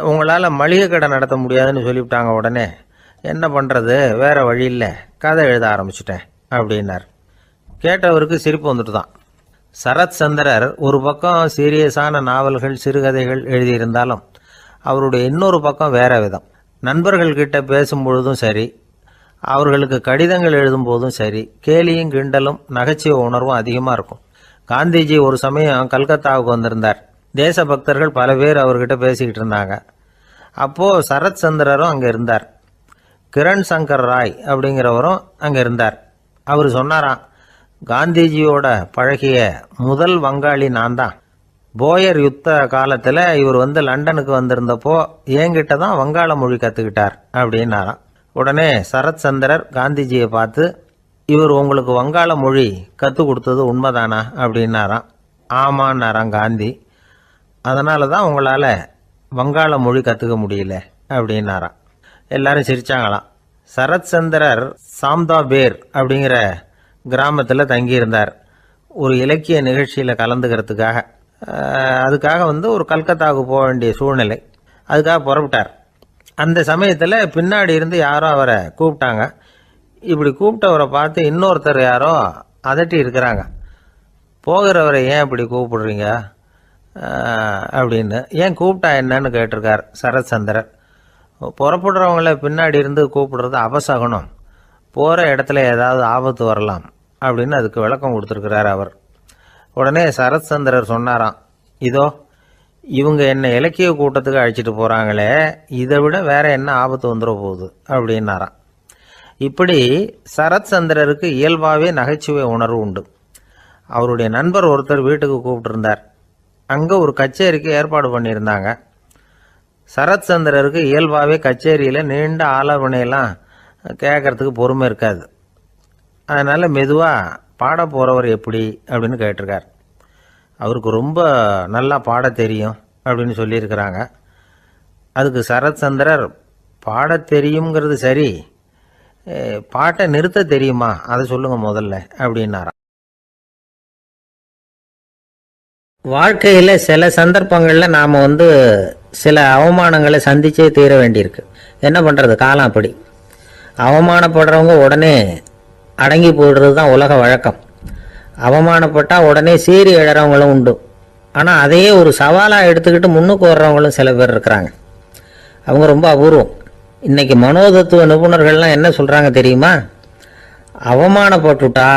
உங்களால் மளிகை கடை நடத்த முடியாதுன்னு சொல்லிவிட்டாங்க. உடனே என்ன பண்ணுறது, வேறு வழி இல்லை, கதை எழுத ஆரம்பிச்சிட்டேன் அப்படின்னார். கேட்டவருக்கு சிரிப்பு வந்துட்டு தான். சரத் சந்திரர் ஒரு பக்கம் சீரியஸான நாவல்கள், சிறுகதைகள் எழுதியிருந்தாலும் அவருடைய இன்னொரு பக்கம் வேற விதம். நண்பர்கள்கிட்ட பேசும்பொழுதும் சரி, அவர்களுக்கு கடிதங்கள் எழுதும் போதும் சரி, கேலியும் கிண்டலும் நகைச்சுவை உணர்வும் அதிகமாக இருக்கும். காந்திஜி ஒரு சமயம் கல்கத்தாவுக்கு வந்திருந்தார். தேசபக்தர்கள் பல பேர் அவர்கிட்ட பேசிக்கிட்டு இருந்தாங்க. அப்போது சரத் சந்திரரும் அங்கே இருந்தார். கிரண் சங்கர் ராய் அப்படிங்கிறவரும் அங்கே இருந்தார். அவர் சொன்னாராம், காந்திஜியோட பழகிய முதல் வங்காளி நான் தான். போயர் யுத்த காலத்தில் இவர் லண்டனுக்கு வந்திருந்தப்போ என்கிட்ட தான் வங்காள மொழி கற்றுக்கிட்டார் அப்படின்னாராம். உடனே சரத் சந்திரர் காந்திஜியை பார்த்து, இவர் உங்களுக்கு வங்காள மொழி கற்றுக் கொடுத்தது உண்மைதானா அப்படின்னாராம். ஆமான்னாராம் காந்தி. அதனால தான் உங்களால் வங்காள மொழி கற்றுக்க முடியல அப்படின்னாராம். எல்லாரும் சிரிச்சாங்களாம். சரத் சந்திரர் சாம்தாபேர் அப்படிங்கிற கிராமத்தில் தங்கியிருந்தார். ஒரு இலக்கிய நிகழ்ச்சியில் கலந்துக்கிறதுக்காக. அதுக்காக ஒரு கல்கத்தாவுக்கு போக வேண்டிய சூழ்நிலை. அதுக்காக புறப்பட்டார். அந்த சமயத்தில் பின்னாடி இருந்து யாரோ அவரை கூப்பிட்டாங்க. இப்படி கூப்பிட்டவரை பார்த்து இன்னொருத்தர் யாரோ அதட்டி இருக்கிறாங்க. போகிறவரை ஏன் இப்படி கூப்பிடுறீங்க அப்படின்னு. ஏன் கூப்பிட்டா என்னன்னு கேட்டிருக்கார் சரத் சந்திரர். புறப்படுறவங்கள பின்னாடி இருந்து கூப்பிடுறது அபசகுனம், போகிற இடத்துல ஏதாவது ஆபத்து வரலாம் அப்படின்னு அதுக்கு விளக்கம் கொடுத்துருக்கிறார் அவர். உடனே சரத் சந்திரர் சொன்னாராம், இதோ இவங்க என்ன இலக்கிய கூட்டத்துக்கு அழைச்சிட்டு போகிறாங்களே, இதை விட வேற என்ன ஆபத்து வந்துட போகுது அப்படின்னாராம். இப்படி சரத் சந்திரருக்கு இயல்பாகவே நகைச்சுவை உணர்வு உண்டு. அவருடைய நண்பர் ஒருத்தர் வீட்டுக்கு கூப்பிட்டுருந்தார். அங்கே ஒரு கச்சேரிக்கு ஏற்பாடு பண்ணியிருந்தாங்க. சரத் சந்திரருக்கு இயல்பாகவே கச்சேரியில் நீண்ட ஆலோசனையெல்லாம் கேட்கறதுக்கு பொறுமை இருக்காது. அதனால் மெதுவாக பாட போகிறவர் எப்படி அப்படின்னு கேட்டிருக்கார். அவருக்கு ரொம்ப நல்லா பாட தெரியும் அப்படின்னு சொல்லியிருக்கிறாங்க. அதுக்கு சரத் சந்திரர், பாட தெரியுங்கிறது சரி, பாட்டை நிறுத்த தெரியுமா அதை சொல்லுங்கள் முதல்ல அப்படின்னாராம். வாழ்க்கையில் சில சந்தர்ப்பங்களில் நாம் சில அவமானங்களை சந்திச்சே தீர வேண்டியிருக்கு. என்ன பண்ணுறது, காலம் அப்படி. அவமானப்படுறவங்க உடனே அடங்கி போடுறது தான் உலக வழக்கம். அவமானப்பட்டால் உடனே சீறி எழறவங்களும் உண்டு. ஆனால் அதையே ஒரு சவாலாக எடுத்துக்கிட்டு முன்னுக்கு வர்றவங்களும் சில பேர் இருக்கிறாங்க. அவங்க ரொம்ப அபூர்வம். இன்றைக்கி மனோதத்துவ நிபுணர்கள்லாம் என்ன சொல்கிறாங்க தெரியுமா? அவமானப்பட்டுட்டா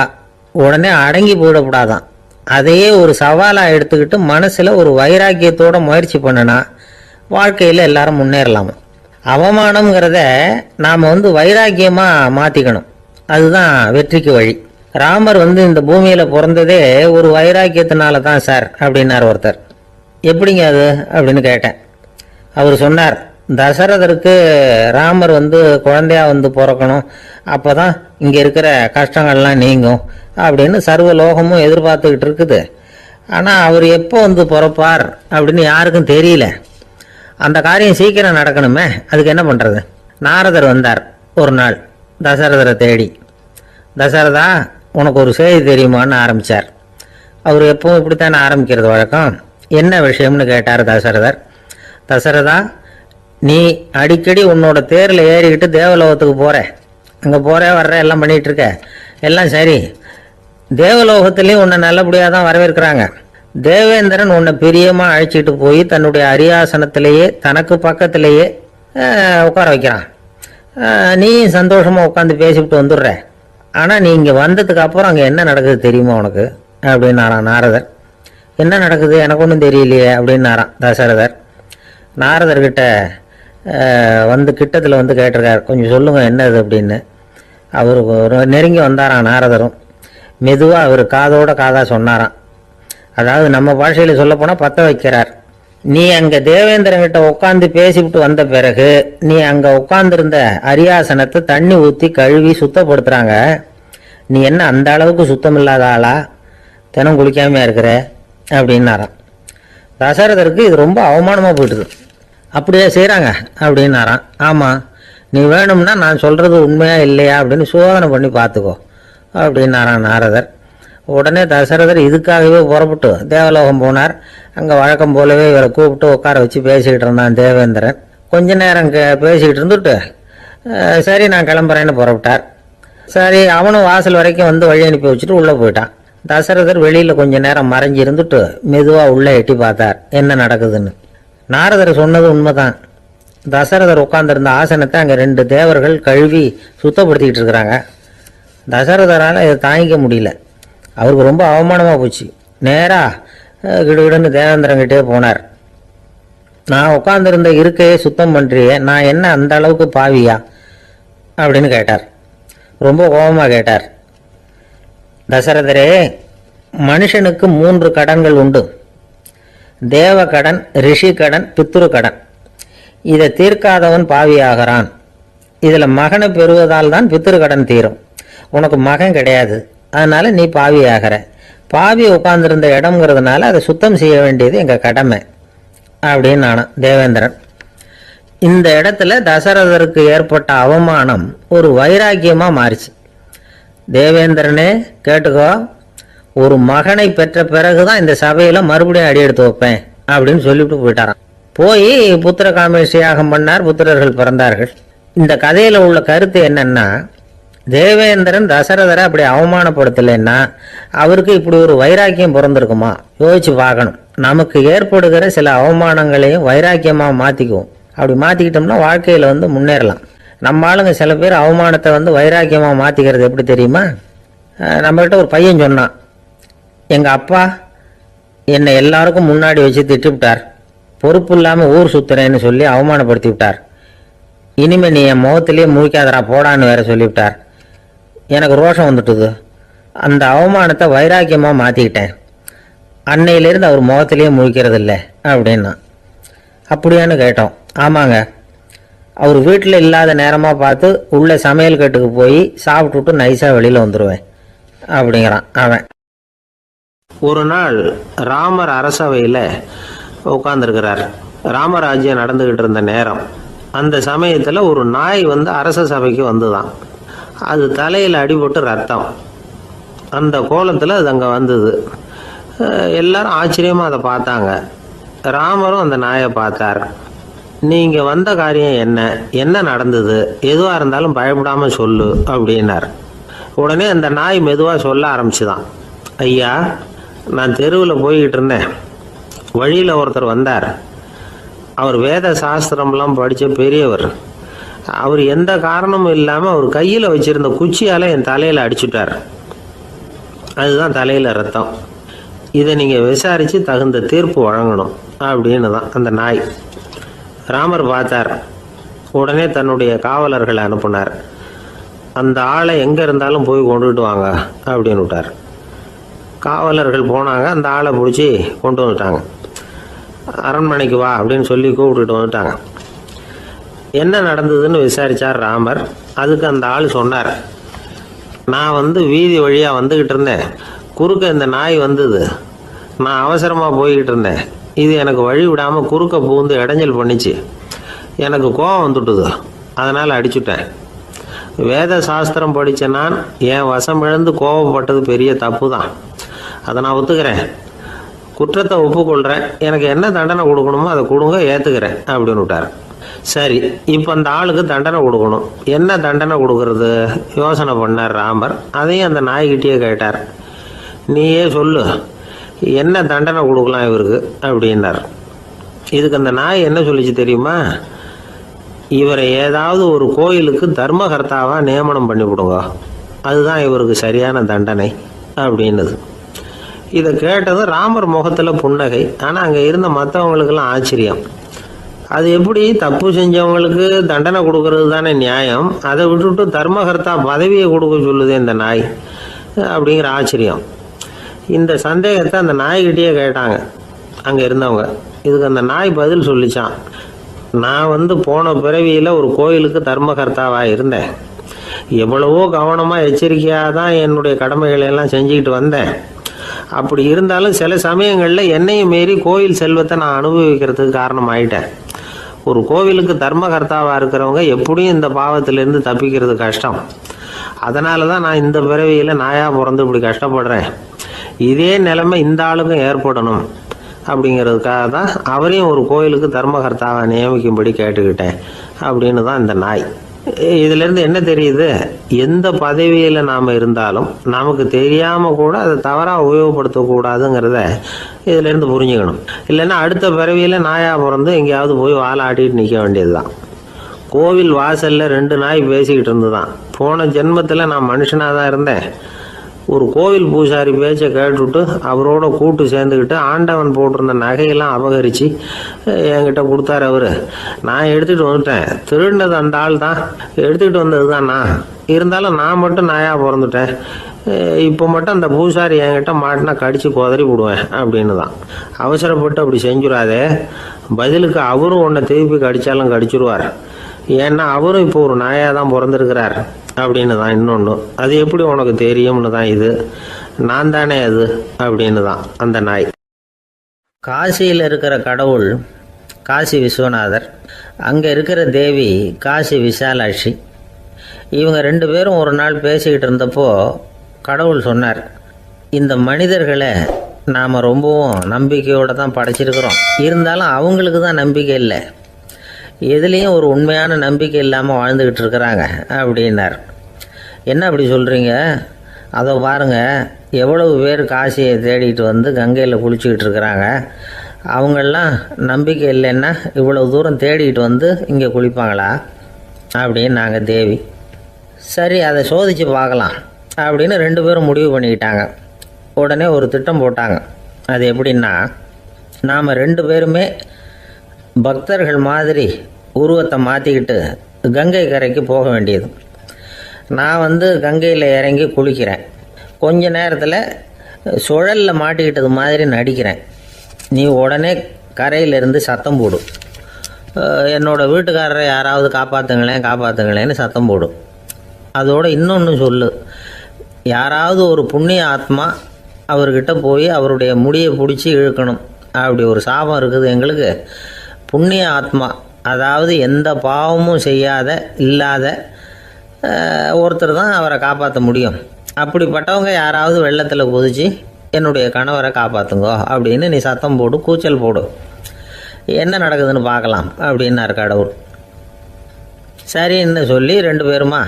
உடனே அடங்கி போயிடக்கூடாதான். அதையே ஒரு சவாலாக எடுத்துக்கிட்டு மனசில் ஒரு வைராக்கியத்தோட முயற்சி பண்ணினா வாழ்க்கையில் எல்லாரும் முன்னேறலாமா. அவமானம்ங்கிறத நாம் வைராக்கியமாக மாற்றிக்கணும். அதுதான் வெற்றிக்கு வழி. ராமர் இந்த பூமியில் பிறந்ததே ஒரு வைராக்கியத்தினால தான் சார் அப்படின்னார் ஒருத்தர். எப்படிங்க அது அப்படின்னு கேட்டேன். அவர் சொன்னார், தசரதருக்கு ராமர் குழந்தையா பிறக்கணும், அப்போ தான் இங்கே இருக்கிற கஷ்டங்கள்லாம் நீங்கும் அப்படின்னு சர்வ லோகமும் எதிர்பார்த்துக்கிட்டு இருக்குது. ஆனால் அவர் எப்போ பிறப்பார் அப்படின்னு யாருக்கும் தெரியல. அந்த காரியம் சீக்கிரம் நடக்கணுமே, அதுக்கு என்ன பண்ணுறது? நாரதர் வந்தார் ஒரு நாள் தசரதரை தேடி. தசரதா, உனக்கு ஒரு செய்தி தெரியுமான்னு ஆரம்பித்தார். அவர் எப்பவும் இப்படித்தானே ஆரம்பிக்கிறது வழக்கம். என்ன விஷயம்னு கேட்டார் தசரதர். தசரதா, நீ அடிக்கடி உன்னோட தேரில் ஏறிக்கிட்டு தேவலோகத்துக்கு போகிற, அங்கே போகிற வர்ற எல்லாம் பண்ணிகிட்டு இருக்க, எல்லாம் சரி. தேவலோகத்திலையும் உன்னை நல்லபடியாக தான் வரவேற்கிறாங்க. தேவேந்திரன் உன்னை பிரியமாக அழைச்சிட்டு போய் தன்னுடைய அரியாசனத்திலேயே தனக்கு பக்கத்திலேயே உட்கார வைக்கிறான். நீயும் சந்தோஷமாக உட்காந்து பேசிவிட்டு வந்துடுற. ஆனால் நீ இங்கே வந்ததுக்கு அப்புறம் அங்கே என்ன நடக்குது தெரியுமா உனக்கு அப்படின்னாரான் நாரதர். என்ன நடக்குது எனக்கு ஒன்றும் தெரியலையே அப்படின்னாரான் தசரதர். நாரதர்கிட்ட வந்து கிட்டத்தில் வந்து கேட்டிருக்கார், கொஞ்சம் சொல்லுங்கள் என்னது அப்படின்னு. அவர் நெருங்கி வந்தாரான் நாரதரும். மெதுவாக அவர் காதோட காதாக சொன்னாராம். அதாவது நம்ம பாஷையில் சொல்லப்போனால் பற்ற வைக்கிறார். நீ அங்கே தேவேந்திரங்கிட்ட உட்காந்து பேசிவிட்டு வந்த பிறகு நீ அங்கே உட்காந்துருந்த அரியாசனத்தை தண்ணி ஊற்றி கழுவி சுத்தப்படுத்துகிறாங்க. நீ என்ன அந்த அளவுக்கு சுத்தம் இல்லாத ஆளா, தினம் குளிக்காமையாக இருக்கிற அப்படின்னாராம். தசரதருக்கு இது ரொம்ப அவமானமாக போயிட்டுது. அப்படியே செய்கிறாங்க அப்படின்னாராம். ஆமாம், நீ வேணும்னா நான் சொல்கிறது உண்மையா இல்லையா அப்படின்னு சோதனை பண்ணி பார்த்துக்கோ அப்படின்னாரான் நாரதர். உடனே தசரதர் இதுக்காகவே புறப்பட்டு தேவலோகம் போனார். அங்கே வழக்கம் போலவே இவரை கூப்பிட்டு உட்கார வச்சு பேசிக்கிட்டு இருந்தான் தேவேந்திரன். கொஞ்ச நேரம் பேசிக்கிட்டு இருந்துட்டு சரி நான் கிளம்புறேன்னு புறப்பட்டார். சரி, அவனும் வாசல் வரைக்கும் வந்து வழி அனுப்பி வச்சுட்டு உள்ளே போயிட்டான். தசரதர் வெளியில் கொஞ்ச நேரம் மறைஞ்சி இருந்துட்டு மெதுவாக உள்ளே எட்டி பார்த்தார் என்ன நடக்குதுன்னு. நாரதர் சொன்னது உண்மைதான். தசரதர் உட்கார்ந்துருந்த ஆசனத்தை அங்கே 2 தேவர்கள் கழுவி சுத்தப்படுத்திக்கிட்டு இருக்கிறாங்க. தசரதரால் இதை தாங்கிக்க முடியல. அவருக்கு ரொம்ப அவமானமாக போச்சு. நேராக கிடுகிடுன்னு தேவேந்திரங்கிட்டே போனார். நான் உட்காந்துருந்த இருக்கையே சுத்தம் பண்ணுறியே, நான் என்ன அந்த அளவுக்கு பாவியா அப்படின்னு கேட்டார். ரொம்ப கோபமாக கேட்டார். தசரதரே, மனுஷனுக்கு 3 கடன்கள் உண்டு. தேவ கடன், ரிஷி கடன், பித்ரு கடன். இதை தீர்க்காதவன் பாவியாகிறான். இதில் மகனை பெறுவதால் தான் பித்ரு கடன் தீரும். உனக்கு மகன் கிடையாது, அதனால நீ பாவி ஆகிற. பாவி உட்கார்ந்துருந்த இடம்ங்கிறதுனால அதை சுத்தம் செய்ய வேண்டியது எங்கள் கடமை அப்படின்னு நானும் தேவேந்திரன். இந்த இடத்துல தசரதருக்கு ஏற்பட்ட அவமானம் ஒரு வைராக்கியமாக மாறிச்சு. தேவேந்திரனே கேட்டுக்கோ, ஒரு மகனை பெற்ற பிறகுதான் இந்த சபையில் மறுபடியும் அடி எடுத்து வைப்பேன் அப்படின்னு சொல்லிவிட்டு போயிட்டாரான். போய் புத்திர காமேஷ் யாகம் பண்ணார். புத்திரர்கள் பிறந்தார்கள். இந்த கதையில் உள்ள கருத்து என்னன்னா, தேவேந்திரன் தசரதரை அப்படி அவமானப்படுத்தலைன்னா அவருக்கு இப்படி ஒரு வைராக்கியம் பிறந்திருக்குமா யோசிச்சு பார்க்கணும். நமக்கு ஏற்படுகிற சில அவமானங்களையும் வைராக்கியமாக மாற்றிக்குவோம். அப்படி மாற்றிக்கிட்டோம்னா வாழ்க்கையில் வந்து முன்னேறலாம். நம்ம ஆளுங்க சில பேர் அவமானத்தை வந்து வைராக்கியமாக மாற்றிக்கிறது எப்படி தெரியுமா? நம்மகிட்ட ஒரு பையன் சொன்னான், எங்கள் அப்பா என்னை எல்லாருக்கும் முன்னாடி வச்சு திட்டிவிட்டார், பொறுப்பு இல்லாமல் ஊர் சுத்துறேன்னு சொல்லி அவமானப்படுத்தி விட்டார். இனிமேல் நீ என் முகத்திலேயே முழிக்காதரா போடான்னு வேற சொல்லிவிட்டார். எனக்கு ரோஷம் வந்துட்டுது. அந்த அவமானத்தை வைராக்கியமாக மாற்றிக்கிட்டேன். அன்னையிலேருந்து அவர் முகத்திலேயே முழிக்கிறது இல்லை அப்படின்னா. அப்படியான்னு கேட்டோம். ஆமாங்க, அவர் வீட்டில் இல்லாத நேரமாக பார்த்து உள்ள சமையல் கட்டுக்கு போய் சாப்பிட்டுட்டு நைஸாக வெளியில் வந்துடுவேன் அப்படிங்கிறான் அவன். ஒரு நாள் ராமர் அரசவையில் உட்கார்ந்துருக்கிறார். ராமராஜ்யம் நடந்துக்கிட்டு இருந்த நேரம். அந்த சமயத்தில் ஒரு நாய் வந்து அரச சபைக்கு வந்துதான். அது தலையில் அடிபட்டு ரத்தம். அந்த கோலத்தில் அது அங்கே வந்தது. எல்லாரும் ஆச்சரியமாக அதை பார்த்தாங்க. ராமரும் அந்த நாயை பார்த்தார். நீங்கள் வந்த காரியம் என்ன, என்ன நடந்தது, எதுவாக இருந்தாலும் பயப்படாமல் சொல்லு அப்படின்னார். உடனே அந்த நாய் மெதுவாக சொல்ல ஆரம்பிச்சுதான். ஐயா, நான் தெருவில் போய்கிட்டு இருந்தேன். வழியில் ஒருத்தர் வந்தார். அவர் வேத சாஸ்திரம்லாம் படித்த பெரியவர். அவர் எந்த காரணமும் இல்லாமல் அவர் கையில் வச்சிருந்த குச்சியால் என் தலையில் அடிச்சுட்டார். அதுதான் தலையில் ரத்தம். இதை நீங்கள் விசாரித்து தகுந்த தீர்ப்பு வழங்கணும் அப்படின்னு தான் அந்த நாய். ராமர் பார்த்தார். உடனே தன்னுடைய காவலர்களை அனுப்புனார். அந்த ஆளை எங்கே இருந்தாலும் போய் கொண்டுகிட்டு வாங்க அப்படின்னு விட்டார். காவலர்கள் போனாங்க. அந்த ஆளை பிடிச்சி கொண்டு வந்துட்டாங்க. அரண்மனைக்கு வா அப்படின்னு சொல்லி கூப்பிட்டுட்டு வந்துட்டாங்க. என்ன நடந்ததுன்னு விசாரித்தார் ராமர். அதுக்கு அந்த ஆள் சொன்னார், நான் வந்து வீதி வழியாக வந்துக்கிட்டு இருந்தேன். குறுக்க இந்த நாய் வந்தது. நான் அவசரமாக போய்கிட்டு இருந்தேன். இது எனக்கு வழி விடாமல் குறுக்க பூந்து இடைஞ்சல் பண்ணிச்சு. எனக்கு கோபம் வந்துட்டுது. அதனால் அடிச்சுட்டேன். வேத சாஸ்திரம் படித்த நான் என் வசம் இழந்து கோபப்பட்டது பெரிய தப்பு தான். அதை நான் ஒத்துக்கிறேன். குற்றத்தை ஒப்புக்கொள்கிறேன். எனக்கு என்ன தண்டனை கொடுக்கணுமோ அதை கொடுங்க, ஏற்றுக்கிறேன் அப்படின்னு விட்டார். சரி, இப்போ அந்த ஆளுக்கு தண்டனை கொடுக்கணும். என்ன தண்டனை கொடுக்கறது யோசனை பண்ணார் ராமர். அதையும் அந்த நாய்கிட்டயே கேட்டார். நீயே சொல்லு, என்ன தண்டனை கொடுக்கலாம் இவருக்கு அப்படின்னார். இதுக்கு அந்த நாய் என்ன சொல்லிச்சு தெரியுமா? இவரை ஏதாவது ஒரு கோயிலுக்கு தர்மகர்த்தாவா நியமனம் பண்ணி விடுங்க, அதுதான் இவருக்கு சரியான தண்டனை அப்படின்னுது. இதை கேட்டதும் ராமர் முகத்தில் புன்னகை. ஆனால் அங்கே இருந்த மற்றவங்களுக்கெல்லாம் ஆச்சரியம். அது எப்படி, தப்பு செஞ்சவங்களுக்கு தண்டனை கொடுக்கறது தானே நியாயம், அதை விட்டுட்டு தர்மகர்த்தா பதவியை கொடுக்க சொல்லுது இந்த நாய் அப்படிங்கிற ஆச்சரியம். இந்த சந்தேகத்தை அந்த நாய்கிட்டயே கேட்டாங்க அங்கே இருந்தவங்க. இதுக்கு அந்த நாய் பதில் சொல்லிச்சான். நான் போன பிறவியில் ஒரு கோயிலுக்கு தர்மகர்த்தாவாக இருந்தேன். எவ்வளவோ கவனமாக எச்சரிக்கையாக தான் என்னுடைய கடமைகளை எல்லாம் செஞ்சுக்கிட்டு வந்தேன். அப்படி இருந்தாலும் சில சமயங்களில் என்னையும் மீறி கோயில் செல்வத்தை நான் அனுபவிக்கிறதுக்கு காரணம் ஆயிட்டேன். ஒரு கோவிலுக்கு தர்மகர்த்தாவாக இருக்கிறவங்க எப்படியும் இந்த பாவத்திலேருந்து தப்பிக்கிறது கஷ்டம். அதனால தான் நான் இந்த பிறவியில் நாயாக பிறந்து இப்படி கஷ்டப்படுறேன். இதே நிலைமை இந்த ஆளுக்கும் ஏற்படணும் அப்படிங்கிறதுக்காக தான் அவரையும் ஒரு கோயிலுக்கு தர்மகர்த்தாவை நியமிக்கும்படி கேட்டுக்கிட்டேன் அப்படின்னு தான் இந்த நாய். இதிலேருந்து என்ன தெரியுது? எந்த பதவியில் நாம் இருந்தாலும் நமக்கு தெரியாமல் கூட அதை தவறாக உபயோகப்படுத்தக்கூடாதுங்கிறத இதிலேருந்து புரிஞ்சுக்கணும். இல்லைன்னா அடுத்த பிறவியில் நாயாக பிறந்து எங்கேயாவது போய் வாழை ஆட்டிட்டு நிற்க வேண்டியது தான். கோவில் வாசலில் 2 நாய் பேசிக்கிட்டு இருந்து தான், போன ஜென்மத்தில் நான் மனுஷனாக தான் இருந்தேன். ஒரு கோவில் பூசாரி பேச்சை கேட்டுவிட்டு அவரோட கூட்டு சேர்ந்துக்கிட்டு ஆண்டவன் போட்டிருந்த நகையெல்லாம் அபகரித்து என்கிட்ட கொடுத்தாரு அவர். நான் எடுத்துகிட்டு வந்துட்டேன். திருடினது அந்த ஆள் தான், எடுத்துக்கிட்டு வந்தது தான் நான். இருந்தாலும் நான் மட்டும் நாயாக பிறந்துட்டேன். இப்போ மட்டும் அந்த பூசாரி என்கிட்ட மாட்டினா கடித்து குதறி விடுவேன் அப்படின்னு தான். அவசரப்பட்டு அப்படி செஞ்சுடாதே, பதிலுக்கு அவரும் உன்னை திருப்பி கடித்தாலும் கடிச்சிருவார். ஏன்னா அவரும் இப்போ ஒரு நாயாக தான் பிறந்திருக்கிறார் அப்படின்னு தான். இன்னொன்று, அது எப்படி உனக்கு தெரியும்னு தான். இது நான் தானே அது அப்படின்னு தான் அந்த நாய். காசியில் இருக்கிற கடவுள் காசி விஸ்வநாதர், அங்கே இருக்கிற தேவி காசி விசாலாட்சி. இவங்க 2 பேரும் ஒரு நாள் பேசிக்கிட்டு இருந்தப்போ கடவுள் சொன்னார், இந்த மனிதர்களை நாம் ரொம்பவும் நம்பிக்கையோடு தான் படைச்சிருக்கிறோம். இருந்தாலும் அவங்களுக்கு தான் நம்பிக்கை இல்லை, எதுலேயும் ஒரு உண்மையான நம்பிக்கை இல்லாமல் வாழ்ந்துக்கிட்டு இருக்கிறாங்க அப்படின்னார். என்ன அப்படி சொல்கிறீங்க? அதை பாருங்கள், எவ்வளவு பேர் காசியை தேடிட்டு வந்து கங்கையில் குளிச்சுக்கிட்டு இருக்கிறாங்க. அவங்கெல்லாம் நம்பிக்கை இல்லைன்னா இவ்வளவு தூரம் தேடிட்டு வந்து இங்கே குளிப்பாங்களா அப்படின்னு நாங்கள் தேவி. சரி, அதை சோதித்து பார்க்கலாம் அப்படின்னு 2 பேரும் முடிவு பண்ணிக்கிட்டாங்க. உடனே ஒரு திட்டம் போட்டாங்க. அது எப்படின்னா, நாம் 2 பேருமே பக்தர்கள் மாதிரி உருவத்தை மாற்றிக்கிட்டு கங்கை கரைக்கு போக வேண்டியது. நான் கங்கையில் இறங்கி குளிக்கிறேன். கொஞ்ச நேரத்தில் சுழலில் மாட்டிக்கிட்டது மாதிரி நடிக்கிறேன். நீ உடனே கரையிலிருந்து சத்தம் போடும். என்னோடய வீட்டுக்காரரை யாராவது காப்பாற்றுங்களேன்னு சத்தம் போடும். அதோடு இன்னொன்று சொல்லு, யாராவது ஒரு புண்ணிய ஆத்மா அவர்கிட்ட போய் அவருடைய முடியை பிடிச்சி இழுக்கணும். அப்படி ஒரு சாபம் இருக்குது எங்களுக்கு. புண்ணிய ஆத்மா, அதாவது எந்த பாவமும் செய்யாத இல்லாத ஒருத்தர் தான் அவரை காப்பாற்ற முடியும். அப்படிப்பட்டவங்க யாராவது வெள்ளத்தில் குதிச்சு என்னுடைய கணவரை காப்பாற்றுங்கோ அப்படின்னு நீ சத்தம் போடு, கூச்சல் போடு, என்ன நடக்குதுன்னு பார்க்கலாம் அப்படின்னார் கடவுள். சரின்னு சொல்லி 2 பேருமா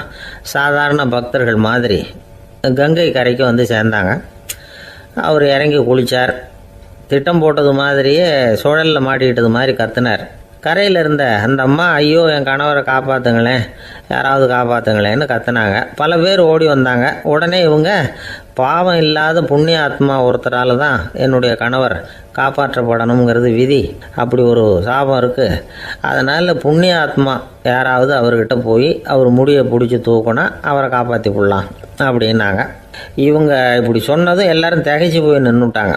சாதாரண பக்தர்கள் மாதிரி கங்கை கரைக்கு சேர்ந்தாங்க. அவர் இறங்கி குளித்தார். திட்டம் போட்டது மாதிரியே சுழலில் மாட்டிக்கிட்டது மாதிரி கத்துனார். கரையில் இருந்த அந்த அம்மா, ஐயோ என் கணவரை காப்பாற்றுங்களேன், யாராவது காப்பாற்றுங்களேன்னு கத்துனாங்க. பல பேர் ஓடி வந்தாங்க. உடனே இவங்க, பாவம் இல்லாத புண்ணிய ஆத்மா ஒருத்தரால் தான் என்னுடைய கணவர் காப்பாற்றப்படணுங்கிறது விதி, அப்படி ஒரு சாபம் இருக்குது, அதனால் புண்ணிய ஆத்மா யாராவது அவர்கிட்ட போய் அவர் முடியை பிடிச்சி தூக்கினா அவரை காப்பாற்றி விடலாம் அப்படின்னாங்க. இவங்க இப்படி சொன்னதும் எல்லாரும் திகைச்சு போய் நின்றுட்டாங்க.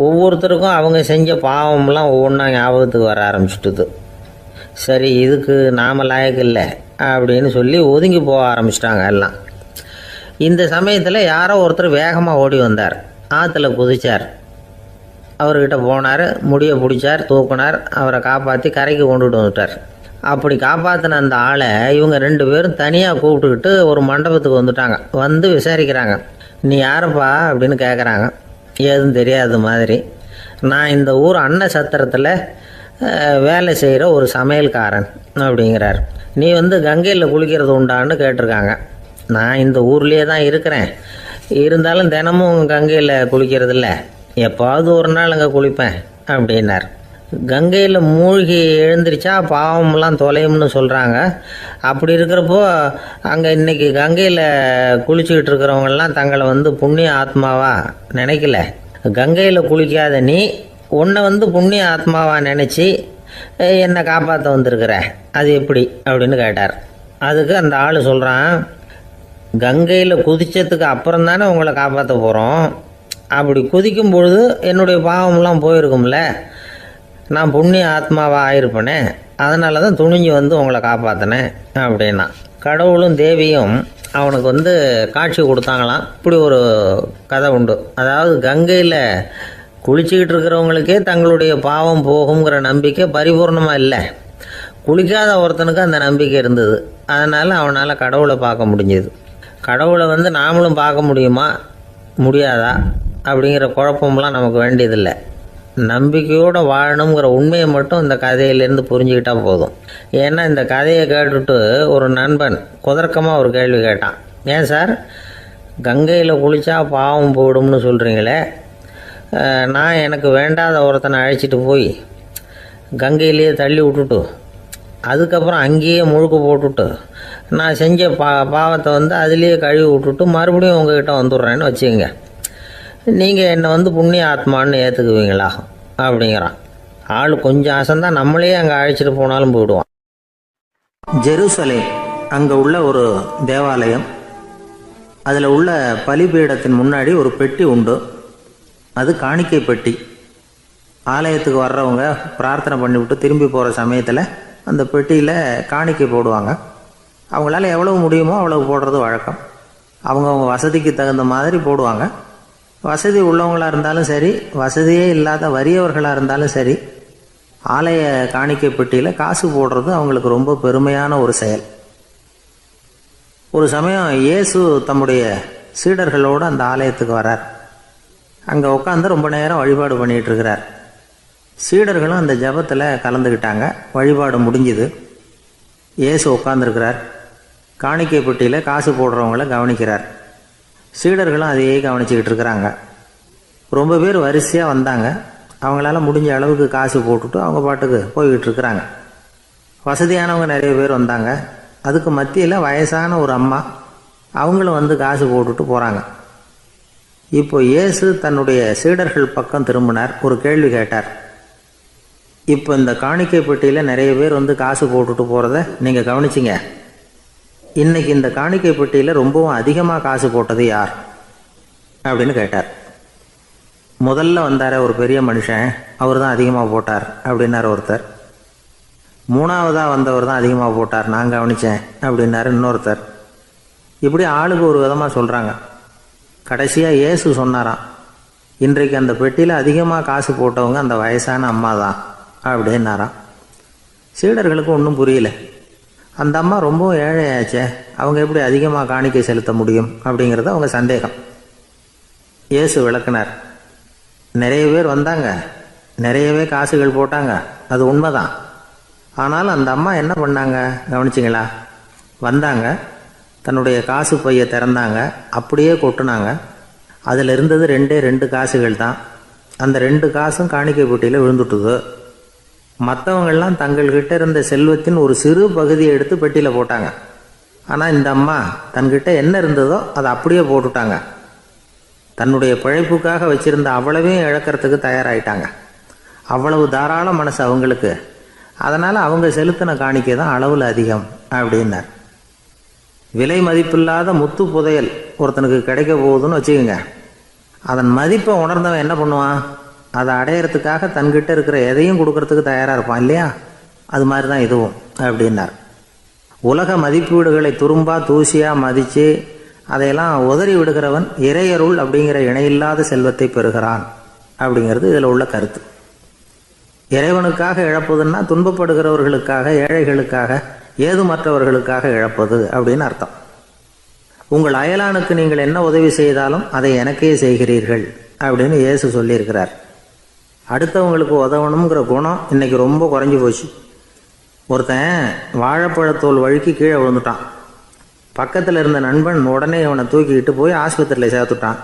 ஒவ்வொருத்தருக்கும் அவங்க செஞ்ச பாவம்லாம் ஒவ்வொன்றா ஞாபகத்துக்கு வர ஆரம்பிச்சுட்டுது. சரி, இதுக்கு நாம் லாயக்கு இல்லை அப்படின்னு சொல்லி ஒதுங்கி போக ஆரம்பிச்சிட்டாங்க எல்லாம். இந்த சமயத்தில் யாரோ ஒருத்தர் வேகமாக ஓடி வந்தார். ஆற்றுல குதிச்சார். அவர்கிட்ட போனார், முடியை பிடிச்சார், தூக்கினார், அவரை காப்பாற்றி கரைக்கு கொண்டுட்டு வந்துட்டார். அப்படி காப்பாற்றின அந்த ஆளை இவங்க 2 பேரும் தனியாக கூப்பிட்டுக்கிட்டு ஒரு மண்டபத்துக்கு வந்துட்டாங்க. வந்து விசாரிக்கிறாங்க. நீ யாரப்பா அப்படின்னு கேட்குறாங்க. ஏதும் தெரியாத மாதிரி. நான் இந்த ஊர் அன்ன சத்திரத்தில் வேலை செய்கிற ஒரு சமையல்காரன் அப்படிங்கிறார். நீ வந்து கங்கையில் குளிக்கிறது உண்டான்னு கேட்டிருக்காங்க. நான் இந்த ஊர்லேயே தான் இருக்கிறேன், இருந்தாலும் தினமும் கங்கையில் குளிக்கிறது இல்லை, எப்பாவது ஒரு நாள் அங்கே குளிப்பேன் அப்படின்னார். கங்கையில் மூழ்கி எழுந்திரிச்சா பாவம்லாம் தொலையும்னு சொல்கிறாங்க. அப்படி இருக்கிறப்போ அங்கே இன்றைக்கி கங்கையில் குளிச்சுக்கிட்டு இருக்கிறவங்கெல்லாம் தங்களை வந்து புண்ணிய ஆத்மாவா நினைக்கல. கங்கையில் குளிக்காத நீ உன்னை வந்து புண்ணிய ஆத்மாவா நினச்சி என்னை காப்பாற்ற வந்திருக்கிற, அது எப்படி அப்படின்னு கேட்டார். அதுக்கு அந்த ஆள் சொல்கிறான், கங்கையில் குதித்ததுக்கு அப்புறம் தானே உங்களை காப்பாற்ற போகிறோம். அப்படி குதிக்கும் பொழுது என்னுடைய பாவம்லாம் போயிருக்கும்ல, நான் புண்ணிய ஆத்மாவாக ஆயிருப்பேனே, அதனால தான் துணிஞ்சு வந்து உங்களை காப்பாற்றினேன் அப்படின்னா. கடவுளும் தேவியும் அவனுக்கு வந்து காட்சி கொடுத்தாங்களாம். இப்படி ஒரு கதை உண்டு. அதாவது கங்கையில் குளிச்சுக்கிட்டு இருக்கிறவங்களுக்கே தங்களுடைய பாவம் போகுங்கிற நம்பிக்கை பரிபூர்ணமாக இல்லை. குளிக்காத ஒருத்தனுக்கு அந்த நம்பிக்கை இருந்தது. அதனால் அவனால் கடவுளை பார்க்க முடிஞ்சது. கடவுளை வந்து நாமளும் பார்க்க முடியுமா முடியாதா அப்படிங்கிற குழப்பம்லாம் நமக்கு வேண்டியதில்லை. நம்பிக்கையோடு வாழணுங்கிற உண்மையை மட்டும் இந்த கதையிலேருந்து புரிஞ்சுக்கிட்டால் போதும். ஏன்னா இந்த கதையை கேட்டுட்டு ஒரு நண்பன் குதர்க்கமாக ஒரு கேள்வி கேட்டான். ஏன் சார் கங்கையில் குளித்தா பாவம் போயிடும்னு சொல்கிறீங்களே, நான் எனக்கு வேண்டாத ஒருத்தனை அழைச்சிட்டு போய் கங்கையிலேயே தள்ளி விட்டுட்டு அதுக்கப்புறம் அங்கேயே முழுக்க போட்டுட்டு நான் செஞ்ச பாவத்தை வந்து அதுலேயே கழுவி விட்டுட்டு மறுபடியும் உங்ககிட்ட வந்துடுறேன்னு வச்சுக்கோங்க, நீங்கள் என்னை வந்து புண்ணிய ஆத்மான்னு ஏற்றுக்குவீங்களா அப்படிங்கிறான். ஆள் கொஞ்சம் அசந்தான் நம்மளே அங்கே அழைச்சிட்டு போனாலும் போயிடுவான். ஜெருசலேம் அங்கே உள்ள ஒரு தேவாலயம். அதில் உள்ள பலிபீடத்தின் முன்னாடி ஒரு பெட்டி உண்டு. அது காணிக்கை பெட்டி. ஆலயத்துக்கு வர்றவங்க பிரார்த்தனை பண்ணிவிட்டு திரும்பி போகிற சமயத்தில் அந்த பெட்டியில் காணிக்கை போடுவாங்க. அவங்களால எவ்வளவு முடியுமோ அவ்வளவு போடுறது வழக்கம். அவங்கவுங்க வசதிக்கு தகுந்த மாதிரி போடுவாங்க. வசதி உள்ளவங்களாக இருந்தாலும் சரி, வசதியே இல்லாத வறியவர்களாக இருந்தாலும் சரி, ஆலய காணிக்கை பெட்டியில் காசு போடுறது அவங்களுக்கு ரொம்ப பெருமையான ஒரு செயல். ஒரு சமயம் இயேசு தம்முடைய சீடர்களோடு அந்த ஆலயத்துக்கு வரார். அங்கே உட்காந்து ரொம்ப நேரம் வழிபாடு பண்ணிகிட்டு இருக்கிறார். சீடர்களும் அந்த ஜபத்தில் கலந்துக்கிட்டாங்க. வழிபாடு முடிஞ்சுது. இயேசு உட்காந்துருக்கிறார். காணிக்கை பெட்டியில் காசு போடுறவங்கள கவனிக்கிறார். சீடர்களும் அதையே கவனிச்சுக்கிட்டு இருக்கிறாங்க. ரொம்ப பேர் வரிசையாக வந்தாங்க. அவங்களால முடிஞ்ச அளவுக்கு காசு போட்டுட்டு அவங்க பாட்டுக்கு போய்கிட்டு இருக்கிறாங்க. வசதியானவங்க நிறைய பேர் வந்தாங்க. அதுக்கு மத்தியில் வயசான ஒரு அம்மா, அவங்களும் வந்து காசு போட்டுட்டு போகிறாங்க. இப்போ இயேசு தன்னுடைய சீடர்கள் பக்கம் திரும்பினார். ஒரு கேள்வி கேட்டார். இப்போ இந்த காணிக்கை பெட்டியில் நிறைய பேர் வந்து காசு போட்டுட்டு போகிறத நீங்கள் கவனிச்சிங்க. இன்னைக்கு இந்த காணிக்கை பெட்டியில் ரொம்பவும் அதிகமாக காசு போட்டது யார் அப்படின்னு கேட்டார். முதல்ல வந்தார ஒரு பெரிய மனுஷன், அவர் தான் அதிகமாக போட்டார் அப்படின்னார் ஒருத்தர். மூணாவதாக வந்தவர் தான் அதிகமாக போட்டார், நான் கவனித்தேன் அப்படின்னாரு இன்னொருத்தர். இப்படி ஆளுக்கு ஒரு விதமாக சொல்கிறாங்க. கடைசியாக இயேசு சொன்னாராம், இன்றைக்கு அந்த பெட்டியில் அதிகமாக காசு போட்டவங்க அந்த வயசான அம்மா தான் அப்படின்னாராம். சீடர்களுக்கு ஒன்றும் புரியல. அந்த அம்மா ரொம்பவும் ஏழையாச்சே, அவங்க எப்படி அதிகமாக காணிக்கை செலுத்த முடியும் அப்படிங்கிறது அவங்க சந்தேகம். இயேசு விளக்குனார். நிறைய பேர் வந்தாங்க, நிறையவே காசுகள் போட்டாங்க, அது உண்மைதான். ஆனாலும் அந்த அம்மா என்ன பண்ணாங்க கவனிச்சிங்களா? வந்தாங்க, தன்னுடைய காசு பையை திறந்தாங்க, அப்படியே கொட்டுனாங்க. அதில் இருந்தது 2 காசுகள் தான். அந்த 2 காசும் காணிக்கை பெட்டியில் விழுந்துட்டுது. மற்றவங்கள்லாம் தங்கள்கிட்ட இருந்த செல்வத்தின் ஒரு சிறு பகுதியை எடுத்து பெட்டியில் போட்டாங்க. ஆனால் இந்த அம்மா தன்கிட்ட என்ன இருந்ததோ அதை அப்படியே போட்டுட்டாங்க. தன்னுடைய பிழைப்புக்காக வச்சுருந்த அவ்வளவையும் இழக்கிறதுக்கு தயாராகிட்டாங்க. அவ்வளவு தாராள மனசு அவங்களுக்கு. அதனால் அவங்க செலுத்தின காணிக்கை தான் அளவில் அதிகம் அப்படின்னார். விலை மதிப்பில்லாத முத்து புதையல் ஒருத்தனுக்கு கிடைக்க போகுதுன்னு வச்சுக்கோங்க. அதன் மதிப்பை உணர்ந்தவன் என்ன பண்ணுவான்? அதை அடையிறதுக்காக தன்கிட்ட இருக்கிற எதையும் கொடுக்கறதுக்கு தயாராக இருப்பான் இல்லையா? அது மாதிரி தான் இதுவும் அப்படின்னார். உலக மதிப்பீடுகளை துரும்பா தூசியாக மதித்து அதையெல்லாம் உதறி விடுகிறவன் இறையருள் அப்படிங்கிற இணையில்லாத செல்வத்தை பெறுகிறான் அப்படிங்கிறது இதில் உள்ள கருத்து. இறைவனுக்காக இழப்பதுன்னா துன்பப்படுகிறவர்களுக்காக, ஏழைகளுக்காக, ஏதுமற்றவர்களுக்காக இழப்பது அப்படின்னு அர்த்தம். உங்கள் அயலானுக்கு நீங்கள் என்ன உதவி செய்தாலும் அதை எனக்கே செய்கிறீர்கள் அப்படின்னு இயேசு சொல்லியிருக்கிறார். அடுத்தவங்களுக்கு உதவணுங்கிற குணம் இன்னைக்கு ரொம்ப குறைஞ்சி போச்சு. ஒருத்தன் வாழைப்பழத்தோல் வழுக்கி கீழே விழுந்துட்டான். பக்கத்தில் இருந்த நண்பன் உடனே அவனை தூக்கிக்கிட்டு போய் ஆஸ்பத்திரியில் சேர்த்துட்டான்.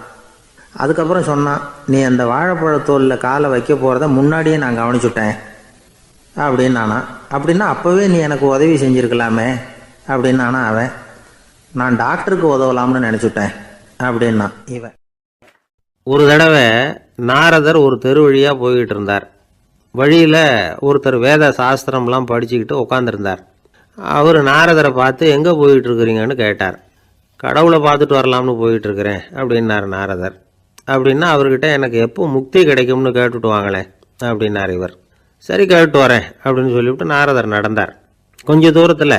அதுக்கப்புறம் சொன்னான், நீ அந்த வாழைப்பழத்தோலில் காலை வைக்க போகிறத முன்னாடியே நான் கவனிச்சுட்டேன் அப்படின்னு நானா. அப்படின்னா அப்போவே நீ எனக்கு உதவி செஞ்சுருக்கலாமே அப்படின்னு நானா அவன். நான் டாக்டருக்கு உதவலாம்னு நினச்சிட்டேன் அப்படின்னா இவன். ஒரு தடவை நாரதர் ஒரு தெரு வழியாக போய்கிட்டு இருந்தார். வழியில் ஒருத்தர் வேத சாஸ்திரம்லாம் படிச்சுக்கிட்டு உட்காந்துருந்தார். அவர் நாரதரை பார்த்து எங்கே போயிட்டு இருக்கிறீங்கன்னு கேட்டார். கடவுளை பார்த்துட்டு வரலாம்னு போயிட்டு இருக்கிறேன் அப்படின்னார் நாரதர். அப்படின்னா அவர்கிட்ட எனக்கு எப்போ முக்தி கிடைக்கும்னு கேட்டுட்டு வாங்களேன் அப்படின்னார் இவர். சரி கேட்டு வரேன் அப்படின்னு சொல்லிவிட்டு நாரதர் நடந்தார். கொஞ்சம் தூரத்தில்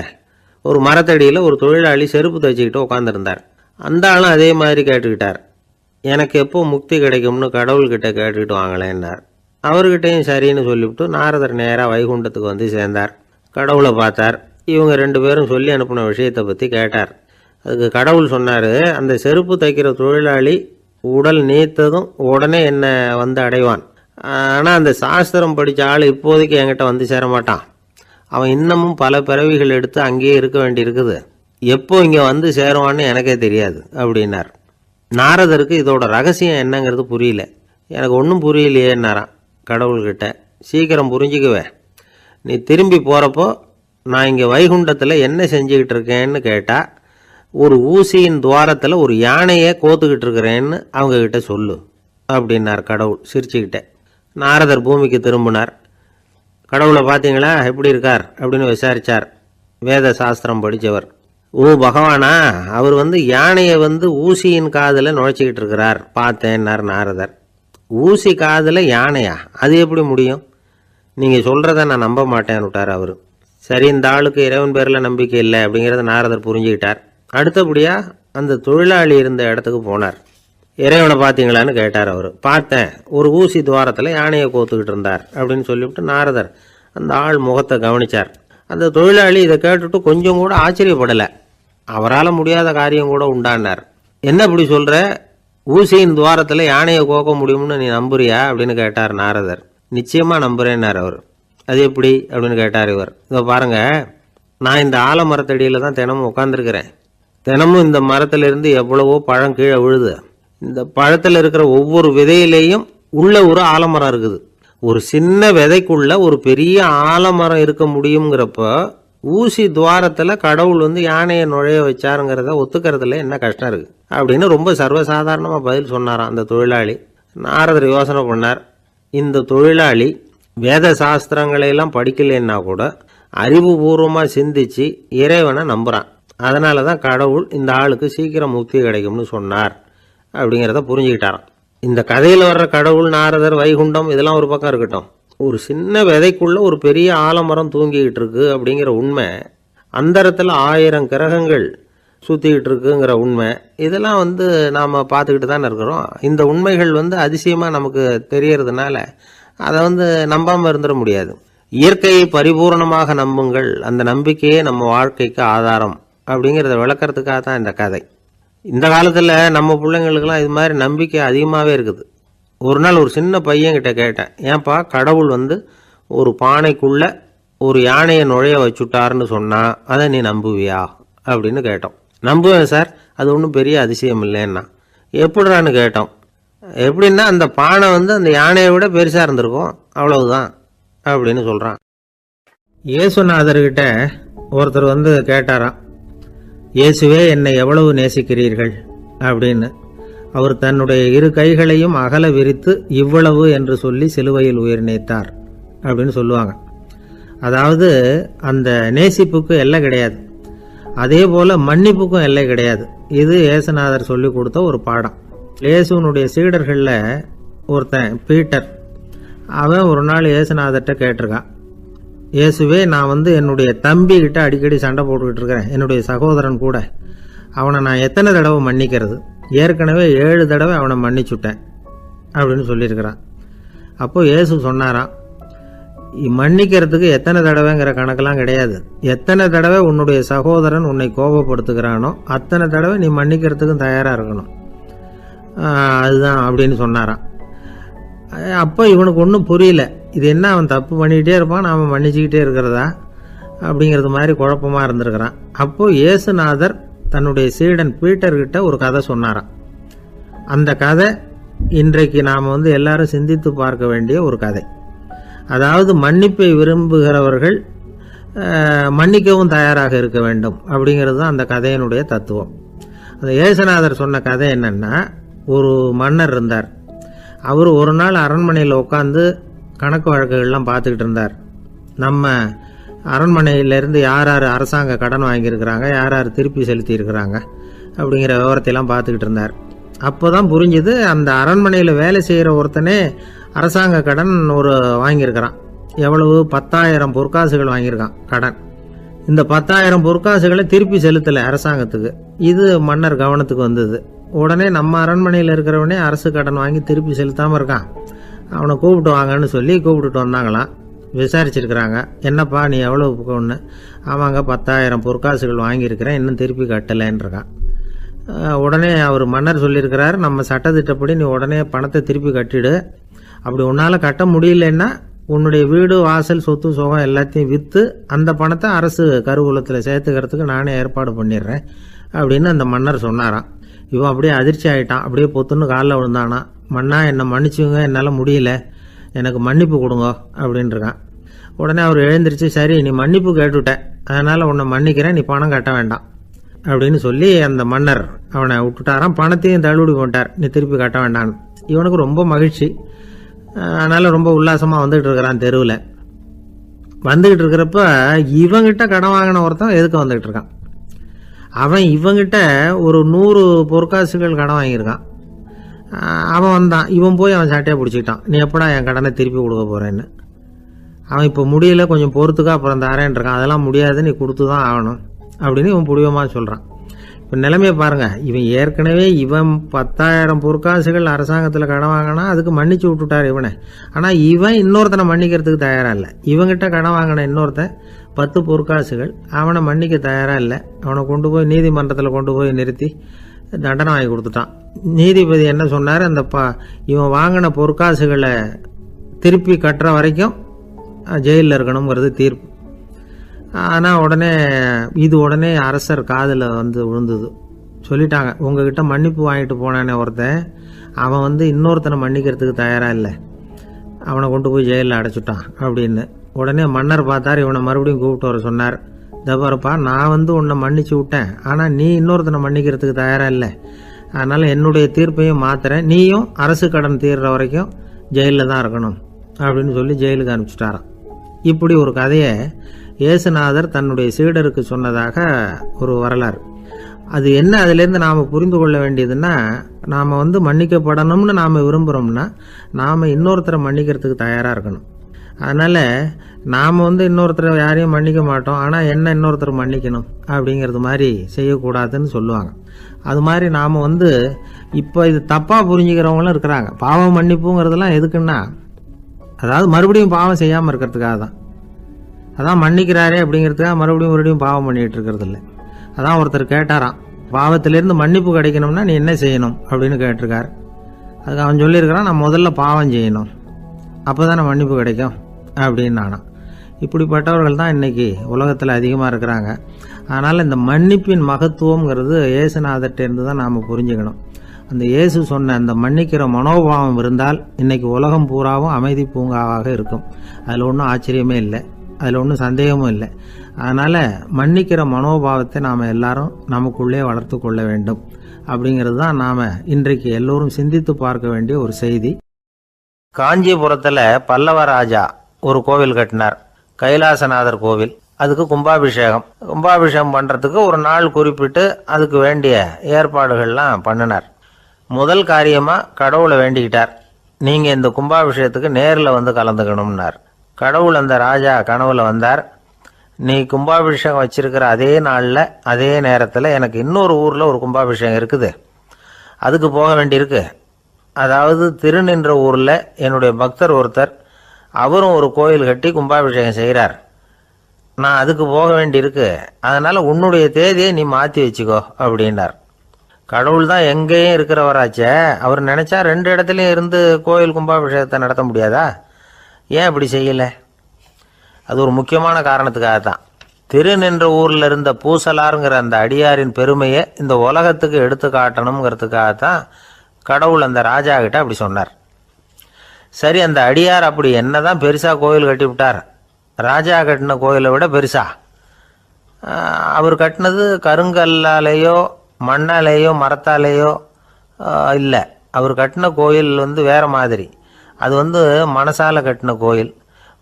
ஒரு மரத்தடியில் ஒரு தொழிலாளி செருப்பு தைச்சிக்கிட்டு உட்காந்துருந்தார். அந்த ஆளும் அதே மாதிரி கேட்டுக்கிட்டார். எனக்கு எப்போ முக்தி கிடைக்கும்னு கடவுள்கிட்ட கேட்டுக்கிட்டு வாங்களேன்னார். அவர்கிட்டையும் சரின்னு சொல்லிவிட்டு நாரதர் நேராக வைகுண்டத்துக்கு வந்து சேர்ந்தார். கடவுளை பார்த்தார். இவங்க 2 பேரும் சொல்லி அனுப்பின விஷயத்தை பற்றி கேட்டார். அதுக்கு கடவுள் சொன்னார், அந்த செருப்பு தைக்கிற தொழிலாளி உடல் நீத்ததும் உடனே என்னை வந்து அடைவான். ஆனால் அந்த சாஸ்திரம் படித்த ஆள் இப்போதைக்கு என்கிட்ட வந்து சேர மாட்டான். அவன் இன்னமும் பல பிறவிகள் எடுத்து அங்கேயே இருக்க வேண்டியிருக்குது. எப்போ இங்கே வந்து சேருவான்னு எனக்கே தெரியாது அப்படின்னார். நாரதருக்கு இதோட ரகசியம் என்னங்கிறது புரியல. எனக்கு ஒன்றும் புரியலையேன்னாரான் கடவுள்கிட்ட. சீக்கிரம் புரிஞ்சுக்குவேன், நீ திரும்பி போகிறப்போ நான் இங்கே வைகுண்டத்தில் என்ன செஞ்சுக்கிட்டு இருக்கேன்னு கேட்டால் ஒரு ஊசியின் துவாரத்தில் ஒரு யானையை கோத்துக்கிட்டு இருக்கிறேன்னு அவங்கக்கிட்ட சொல்லு அப்படின்னார் கடவுள் சிரிச்சுக்கிட்டே. நாரதர் பூமிக்கு திரும்பினார். கடவுளை பார்த்தீங்களா எப்படி இருக்கார் அப்படின்னு விசாரித்தார் வேத சாஸ்திரம் படித்தவர். ஓ பகவானா, அவர் யானையை ஊசியின் காதில் நுழைச்சிக்கிட்டு இருக்கிறார் பார்த்தேன்னார் நாரதர். ஊசி காதில் யானையா? அது எப்படி முடியும்? நீங்கள் சொல்கிறத நான் நம்ப மாட்டேன்னு விட்டார் அவர். சரி, இந்த ஆளுக்கு இறைவன் பேரில் நம்பிக்கை இல்லை அப்படிங்கிறத நாரதர் புரிஞ்சுக்கிட்டார். அடுத்தபடியாக அந்த தொழிலாளி இருந்த இடத்துக்கு போனார். இறைவனை பார்த்தீங்களான்னு கேட்டார் அவர். பார்த்தேன், ஒரு ஊசி துவாரத்தில் யானையை கோத்துக்கிட்டு இருந்தார் அப்படின்னு சொல்லிவிட்டு நாரதர் அந்த ஆள் முகத்தை கவனித்தார். அந்த தொழிலாளி இதை கேட்டுட்டு கொஞ்சம் கூட ஆச்சரியப்படலை. அவரால் முடியாத காரியம் கூட உண்டானார். என்ன இப்படி சொல்கிற? ஊசியின் துவாரத்தில் யானையை கோக்க முடியும்னு நீ நம்புறியா அப்படின்னு கேட்டார் நாரதர். நிச்சயமாக நம்புகிறேன்னார் அவர். அது எப்படி அப்படின்னு கேட்டார் இவர். இதோ பாருங்க, நான் இந்த ஆலமரத்தடியில் தான் தினமும் உட்காந்துருக்கிறேன். தினமும் இந்த மரத்திலிருந்து எவ்வளவோ பழம் கீழே விழுது. இந்த பழத்தில் இருக்கிற ஒவ்வொரு விதையிலேயும் உள்ள ஒரு ஆலமரம் இருக்குது. ஒரு சின்ன விதைக்குள்ள ஒரு பெரிய ஆலமரம் இருக்க முடியுங்கிறப்ப ஊசி துவாரத்தில் கடவுள் யானையை நுழைய வச்சாருங்கிறத ஒத்துக்கிறதுல என்ன கஷ்டம் இருக்குது அப்படின்னு ரொம்ப சர்வசாதாரணமாக பதில் சொன்னாராம் அந்த தொழிலாளி. நாரதர் யோசனை பண்ணார். இந்த தொழிலாளி வேத சாஸ்திரங்களையெல்லாம் படிக்கலைன்னா கூட அறிவுபூர்வமாக சிந்திச்சு இறைவனை நம்புகிறான். அதனால தான் கடவுள் இந்த ஆளுக்கு சீக்கிரம் முக்தி கிடைக்கும்னு சொன்னார் அப்படிங்கிறத புரிஞ்சுக்கிட்டாராம். இந்த கதையில் வர்ற கடவுள், நாரதர், வைகுண்டம் இதெல்லாம் ஒரு பக்கம் இருக்கட்டும், ஒரு சின்ன விதைக்குள்ள ஒரு பெரிய ஆலமரம் தூங்கிக்கிட்டு இருக்கு அப்படிங்கிற உண்மை, அந்தரத்தில் 1000 கிரகங்கள் சுற்றிக்கிட்டு இருக்குங்கிற உண்மை, இதெல்லாம் நாம் பார்த்துக்கிட்டு தானே இருக்கிறோம். இந்த உண்மைகள் அதிசயமாக நமக்கு தெரியறதுனால அதை நம்பாமல் இருந்துட முடியாது. இயற்கையை பரிபூர்ணமாக நம்புங்கள், அந்த நம்பிக்கையே நம்ம வாழ்க்கைக்கு ஆதாரம் அப்படிங்கிறத விளக்கறதுக்காக தான் இந்த கதை. இந்த காலத்தில் நம்ம பிள்ளைங்களுக்கெல்லாம் இது மாதிரி நம்பிக்கை அதிகமாகவே இருக்குது. ஒரு நாள் ஒரு சின்ன பையன்கிட்ட கேட்டேன், ஏன்பா கடவுள் ஒரு பானைக்குள்ளே ஒரு யானையை நுழைய வச்சுட்டாருன்னு சொன்னால் அதை நீ நம்புவியா அப்படின்னு கேட்டோம். நம்புவேன் சார், அது ஒன்றும் பெரிய அதிசயம் இல்லைன்னா. எப்படிறான்னு கேட்டோம். எப்படின்னா அந்த பானை அந்த யானையை விட பெருசாக இருந்திருக்கும், அவ்வளவுதான் அப்படின்னு சொல்கிறான். இயேசுநாதர்கிட்ட ஒருத்தர் கேட்டாராம், இயேசுவே என்னை எவ்வளவு நேசிக்கிறீர்கள் அப்படின்னு. அவர் தன்னுடைய 2 கைகளையும் அகல விரித்து இவ்வளவு என்று சொல்லி சிலுவையில் உயிர் நீத்தார் அப்படின்னு சொல்லுவாங்க. அதாவது அந்த நேசிப்புக்கு எல்லை கிடையாது, அதே போல மன்னிப்புக்கும் எல்லை கிடையாது. இது இயேசுநாதர் சொல்லி கொடுத்த ஒரு பாடம். இயேசுனுடைய சீடர்களில் ஒருத்தன் பீட்டர், அவன் ஒரு நாள் இயேசுநாதர்கிட்ட கேட்டிருக்கான், இயேசுவே நான் என்னுடைய தம்பி கிட்ட அடிக்கடி சண்டை போட்டுக்கிட்டு இருக்கிறேன், என்னுடைய சகோதரன் கூட, அவனை நான் எத்தனை தடவை மன்னிக்கிறது? ஏற்கனவே 7 தடவை அவனை மன்னிச்சுட்டேன் அப்படின்னு சொல்லியிருக்கிறான். அப்போது இயேசு சொன்னாராம், மன்னிக்கிறதுக்கு எத்தனை தடவைங்கிற கணக்கெல்லாம் கிடையாது. எத்தனை தடவை உன்னுடைய சகோதரன் உன்னை கோபப்படுத்துகிறானோ அத்தனை தடவை நீ மன்னிக்கிறதுக்கும் தயாராக இருக்கணும், அதுதான் அப்படின்னு சொன்னாராம். அப்போ இவனுக்கு ஒன்றும் புரியல, இது என்ன அவன் தப்பு பண்ணிக்கிட்டே இருப்பான், நாம் மன்னிச்சுக்கிட்டே இருக்கிறதா அப்படிங்கிறது மாதிரி குழப்பமாக இருந்திருக்கிறான். அப்போது இயேசுநாதர் தன்னுடைய சீடன் பீட்டர்கிட்ட ஒரு கதை சொன்னாராம். அந்த கதை இன்றைக்கு நாம் எல்லாரும் சிந்தித்து பார்க்க வேண்டிய ஒரு கதை. அதாவது மன்னிப்பை விரும்புகிறவர்கள் மன்னிக்கவும் தயாராக இருக்க வேண்டும் அப்படிங்கிறது தான் அந்த கதையினுடைய தத்துவம். அந்த இயேசுநாதர் சொன்ன கதை என்னன்னா, ஒரு மன்னர் இருந்தார். அவர் ஒரு நாள் அரண்மனையில் உட்காந்து கணக்கு வழக்குகள்லாம் பார்த்துக்கிட்டு இருந்தார். நம்ம அரண்மனையிலேருந்து யார் யார் அரசாங்க கடன் வாங்கியிருக்கிறாங்க, யார் யார் திருப்பி செலுத்தியிருக்கிறாங்க அப்படிங்கிற விவரத்தையெல்லாம் பார்த்துக்கிட்டு இருந்தார். அப்போ தான் புரிஞ்சுது, அந்த அரண்மனையில் வேலை செய்கிற ஒருத்தனே அரசாங்க கடன் வாங்கியிருக்கிறான். எவ்வளவு? 10,000 பொற்காசுகள் வாங்கியிருக்கான் கடன். இந்த 10,000 பொற்காசுகளை திருப்பி செலுத்தலை அரசாங்கத்துக்கு. இது மன்னர் கவனத்துக்கு வந்தது. உடனே நம்ம அரண்மனையில் இருக்கிறவனே அரசு கடன் வாங்கி திருப்பி செலுத்தாமல் இருக்கான், அவனை கூப்பிட்டு வாங்கன்னு சொல்லி கூப்பிட்டுட்டு வந்தாங்களாம். விசாரிச்சிருக்கிறாங்க, என்னப்பா நீ எவ்வளோ ஒன்று? ஆமாங்க 10,000 பொற்காசுகள் வாங்கியிருக்கிறேன், இன்னும் திருப்பி கட்டலைன்றிருக்கான். உடனே அவர் மன்னர் சொல்லியிருக்கிறார், நம்ம சட்டத்திட்டப்படி நீ உடனே பணத்தை திருப்பி கட்டிடு. அப்படி உன்னால் கட்ட முடியலன்னா உன்னுடைய வீடு வாசல் சொத்து சுகம் எல்லாத்தையும் விற்று அந்த பணத்தை அரசு கருவூலத்தில் சேர்த்துக்கிறதுக்கு நானே ஏற்பாடு பண்ணிடுறேன் அப்படின்னு அந்த மன்னர் சொன்னாராம். இவன் அப்படியே அதிர்ச்சி ஆகிட்டான், அப்படியே பொத்துன்னு காலில் விழுந்தானா. மன்னா என்னை மன்னிச்சுங்க, என்னால் முடியல, எனக்கு மன்னிப்பு கொடுங்க அப்படின்ட்டுருக்கான். உடனே அவர் எழுந்திரிச்சு, சரி நீ மன்னிப்பு கேட்டுவிட்டேன், அதனால் உன்னை மன்னிக்கிறேன், நீ பணம் கட்ட வேண்டாம் அப்படின்னு சொல்லி அந்த மன்னர் அவனை விட்டுட்டாராம். பணத்தையும் தள்ளுபடி போட்டார், நீ திருப்பி கட்ட வேண்டான்னு. இவனுக்கு ரொம்ப மகிழ்ச்சி, அதனால் ரொம்ப உல்லாசமாக வந்துகிட்டு இருக்கிறான். தெருவில் வந்துக்கிட்டு இருக்கிறப்ப இவங்கிட்ட கடன் வாங்கின ஒருத்தன் எதுக்கு வந்துக்கிட்டு இருக்கான். அவன் இவங்கிட்ட ஒரு 100 பொற்காசுகள் கடன் வாங்கியிருக்கான். அவன் வந்தான், இவன் போய் அவன் சாட்டையை பிடிச்சிக்கிட்டான், நீ எப்படா என் கடனை திருப்பி கொடுக்க போகிறேன்னு. அவன் இப்போ முடியல, கொஞ்சம் பொறுத்துக்கா, அப்புறம் தரேன் இருக்கான். அதெல்லாம் முடியாது, நீ கொடுத்து தான் ஆகணும் அப்படின்னு இவன் புடிவமாக சொல்கிறான். இப்போ நிலைமையை பாருங்கள், இவன் ஏற்கனவே 10,000 பொற்காசுகள் அரசாங்கத்தில் கடன் வாங்கினா அதுக்கு மன்னிச்சு விட்டுட்டார் இவனை. ஆனால் இவன் இன்னொருத்தனை மன்னிக்கிறதுக்கு தயாராக இல்லை. இவங்கிட்ட கடன் வாங்கின இன்னொருத்தன் 10 பொற்காசுகள், அவனை மன்னிக்க தயாராக இல்லை. அவனை கொண்டு போய் நீதிமன்றத்தில் கொண்டு போய் நிறுத்தி தண்டனை வாங்கி கொடுத்துட்டான். நீதிபதி என்ன சொன்னார், அந்த இவன் வாங்கின பொற்காசுகளை திருப்பி கட்டுற வரைக்கும் ஜெயிலில் இருக்கணுங்கிறது தீர்ப்பு. ஆனால் உடனே அரசர் காதில் விழுந்தது. சொல்லிட்டாங்க, உங்ககிட்ட மன்னிப்பு வாங்கிட்டு போனானே ஒருத்தன், அவன் இன்னொருத்தனை மன்னிக்கிறதுக்கு தயாராக இல்லை, அவனை கொண்டு போய் ஜெயிலில் அடைச்சிட்டான் அப்படின்னு. உடனே மன்னர் பார்த்தார், இவனை மறுபடியும் கூப்பிட்டு வர சொன்னார். தபாரப்பா, நான் உன்னை மன்னிச்சு விட்டேன், ஆனால் நீ இன்னொருத்தனை மன்னிக்கிறதுக்கு தயாராக இல்லை, அதனால் என்னுடைய தீர்ப்பையும் மாத்துறேன், நீயும் அரசு கடன் தீர்ற வரைக்கும் ஜெயிலில் தான் இருக்கணும் அப்படின்னு சொல்லி ஜெயிலுக்கு அனுப்பிச்சிட்டாராம். இப்படி ஒரு கதையை இயேசுநாதர் தன்னுடைய சீடருக்கு சொன்னதாக ஒரு வரலாறு. அது என்ன, அதிலேருந்து நாம் புரிந்து கொள்ள வேண்டியதுன்னா, நாம் மன்னிக்கப்படணும்னு நாம் விரும்புகிறோம்னா நாம் இன்னொருத்தரை மன்னிக்கிறதுக்கு தயாராக இருக்கணும். அதனால் நாம் இன்னொருத்தரை யாரையும் மன்னிக்க மாட்டோம், ஆனால் என்ன இன்னொருத்தர் மன்னிக்கணும் அப்படிங்கிறது மாதிரி செய்யக்கூடாதுன்னு சொல்லுவாங்க. அது மாதிரி நாம் இப்போ இது தப்பாக புரிஞ்சுக்கிறவங்களும் இருக்கிறாங்க. பாவம் மன்னிப்புங்கிறதுலாம் எதுக்குன்னா, அதாவது மறுபடியும் பாவம் செய்யாமல் இருக்கிறதுக்காக தான். அதான் மன்னிக்கிறாரே அப்படிங்கிறதுக்காக மறுபடியும் பாவம் பண்ணிகிட்டு இருக்கிறது இல்லை. அதான் ஒருத்தர் கேட்டாராம், பாவத்திலேருந்து மன்னிப்பு கிடைக்கணும்னா நீ என்ன செய்யணும் அப்படின்னு கேட்டிருக்கார். அதுக்கு அவன் சொல்லியிருக்கிறான், நான் முதல்ல பாவம் செய்யணும், அப்போ தானே மன்னிப்பு கிடைக்கும் அப்படின்னு நானாம். இப்படிப்பட்டவர்கள் தான் இன்றைக்கி உலகத்தில் அதிகமாக இருக்கிறாங்க. அதனால் இந்த மன்னிப்பின் மகத்துவங்கிறது இயேசுநாதர்கிட்டேருந்து தான் நாம் புரிஞ்சுக்கணும். அந்த இயேசு சொன்ன அந்த மன்னிக்கிற மனோபாவம் இருந்தால் இன்றைக்கி உலகம் பூராவும் அமைதி பூங்காவாக இருக்கும். அதில் ஒன்றும் ஆச்சரியமே இல்லை, அதில் ஒன்றும் சந்தேகமும் இல்லை. அதனால் மன்னிக்கிற மனோபாவத்தை நாம் எல்லாரும் நமக்குள்ளே வளர்த்து கொள்ள வேண்டும் அப்படிங்கிறது தான் நாம் இன்றைக்கு எல்லோரும் சிந்தித்து பார்க்க வேண்டிய ஒரு செய்தி. காஞ்சிபுரத்தில் பல்லவ ராஜா ஒரு கோவில் கட்டினார், கைலாசநாதர் கோவில். அதுக்கு கும்பாபிஷேகம் பண்ணுறதுக்கு ஒரு நாள் குறிப்பிட்டு அதுக்கு வேண்டிய ஏற்பாடுகள்லாம் பண்ணினார். முதல் காரியமாக கடவுளை வேண்டிக்கிட்டார், நீங்கள் இந்த கும்பாபிஷேகத்துக்கு நேரில் கலந்துக்கணும்னார். கடவுள் அந்த ராஜா கனவுல வந்தார், நீ கும்பாபிஷேகம் வச்சிருக்கிற அதே நாளில் அதே நேரத்தில் எனக்கு இன்னொரு ஊரில் ஒரு கும்பாபிஷேகம் இருக்குது, அதுக்கு போக வேண்டியிருக்கு. அதாவது திருநின்ற ஊரில் என்னுடைய பக்தர் ஒருத்தர், அவரும் ஒரு கோயில் கட்டி கும்பாபிஷேகம் செய்கிறார், நான் அதுக்கு போக வேண்டியிருக்கு, அதனால் உன்னுடைய தேதியை நீ மாற்றி வச்சுக்கோ அப்படின்னார். கடவுள் தான் எங்கேயும் இருக்கிறவராச்சே, அவர் நினைச்சா 2 இடத்துலையும் இருந்து கோயில் கும்பாபிஷேகத்தை நடத்த முடியாதா? ஏன் இப்படி செய்யலை? அது ஒரு முக்கியமான காரணத்துக்காக தான். திருநின்ற ஊரில் இருந்த பூசலாருங்கிற அந்த அடியாரின் பெருமையை இந்த உலகத்துக்கு எடுத்து காட்டணுங்கிறதுக்காகத்தான் கடவுள் அந்த ராஜா கிட்ட அப்படி சொன்னார். சரி, அந்த அடியார் அப்படி என்னதான் பெருசாக கோயில் கட்டி விட்டார்? ராஜா கட்டின கோயிலை விட பெருசா? அவர் கட்டினது கருங்கல்லாலேயோ மண்ணாலேயோ மரத்தாலேயோ இல்லை. அவர் கட்டின கோயில் வேறு மாதிரி. அது மனசால் கட்டின கோயில்,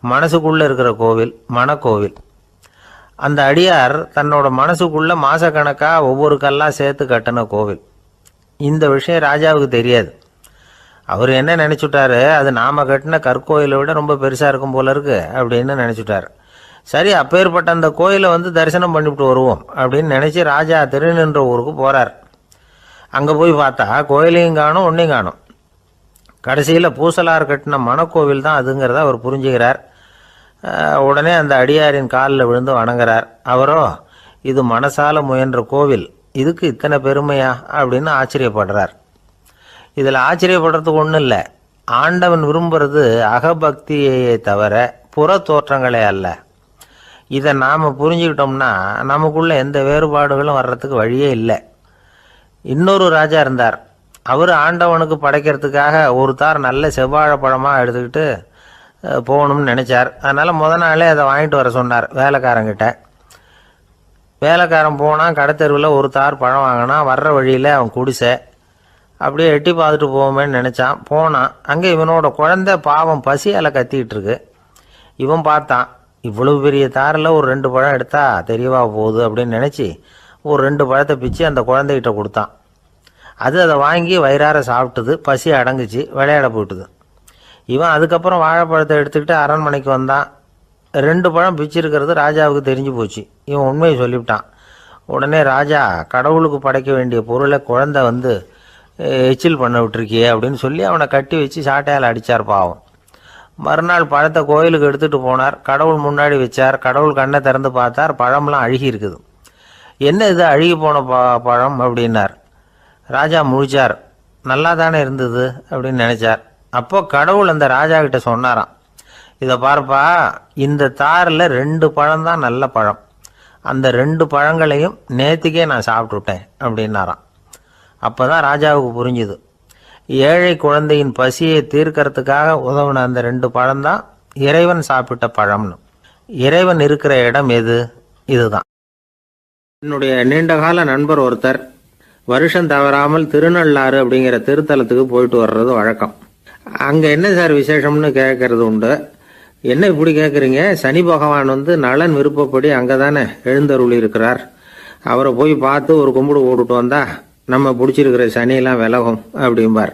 மனசுக்குள்ளே இருக்கிற கோவில், மனக்கோவில். அந்த அடியார் தன்னோட மனசுக்குள்ளே மாதக்கணக்காக ஒவ்வொரு கல்லாக சேர்த்து கட்டின கோவில். இந்த விஷயம் ராஜாவுக்கு தெரியாது. அவர் என்ன நினச்சிட்டாரு, அது நாம் கட்டின கற்கோயிலை விட ரொம்ப பெருசாக இருக்கும் போல இருக்கு அப்படின்னு நினச்சிட்டார். சரி, அப்பேற்பட்ட அந்த கோயிலை தரிசனம் பண்ணிவிட்டு வருவோம் அப்படின்னு நினச்சி ராஜா திருநின்ற ஊருக்கு போகிறார். அங்கே போய் பார்த்தா கோயிலையும் காணும், ஒன்றையும் காணும். கடைசியில் பூசலார் கட்டின மனக்கோவில் தான் அதுங்கிறத அவர் புரிஞ்சுக்கிறார். உடனே அந்த அடியாரின் காலில் விழுந்து வணங்குறார். அவரோ, இது மனசால முயன்ற கோவில், இதுக்கு இத்தனை பெருமையா அப்படின்னு ஆச்சரியப்படுறார். இதில் ஆச்சரியப்படுறதுக்கு ஒன்றும் இல்லை. ஆண்டவன் விரும்புறது அகபக்தியையே தவிர புற தோற்றங்களே அல்ல. இதை நாம் புரிஞ்சுக்கிட்டோம்னா நமக்குள்ள எந்த வேறுபாடுகளும் வர்றதுக்கு வழியே இல்லை. இன்னொரு ராஜா இருந்தார். அவர் ஆண்டவனுக்கு படைக்கிறதுக்காக ஒரு தார் நல்ல செவ்வாழைப்பழமாக எடுத்துக்கிட்டு போகணும்னு நினச்சார். அதனால் நாளே அதை வாங்கிட்டு வர சொன்னார் வேலைக்காரங்கிட்ட. வேலைக்காரன் போனால் கடத்தெருவில் ஒரு தார் பழம் வாங்கினா. வர்ற வழியில் அவன் குடிசை. அப்படியே எட்டி பார்த்துட்டு போவோமேன்னு நினச்சான். போனான். அங்கே இவனோட குழந்தை பாவம் பசியால் கத்திக்கிட்டு இருக்கு. இவன் பார்த்தான், இவ்வளவு பெரிய தாரில் ஒரு 2 பழம் எடுத்தா தெரியவா போகுது அப்படின்னு நினச்சி ஒரு 2 பழத்தை பிச்சு அந்த குழந்தைகிட்ட கொடுத்தான். அதை வாங்கி வயிறார சாப்பிட்டுது. பசி அடங்குச்சு, விளையாட போட்டுது. இவன் அதுக்கப்புறம் வாழைப்பழத்தை எடுத்துக்கிட்டு அரண்மனைக்கு வந்தான். 2 பழம் பிச்சிருக்கிறது ராஜாவுக்கு தெரிஞ்சு போச்சு. இவன் உண்மையை சொல்லிவிட்டான். உடனே ராஜா, கடவுளுக்கு படைக்க வேண்டிய பொருளை குழந்தை எச்சில் பண்ண விட்டுருக்கியே அப்படின்னு சொல்லி அவனை கட்டி வச்சு சாட்டையால் அடித்தார். பாவம். மறுநாள் பழத்தை கோயிலுக்கு எடுத்துகிட்டு போனார். கடவுள் முன்னாடி வச்சார். கடவுள் கண்ணை திறந்து பார்த்தார். பழம்லாம் அழுகி இருக்குது. என்ன இது அழுகி போன பழம் அப்படின்னார். ராஜா முழிச்சார். நல்லா தானே இருந்தது அப்படின்னு நினச்சார். அப்போ கடவுள் அந்த ராஜா கிட்ட சொன்னாராம், இதை பார்ப்பா, இந்த தாரில் 2 பழம் தான் நல்ல பழம். அந்த 2 பழங்களையும் நேற்றுக்கே நான் சாப்பிட்டுட்டேன் அப்படின்னாராம். அப்போ தான் ராஜாவுக்கு புரிஞ்சுது, ஏழை குழந்தையின் பசியை தீர்க்கறதுக்காக உதவுன அந்த 2 பழம்தான் இறைவன் சாப்பிட்ட பழம்னு. இறைவன் இருக்கிற இடம் எது? இதுதான். என்னுடைய நீண்டகால நண்பர் ஒருத்தர் வருஷம் தவறாமல் திருநள்ளாறு அப்படிங்கிற திருத்தலத்துக்கு போயிட்டு வர்றது வழக்கம். அங்கே என்ன சார் விசேஷம்னு கேட்கறது உண்டு. என்ன இப்படி கேட்குறீங்க? சனி பகவான் நலன் விருப்பப்படி அங்கே தானே எழுந்தருளி இருக்கிறார். அவரை போய் பார்த்து ஒரு கும்பிடு போட்டுட்டு வந்தா நம்ம பிடிச்சிருக்கிற சனியெல்லாம் விலகும் அப்படிம்பார்.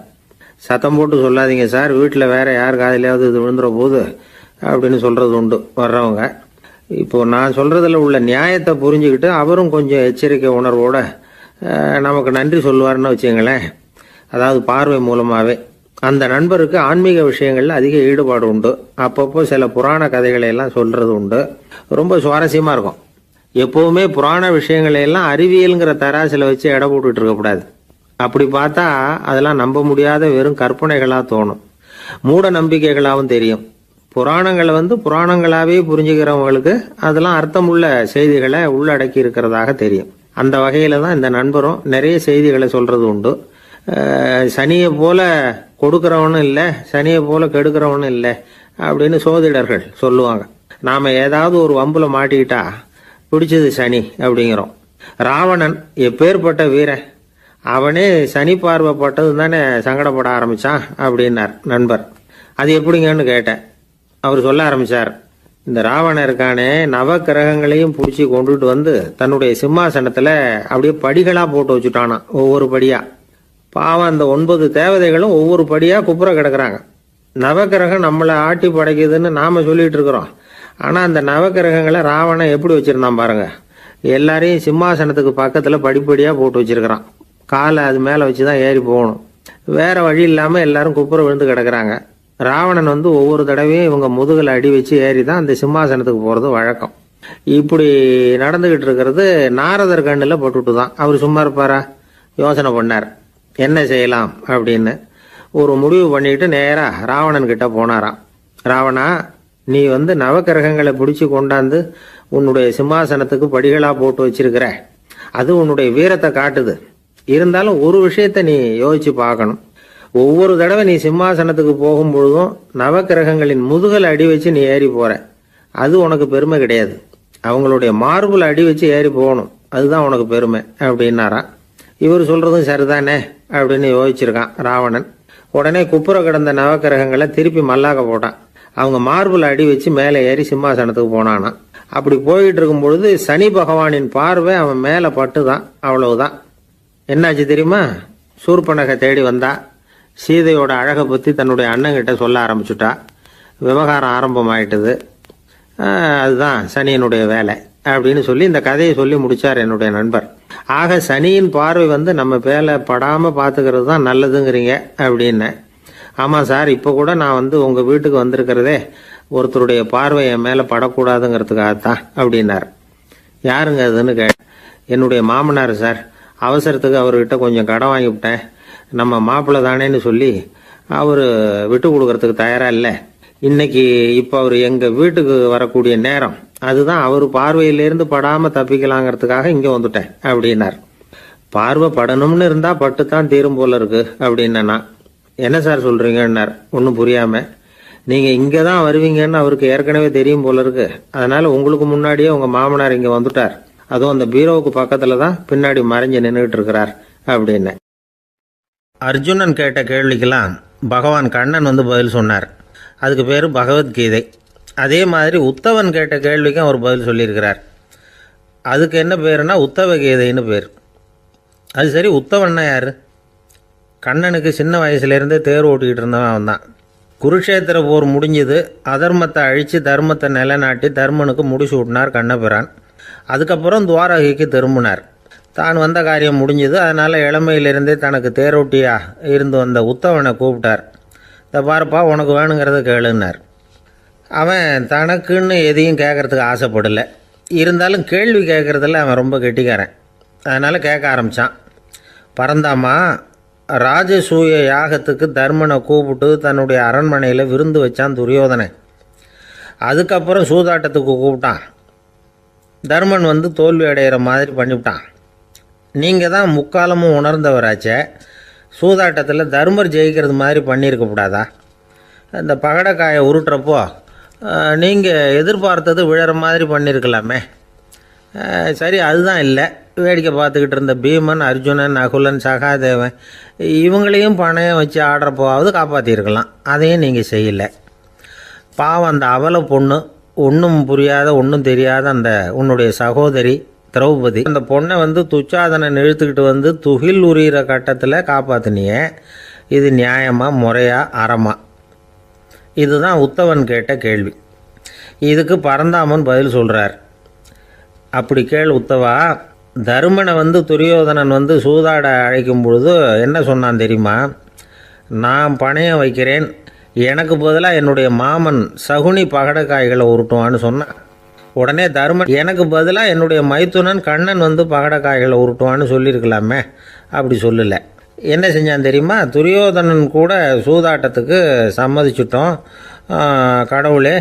சத்தம் போட்டு சொல்லாதீங்க சார், வீட்டில் வேற யார் காதிலாவது இது விழுந்துற போது அப்படின்னு சொல்கிறது உண்டு வர்றவங்க. இப்போது நான் சொல்கிறதுல உள்ள நியாயத்தை புரிஞ்சுக்கிட்டு அவரும் கொஞ்சம் எச்சரிக்கை உணர்வோடு நமக்கு நன்றி சொல்லுவார்னு வச்சுங்களேன். அதாவது பார்வை மூலமாகவே. அந்த நண்பருக்கு ஆன்மீக விஷயங்களில் அதிக ஈடுபாடு உண்டு. அப்பப்போ சில புராண கதைகளை எல்லாம் சொல்கிறது உண்டு. ரொம்ப சுவாரஸ்யமாக இருக்கும். எப்போவுமே புராண விஷயங்களையெல்லாம் அறிவியலுங்கிற தராசில் வச்சு எடை போட்டுட்டு இருக்கக்கூடாது. அப்படி பார்த்தா அதெல்லாம் நம்ப முடியாத வெறும் கற்பனைகளாக தோணும், மூட நம்பிக்கைகளாகவும் தெரியும். புராணங்களை புராணங்களாகவே புரிஞ்சுக்கிறவங்களுக்கு அதெல்லாம் அர்த்தமுள்ள செய்திகளை உள்ளடக்கி இருக்கிறதாக தெரியும். அந்த வகையில் தான் இந்த நண்பரும் நிறைய செய்திகளை சொல்கிறது உண்டு. சனியை போல கொடுக்குறவனும் இல்லை, சனியை போல கெடுக்கிறவனும் இல்லை அப்படின்னு சோதிடர்கள் சொல்லுவாங்க. நாம் ஏதாவது ஒரு வம்புல மாட்டிக்கிட்டா பிடிச்சது சனி அப்படிங்கிறோம். ராவணன் எப்பேற்பட்ட வீரன், அவனே சனி பார்வைப்பட்டது தானே சங்கடப்பட ஆரம்பித்தான் அப்படின்னார் நண்பர். அது எப்படிங்கன்னு கேட்டேன். அவர் சொல்ல ஆரம்பித்தார், இந்த ராவணன் இருக்கானே நவ கிரகங்களையும் பிடிச்சி கொண்டுட்டு தன்னுடைய சிம்மாசனத்தில் அப்படியே படிகளாக போட்டு வச்சுட்டானான். ஒவ்வொரு படியாக. பாவம், அந்த 9 தேவதைகளும் ஒவ்வொரு படியாக குப்புற கிடக்குறாங்க. நவக்கிரகம் நம்மளை ஆட்டி படைக்குதுன்னு நாம் சொல்லிட்டு இருக்கிறோம். ஆனால் அந்த நவக்கிரகங்களை ராவணன் எப்படி வச்சுருந்தான் பாருங்க. எல்லாரையும் சிம்மாசனத்துக்கு பக்கத்தில் படிப்படியாக போட்டு வச்சிருக்கிறான். காலை அது மேலே வச்சு தான் ஏறி போகணும். வேற வழி இல்லாமல் எல்லாரும் குப்புற விழுந்து கிடக்குறாங்க. ராவணன் ஒவ்வொரு தடவையும் இவங்க முதுகில் அடி வச்சு ஏறி தான் அந்த சிம்மாசனத்துக்கு போகிறது வழக்கம். இப்படி நடந்துக்கிட்டு இருக்கிறது நாரதர் கண்ணில் பட்டுட்டு தான். அவர் சும்மா இருப்பாரா? யோசனை பண்ணார் என்ன செய்யலாம் அப்படின்னு. ஒரு முடிவு பண்ணிட்டு நேராக ராவணன் கிட்ட போனாராம். ராவணா, நீ நவக்கிரகங்களை பிடிச்சி கொண்டாந்து உன்னுடைய சிம்மாசனத்துக்கு படிகளா போட்டு வச்சிருக்கிற, அது உன்னுடைய வீரத்தை காட்டுது. இருந்தாலும் ஒரு விஷயத்த நீ யோசிச்சு பார்க்கணும். ஒவ்வொரு தடவை நீ சிம்மாசனத்துக்கு போகும்பொழுதும் நவக்கிரகங்களின் முதுகல் அடி வச்சு நீ ஏறி போற, அது உனக்கு பெருமை கிடையாது. அவங்களுடைய மார்புல அடி வச்சு ஏறி போகணும், அதுதான் உனக்கு பெருமை அப்படின்னாராம். இவர் சொல்றதும் சரிதானே அப்படின்னு யோசிச்சிருக்கான் ராவணன். உடனே குப்புற கிடந்த நவக்கிரகங்களை திருப்பி மல்லாக்க போட்டான். அவங்க மார்புல அடி வச்சு மேலே ஏறி சிம்மாசனத்துக்கு போனானா. அப்படி போயிட்டு இருக்கும் பொழுது சனி பகவானின் பார்வை அவன் மேலே பட்டுதான். அவ்வளவுதான். என்னாச்சு தெரியுமா? சூர்பனகை தேடி வந்தா. சீதையோட அழகை பற்றி தன்னுடைய அண்ணங்கிட்ட சொல்ல ஆரம்பிச்சுட்டா. விவகாரம் ஆரம்பமாயிட்டது. அதுதான் சனியனுடைய வேலை அப்படின்னு சொல்லி இந்த கதையை சொல்லி முடிச்சார் என்னுடைய நண்பர். ஆக சனியின் பார்வை நம்ம பேல படாம பாத்துக்கிறது தான் நல்லதுங்கிறீங்க அப்படின்னு. ஆமா சார், இப்ப கூட நான் உங்க வீட்டுக்கு வந்திருக்கிறதே ஒருத்தருடைய பார்வை என் மேல படக்கூடாதுங்கிறதுக்காகத்தான் அப்படின்னார். யாருங்க அதுன்னு என்னுடைய மாமனார் சார். அவசரத்துக்கு அவர்கிட்ட கொஞ்சம் கடன் வாங்கிவிட்டேன். நம்ம மாப்பிள்ளை தானேன்னு சொல்லி அவர் விட்டு கொடுக்கறதுக்கு தயாரா இல்லை. இன்னைக்கு இப்போ அவர் எங்க வீட்டுக்கு வரக்கூடிய நேரம், அதுதான் அவர் பார்வையிலிருந்து படாம தப்பிக்கலாங்கிறதுக்காக இங்க வந்துட்டேன் அப்படின்னார். பார்வை படணும்னு இருந்தா பட்டுத்தான் தீரும் போல இருக்கு அப்படின்னா. என்ன சார் சொல்றீங்கன்னார் ஒன்றும் புரியாம. நீங்க இங்க தான் வருவீங்கன்னு அவருக்கு ஏற்கனவே தெரியும் போல இருக்கு. அதனால உங்களுக்கு முன்னாடியே உங்க மாமனார் இங்க வந்துட்டார். அதுவும் அந்த பீரோவுக்கு பக்கத்துல தான் பின்னாடி மறைஞ்சு நின்றுட்டு இருக்கிறார் அப்படின்னு. அர்ஜுனன் கேட்ட கேள்விக்கெல்லாம் பகவான் கண்ணன் பதில் சொன்னார். அதுக்கு பேர் பகவத்கீதை. அதே மாதிரி உத்தவன் கேட்ட கேள்விக்கும் அவர் பதில் சொல்லியிருக்கிறார். அதுக்கு என்ன பேருனா உத்தவ கீதைன்னு பேர். அது சரி, உத்தவன்னா யார்? கண்ணனுக்கு சின்ன வயசுலேருந்தே தேர் ஓட்டிக்கிட்டு இருந்தவன் அவன் தான். குருஷேத்திர போர் முடிஞ்சது. அதர்மத்தை அழித்து தர்மத்தை நிலைநாட்டி தர்மனுக்கு முடிச்சு விட்டினார் கண்ணபிரான். அதுக்கப்புறம் துவாரகைக்கு திரும்பினார். தான் வந்த காரியம் முடிஞ்சது. அதனால் இளமையிலிருந்தே தனக்கு தேரோட்டியா இருந்து வந்த உத்தவனை கூப்பிட்டார். இந்த பாருப்பா, உனக்கு வேணுங்கிறத கேளுன்னார். அவன் தனக்குன்னு எதையும் கேட்கறதுக்கு ஆசைப்படலை. இருந்தாலும் கேள்வி கேட்குறதில் அவன் ரொம்ப கெட்டிக்காரன். அதனால் கேட்க ஆரம்பித்தான். பரந்தாமா, ராஜசூய யாகத்துக்கு தர்மனை கூப்பிட்டு தன்னுடைய அரண்மனையில் விருந்து வச்சான் துரியோதனன். அதுக்கப்புறம் சூதாட்டத்துக்கு கூப்பிட்டான். தர்மன் தோல்வி அடைகிற மாதிரி பண்ணிவிட்டான். நீங்கள் தான் முக்காலமும் உணர்ந்தவராச்சே, சூதாட்டத்தில் தர்மர் ஜெயிக்கிறது மாதிரி பண்ணியிருக்கக்கூடாதா? இந்த பகடக்காயை உருட்டுறப்போ நீங்கள் எதிர்பார்த்தது விழற மாதிரி பண்ணியிருக்கலாமே. சரி, அதுதான் இல்லை. வேடிக்கை பார்த்துக்கிட்டு இருந்த பீமன், அர்ஜுனன், நகுலன், சகாதேவன் இவங்களையும் பணையம் வச்சு ஆடுறப்போவாவது காப்பாற்றிருக்கலாம். அதையும் நீங்கள் செய்யலை. பாவம் அந்த அவல பொண்ணு, ஒன்றும் புரியாத ஒன்றும் தெரியாத அந்த உன்னுடைய சகோதரி திரௌபதி, அந்த பொண்ணை துச்சாதனன் இழுத்துக்கிட்டு துகில் உரிகிற கட்டத்தில் காப்பாற்றினியே. இது நியாயமா, முறையா, அறமா? இதுதான் உத்தவன் கேட்ட கேள்வி. இதுக்கு பரந்தாமன் பதில் சொல்கிறார். அப்படி கேள் உத்தவா. தருமனை துரியோதனன் சூதாட அழைக்கும் பொழுது என்ன சொன்னான் தெரியுமா? நான் பணையம் வைக்கிறேன், எனக்கு பதிலாக என்னுடைய மாமன் சகுனி பகடக்காய்களை உருட்டுவான்னு சொன்னான். உடனே தருமன், எனக்கு பதிலாக என்னுடைய மைத்துனன் கண்ணன் பகடக்காய்களை உருட்டுவான்னு சொல்லியிருக்கலாமே. அப்படி சொல்லலை. என்ன செஞ்சான் தெரியுமா? துரியோதனன் கூட சூதாட்டத்துக்கு சம்மதிச்சிட்டோம், கடவுளே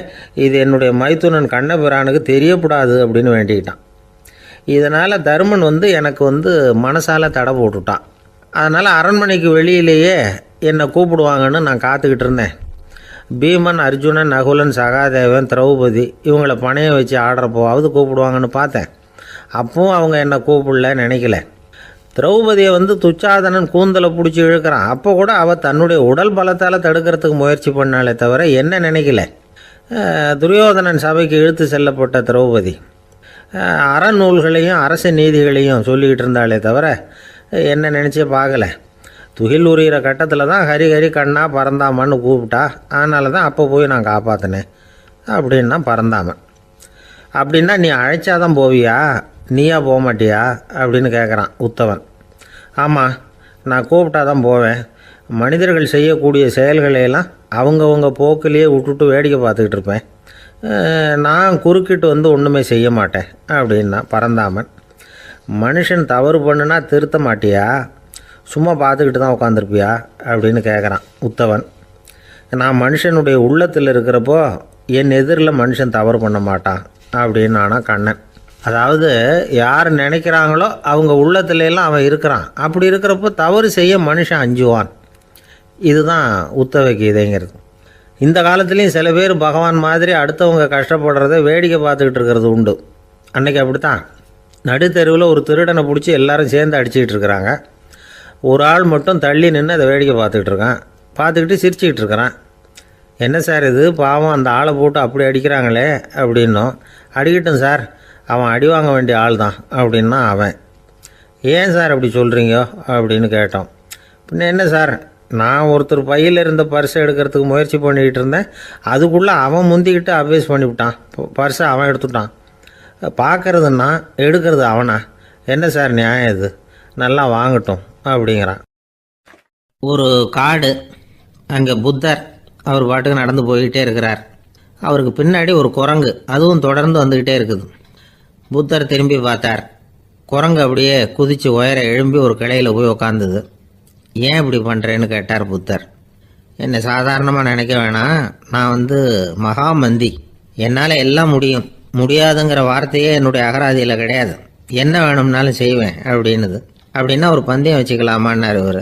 இது என்னுடைய மைத்துனன் கண்ணபிரானுக்கு தெரியக்கூடாது அப்படின்னு வேண்டிக்கிட்டான். இதனால் தருமன் எனக்கு மனசால் தடை போட்டுட்டான். அதனால் அரண்மனைக்கு வெளியிலேயே என்னை கூப்பிடுவாங்கன்னு நான் காத்துக்கிட்டு இருந்தேன். பீமன், அர்ஜுனன், நகுலன், சகாதேவன், திரௌபதி இவங்களை பணையம் வச்சு ஆடுறப்போவாவது கூப்பிடுவாங்கன்னு பார்த்தேன். அப்பவும் அவங்க என்னை கூப்பிடல, நினைக்கல. திரௌபதியை துச்சாதனன் கூந்தலை பிடிச்சி இழுக்கிறான். அப்போ கூட அவள் தன்னுடைய உடல் பலத்தால் தடுக்கிறதுக்கு முயற்சி பண்ணாலே தவிர என்ன நினைக்கல. துரியோதனன் சபைக்கு இழுத்து செல்லப்பட்ட திரௌபதி அறநூல்களையும் அரச நீதிகளையும் சொல்லிக்கிட்டு இருந்தாலே தவிர என்ன நினச்சே பார்க்கல. துகில் உரிகிற கட்டத்தில் தான் ஹரி ஹரி கண்ணா பறந்தாமன்னு கூப்பிட்டா. அதனால தான் அப்போ போய் நான் காப்பாற்றினேன் அப்படின்னா பறந்தாமன். அப்படின்னா நீ அழைச்சாதான் போவியா, நீயா போக மாட்டியா அப்படின்னு கேட்குறான் உத்தவன். ஆமாம், நான் கூப்பிட்டா தான் போவேன். மனிதர்கள் செய்யக்கூடிய செயல்களையெல்லாம் அவங்கவுங்க போக்கிலேயே விட்டுட்டு வேடிக்கை பார்த்துக்கிட்டு இருப்பேன். நான் குறுக்கிட்டு ஒன்றுமே செய்ய மாட்டேன் அப்படின்னா பரந்தாமன். மனுஷன் தவறு பண்ணுனா திருத்த மாட்டியா? சும்மா பார்த்துக்கிட்டு தான் உட்காந்துருப்பியா அப்படின்னு கேட்குறான் உத்தவன். நான் மனுஷனுடைய உள்ளத்தில் இருக்கிறப்போ என் எதிரில் மனுஷன் தவறு பண்ண மாட்டான் அப்படின்னு ஆனா கண்ணன். அதாவது யார் நினைக்கிறாங்களோ அவங்க உள்ளத்துல எல்லாம் அவன் இருக்கிறான். அப்படி இருக்கிறப்போ தவறு செய்ய மனுஷன் அஞ்சுவான். இதுதான் உத்தவ கீதைங்கிறது. இந்த காலத்துலேயும் சில பேர் பகவான் மாதிரி அடுத்தவங்க கஷ்டப்படுறத வேடிக்கை பார்த்துக்கிட்டு இருக்கிறது உண்டு. அன்றைக்கி அப்படித்தான் நடுத்தெருவில் ஒரு திருடனை பிடிச்சி எல்லாரும் சேர்ந்து அடிச்சுக்கிட்டு இருக்கிறாங்க. ஒரு ஆள் மட்டும் தள்ளி நின்று அதை வேடிக்கை பார்த்துக்கிட்டு இருக்கான். பார்த்துக்கிட்டு சிரிச்சுக்கிட்டு இருக்கிறான். என்ன சார் இது பாவம், அந்த ஆளை போட்டு அப்படி அடிக்கிறாங்களே அப்படின்னோம். அடிக்கட்டும் சார், அவன் அடி வாங்க வேண்டிய ஆள் தான் அப்படின்னா அவன். ஏன் சார் அப்படி சொல்கிறீங்க அப்படின்னு கேட்டோம். பின்ன என்ன சார், நான் ஒருத்தர் பையில் இருந்த பர்ஸை எடுக்கிறதுக்கு முயற்சி பண்ணிக்கிட்டு இருந்தேன். அதுக்குள்ளே அவன் முந்திக்கிட்டு அப்வேஸ் பண்ணிவிட்டான். பர்ஸை அவன் எடுத்துட்டான். பார்க்கறதுன்னா எடுக்கிறது அவனா? என்ன சார் நியாயம் இது? நல்லா வாங்கட்டும் அப்படிங்கிறான். ஒரு காடு, அங்கே புத்தர் அவர் பாட்டுக்கு நடந்து போய்கிட்டே இருக்கிறார். அவருக்கு பின்னாடி ஒரு குரங்கு, அதுவும் தொடர்ந்து வந்துக்கிட்டே இருக்குது. புத்தர் திரும்பி பார்த்தார். குரங்கு அப்படியே குதித்து உயர எழும்பி ஒரு கிளையில் போய் உக்காந்துது. ஏன் இப்படி பண்ணுறேன்னு கேட்டார் புத்தர். என்னை சாதாரணமாக நினைக்க வேணாம், நான் மகாமந்தி, என்னால் எல்லாம் முடியும், முடியாதுங்கிற வார்த்தையே என்னுடைய அகராதியில் கிடையாது, என்ன வேணும்னாலும் செய்வேன் அப்படின்னுது. அப்படின்னா ஒரு பந்தயம் வச்சுக்கலாமான்னார் இவர்.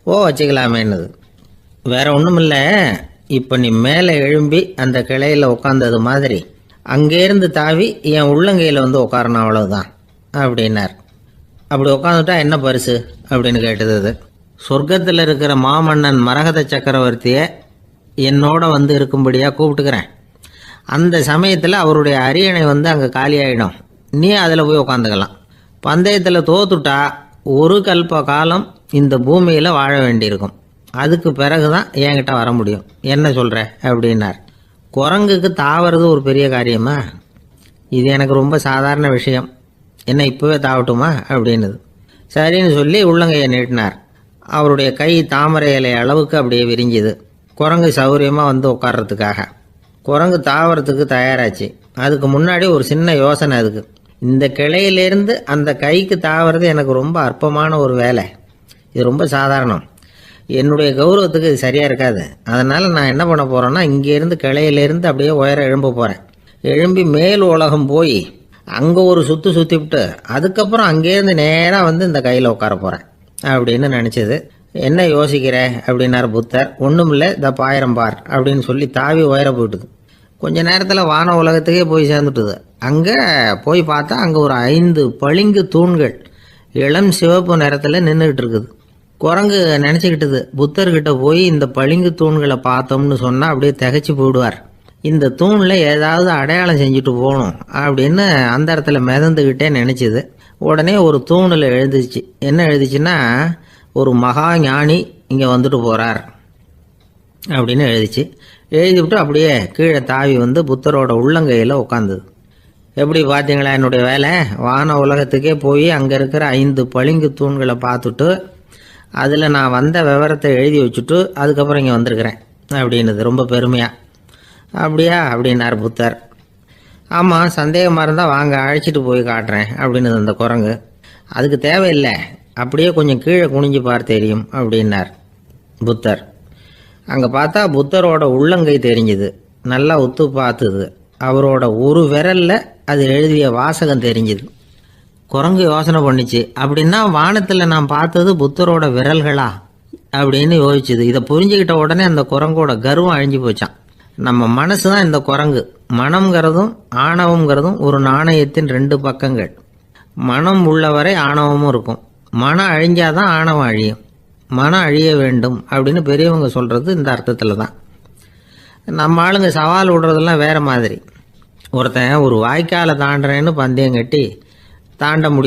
ஓ வச்சுக்கலாமேன்னுது. வேற ஒன்றும் இல்லை, இப்போ நீ மேலே எழும்பி அந்த கிளையில் உட்காந்தது மாதிரி அங்கேருந்து தாவி என் உள்ளங்கையில் உட்காரணும், அவ்வளவுதான் அப்படின்னார். அப்படி உட்காந்துட்டா என்ன பரிசு அப்படின்னு கேட்டது அது. சொர்க்கத்தில் இருக்கிற மாமன்னன் மரகத சக்கரவர்த்தியை என்னோட இருக்கும்படியாக கூப்பிட்டுக்கிறேன். அந்த சமயத்தில் அவருடைய அரியணை அங்கே காலியாயிடும், நீ அதில் போய் உட்காந்துக்கலாம். பந்தயத்தில் தோத்துட்டா ஒரு கல்ப காலம் இந்த பூமியில் வாழ வேண்டியிருக்கும். அதுக்கு பிறகு தான் என்கிட்ட வர முடியும். என்ன சொல்கிற அப்படின்னார். குரங்குக்கு தாவறது ஒரு பெரிய காரியமா? இது எனக்கு ரொம்ப சாதாரண விஷயம், என்ன இப்போவே தாவட்டுமா அப்படின்னுது. சரின்னு சொல்லி உள்ளங்கையை நீட்டினார். அவருடைய கை தாமரை இலை அளவுக்கு அப்படியே விரிஞ்சுது. குரங்கு சௌகரியமாக உட்கார்றதுக்காக. குரங்கு தாவறதுக்கு தயாராச்சு. அதுக்கு முன்னாடி ஒரு சின்ன யோசனை அதுக்கு. இந்த கிளையிலேருந்து அந்த கைக்கு தாவறது எனக்கு ரொம்ப அற்பமான ஒரு வேலை, இது ரொம்ப சாதாரணம், என்னுடைய கௌரவத்துக்கு இது சரியாக இருக்காது. அதனால் நான் என்ன பண்ண போகிறேன்னா, இங்கேருந்து கிளையிலேருந்து அப்படியே உயர எழும்ப போகிறேன். எழும்பி மேல் உலகம் போய் அங்கே ஒரு சுற்றிவிட்டு அதுக்கப்புறம் அங்கேருந்து நேராக இந்த கையில் உட்கார போகிறேன் அப்படின்னு நினச்சிது. என்ன யோசிக்கிற அப்படின்னார் புத்தர். ஒன்றும் இல்லை, இந்த பாயிரம் பார் அப்படின்னு சொல்லி தாவி உயர போயிட்டுது. கொஞ்ச நேரத்தில் வான உலகத்துக்கே போய் சேர்ந்துட்டுது. அங்கே போய் பார்த்தா அங்கே ஒரு 5 பளிங்கு தூண்கள் இளம் சிவப்பு நிறத்தில் நின்றுக்கிட்டு இருக்குது. குரங்கு நினச்சிக்கிட்டுது, புத்தர்கிட்ட போய் இந்த பளிங்கு தூண்களை பார்த்தோம்னு சொன்னால் அப்படியே திகைச்சு போயிடுவார், இந்த தூணில் ஏதாவது அடையாளம் செஞ்சுட்டு போகணும் அப்படின்னு அந்த இடத்துல மிதந்துக்கிட்டே நினச்சிது. உடனே ஒரு தூணில் எழுதிச்சு. என்ன எழுதிச்சுன்னா, ஒரு மகா ஞானி இங்கே வந்துட்டு போகிறார் அப்படின்னு எழுதிச்சு. எழுதிவிட்டு அப்படியே கீழே தாவி புத்தரோட உள்ளங்கையில் உட்காந்துது. எப்படி பார்த்தீங்களா என்னுடைய வேலை? வான உலகத்துக்கே போய் அங்கே இருக்கிற 5 பளிங்கு தூண்களை பார்த்துட்டு அதில் நான் வந்த விவரத்தை எழுதி வச்சுட்டு அதுக்கப்புறம் இங்கே வந்திருக்கிறேன் அப்படின்னுது ரொம்ப பெருமையாக. அப்படியா அப்படின்னார் புத்தர். ஆமாம், சந்தேகமாக இருந்தால் வாங்க அழைச்சிட்டு போய் காட்டுறேன் அப்படின்னு அந்த குரங்கு. அதுக்கு தேவையில்லை, அப்படியே கொஞ்சம் கீழே குனிஞ்சு பார்த்து தெரியும் அப்படின்னார் புத்தர். அங்கே பார்த்தா புத்தரோட உள்ளங்கை தெரிஞ்சுது. நல்லா உத்து பார்த்துது. அவரோட ஒரு விரலில் அது எழுதிய வாசகம் தெரிஞ்சுது. குரங்கு யோசனை பண்ணிச்சு, அப்படின்னா வானத்தில் நான் பார்த்தது புத்தரோட விரல்களா அப்படின்னு யோசிச்சுது. இதை புரிஞ்சுக்கிட்ட உடனே அந்த குரங்கோட கர்வம் அழிஞ்சு போச்சான். நம்ம மனசு தான் இந்த குரங்கு. மனம்ங்கிறதும் ஆணவம்ங்கிறதும் ஒரு நாணயத்தின் 2 பக்கங்கள். மனம் உள்ளவரை ஆணவமும் இருக்கும். மனம் அழிஞ்சாதான் ஆணவம் அழியும். மனம் அழிய வேண்டும் அப்படின்னு பெரியவங்க சொல்கிறது இந்த அர்த்தத்தில் தான். நம்ம ஆளுங்க சவால் விடுறதெல்லாம் வேறு மாதிரி. ஒருத்தன் ஒரு வாய்க்காலை தாண்டுறேன்னு பந்தயம் கட்டி தாண்ட முடியாது.